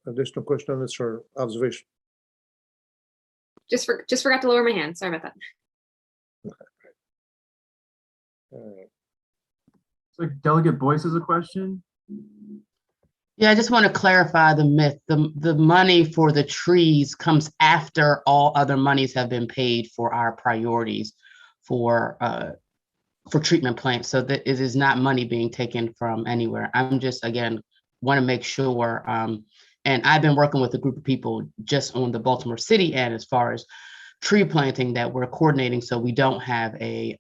additional question on this or observation? Just forgot to lower my hand. Sorry about that. Okay. All right. So Delegate Boyce has a question. Yeah, I just want to clarify the myth. The money for the trees comes after all other monies have been paid for our priorities for treatment plants. So that it is not money being taken from anywhere. I'm just, again, want to make sure, and I've been working with a group of people just on the Baltimore City end as far as tree planting that we're coordinating, so we don't have a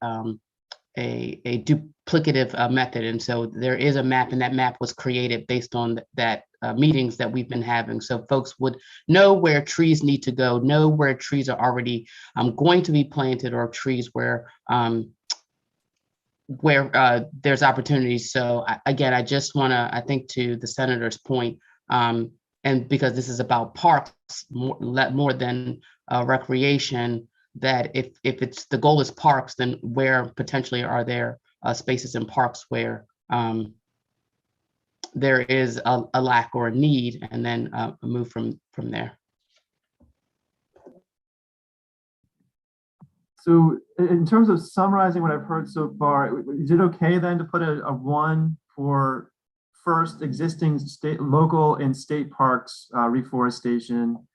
duplicative method. And so there is a map, and that map was created based on that meetings that we've been having. So folks would know where trees need to go, know where trees are already going to be planted, or trees where there's opportunities. So again, I just want to, I think to the senator's point, and because this is about parks more than recreation, that if it's the goal is parks, then where potentially are there spaces in parks where there is a lack or a need, and then move from there. So in terms of summarizing what I've heard so far, is it okay then to put a 1 for first existing state, local and state parks reforestation,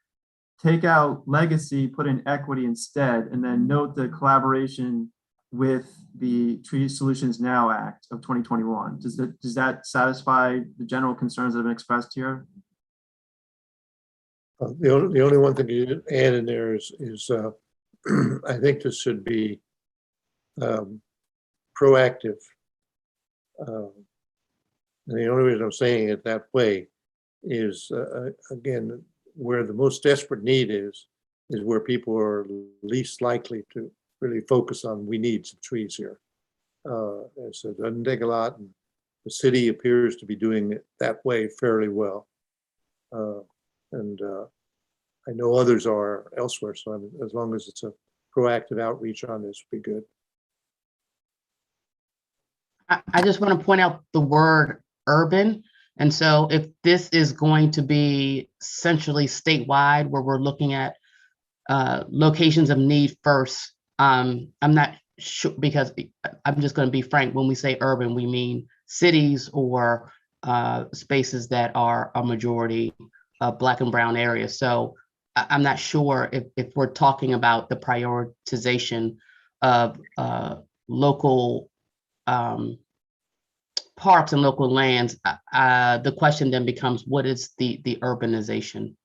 take out legacy, put in equity instead, and then note the collaboration with the Tree Solutions Now Act of 2021. Does that satisfy the general concerns that have been expressed here? The only one thing you add in there is I think this should be proactive. And the only reason I'm saying it that way is, again, where the most desperate need is where people are least likely to really focus on, we need some trees here. And so it doesn't take a lot, and the city appears to be doing it that way fairly well. I know others are elsewhere, so as long as it's a proactive outreach on this, would be good. I just want to point out the word urban. And so if this is going to be centrally statewide, where we're looking at locations of need first, I'm not sure, because I'm just going to be frank, when we say urban, we mean cities or spaces that are a majority Black and brown areas. So I'm not sure if we're talking about the prioritization of local parks and local lands. The question then becomes, what is the urbanization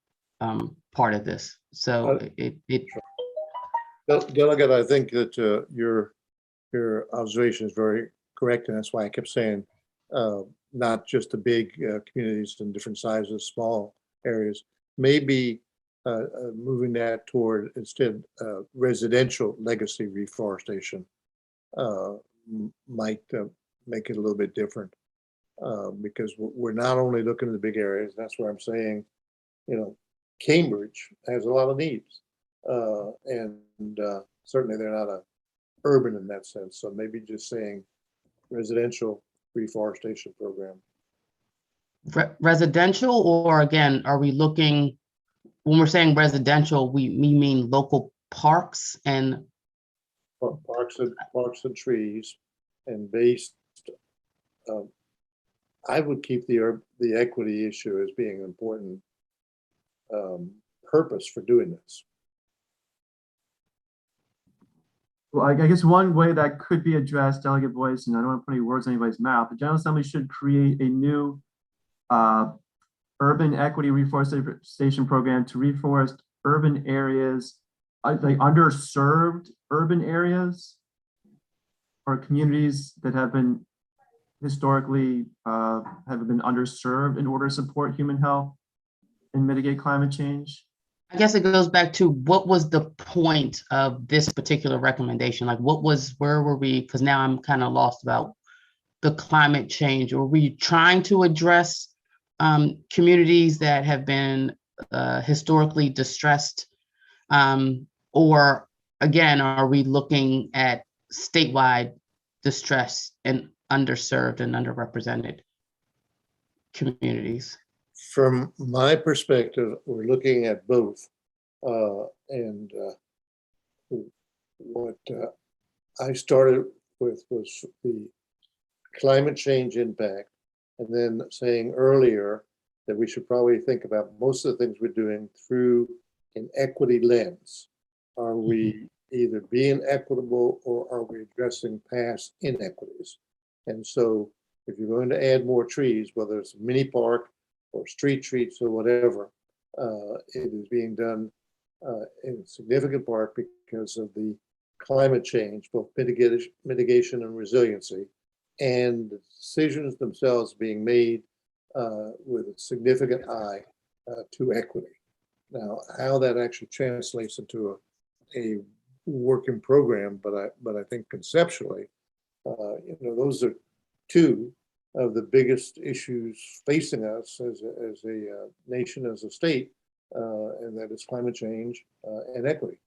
part of this? So Delegate, I think that your your observation is very correct, and that's why I kept saying not just the big communities in different sizes, small areas. Maybe moving that toward instead residential legacy reforestation might make it a little bit different because we're not only looking at the big areas. That's where I'm saying, you know, Cambridge has a lot of needs, and certainly they're not urban in that sense. So maybe just saying residential reforestation program. Residential, or again, are we looking, when we're saying residential, we mean local parks and Parks and trees, and based. I would keep the equity issue as being an important purpose for doing this. Well, I guess one way that could be addressed, Delegate Boyce, and I don't want to put any words in anybody's mouth, the General Assembly should create a new urban equity reforestation program to reforest urban areas, like underserved urban areas or communities that have been historically have been underserved in order to support human health and mitigate climate change. I guess it goes back to what was the point of this particular recommendation? Like where were we? Because now I'm kind of lost about the climate change. Were we trying to address communities that have been historically distressed? Or again, are we looking at statewide distress and underserved and underrepresented communities? From my perspective, we're looking at both. And what I started with was the climate change impact, and then saying earlier that we should probably think about most of the things we're doing through an equity lens. Are we either being equitable or are we addressing past inequities? And so if you're going to add more trees, whether it's a mini park or street trees or whatever, it is being done in significant part because of the climate change, both mitigation and resiliency, and the decisions themselves being made with a significant eye to equity. Now, how that actually translates into a working program, but I think conceptually, you know, those are two of the biggest issues facing us as a nation, as a state, and that is climate change and equity.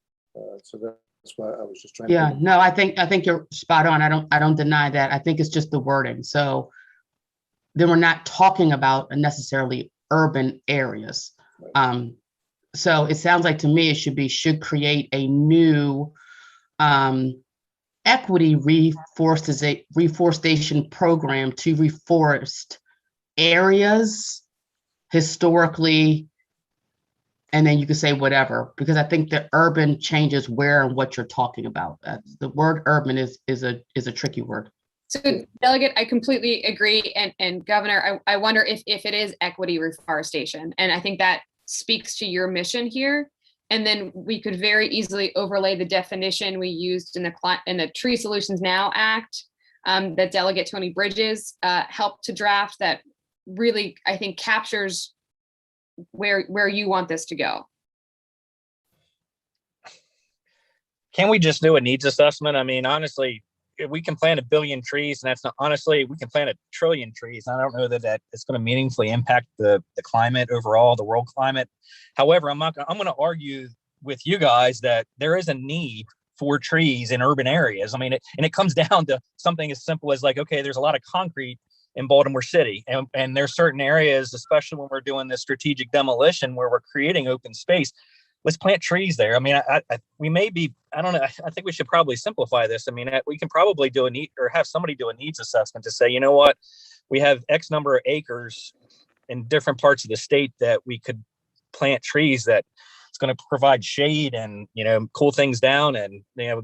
So that's why I was just trying. Yeah, no, I think you're spot on. I don't deny that. I think it's just the wording. So then we're not talking about necessarily urban areas. Right. So it sounds like to me it should create a new equity reforestation program to reforest areas historically, and then you can say whatever, because I think the urban changes where and what you're talking about. The word urban is a tricky word. So Delegate, I completely agree. And Governor, I wonder if it is equity reforestation. And I think that speaks to your mission here. And then we could very easily overlay the definition we used in the Tree Solutions Now Act that Delegate Tony Bridges helped to draft, that really, I think, captures where you want this to go. Can we just do a needs assessment? I mean, honestly, we can plant 1 billion trees, and that's not, honestly, we can plant 1 trillion trees. I don't know that it's going to meaningfully impact the climate overall, the world climate. However, I'm going to argue with you guys that there is a need for trees in urban areas. I mean, it comes down to something as simple as like, okay, there's a lot of concrete in Baltimore City, and there's certain areas, especially when we're doing this strategic demolition where we're creating open space. Let's plant trees there. I mean, we may be, I don't know. I think we should probably simplify this. I mean, we can probably do have somebody do a needs assessment to say, you know what, we have X number of acres in different parts of the state that we could plant trees that it's going to provide shade and, you know, cool things down and, you know,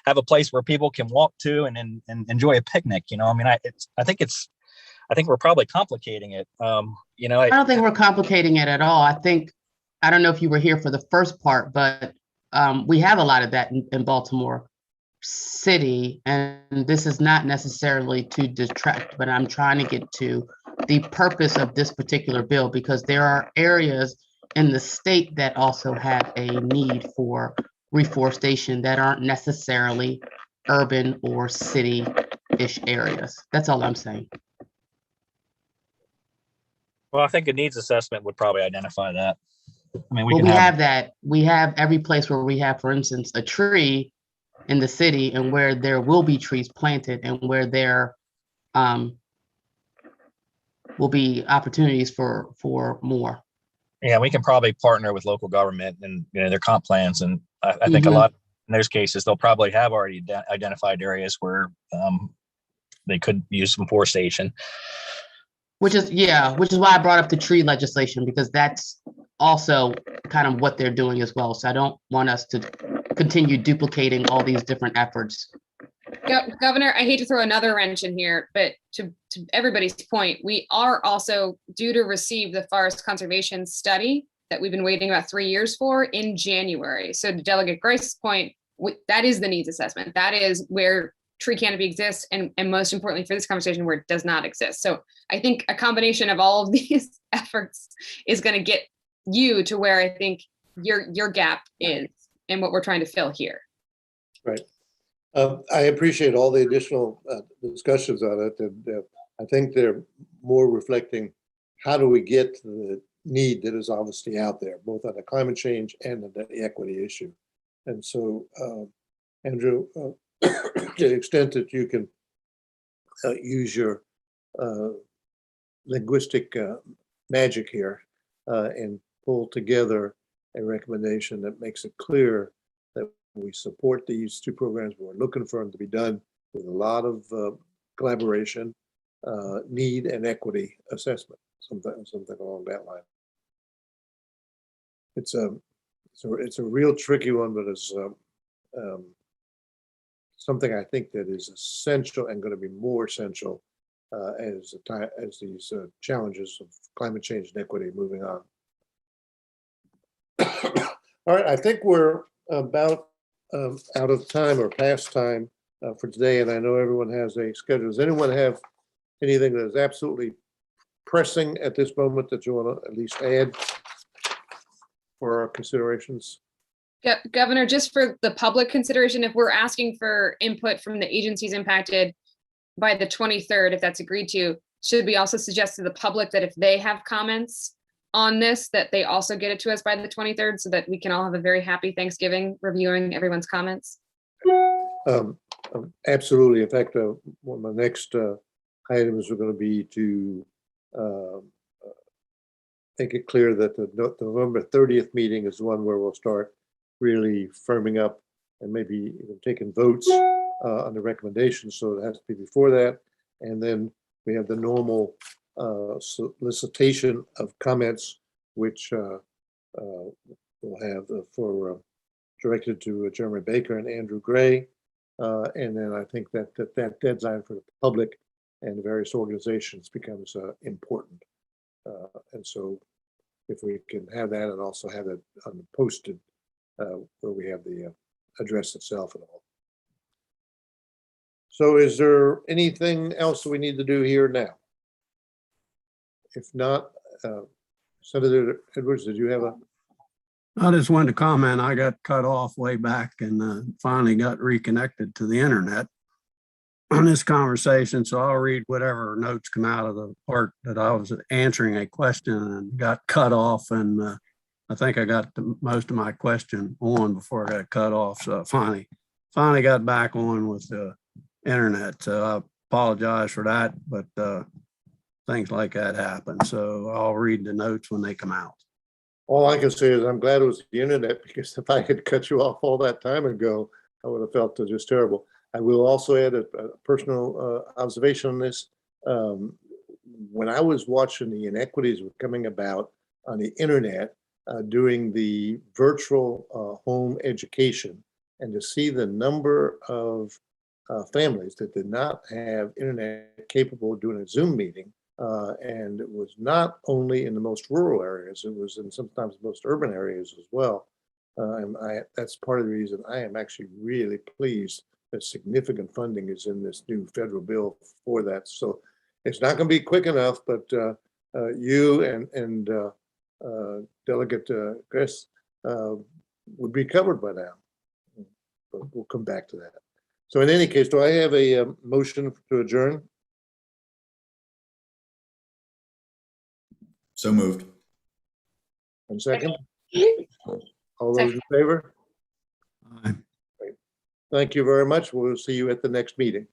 have a place where people can walk to and enjoy a picnic. You know, I mean, I think we're probably complicating it. You know, I don't think we're complicating it at all. I don't know if you were here for the first part, but we have a lot of that in Baltimore. city, and this is not necessarily to detract, but I'm trying to get to the purpose of this particular bill, because there are areas in the state that also have a need for reforestation that aren't necessarily urban or city-ish areas. That's all I'm saying. Well, I think a needs assessment would probably identify that. I mean, we Well, can we have, have that. We have every place where we have, for instance, a tree in the city, and where there will be trees planted, and where there will be opportunities for more. yeah, we can probably partner with local government and, you know, their comp plans. And I think a lot in those cases, they'll probably have already identified areas where they could use some forestation. Which is why I brought up the tree legislation, because that's also kind of what they're doing as well. So I don't want us to continue duplicating all these different efforts. Governor, I hate to throw another wrench in here, but to everybody's point, we are also due to receive the forest conservation study that we've been waiting about 3 years for in January. So to Delegate Grice's point, that is the needs assessment. That is where tree canopy exists, and most importantly for this conversation, where it does not exist. So I think a combination of all of these efforts is going to get you to where I think your gap is and what we're trying to fill here. Right. I appreciate all the additional discussions on it, and I think they're more reflecting how do we get to the need that is obviously out there, both on the climate change and the equity issue. And so, Andrew, to the extent that you can use your linguistic magic here and pull together a recommendation that makes it clear that we support these two programs, but we're looking for them to be done with a lot of collaboration, need and equity assessment, something along that line. It's a real tricky one, but it's something I think that is essential and going to be more essential as these challenges of climate change and equity moving on. All right, I think we're about out of time or past time for today, and I know everyone has a schedule. Does anyone have anything that is absolutely pressing at this moment that you want to at least add for our considerations? Governor, just for the public consideration, if we're asking for input from the agencies impacted by the 23rd, if that's agreed to, should we also suggest to the public that if they have comments on this, that they also get it to us by the 23rd, so that we can all have a very happy Thanksgiving reviewing everyone's comments? Absolutely. In fact, one of my next items are going to be to make it clear that the November 30th meeting is the one where we'll start really firming up and maybe even taking votes on the recommendations. So it has to be before that. And then we have the normal solicitation of comments, which we'll have for directed to Jeremy Baker and Andrew Gray. And then I think that deadline for the public and the various organizations becomes important. And so if we can have that and also have it on the posted where we have the address itself and all. So is there anything else we need to do here now? If not, Senator Edwards, did you have a? I just wanted to comment. I got cut off way back and finally got reconnected to the internet on this conversation. So I'll read whatever notes come out of the part that I was answering a question and got cut off. And I think I got most of my question on before I got cut off. So I finally got back on with the internet. So I apologize for that, but things like that happen. So I'll read the notes when they come out. All I can say is I'm glad it was the internet, because if I had cut you off all that time ago, I would have felt just terrible. I will also add a personal observation on this. When I was watching the inequities were coming about on the internet during the virtual home education, and to see the number of families that did not have internet capable of doing a Zoom meeting, and it was not only in the most rural areas, it was in sometimes most urban areas as well. And that's part of the reason I am actually really pleased a significant funding is in this new federal bill for that. So it's not going to be quick enough, but you and Delegate Chris would be covered by now. But we'll come back to that. So in any case, do I have a motion to adjourn? So moved. And second? All those in favor? Aye. Thank you very much. We'll see you at the next meeting.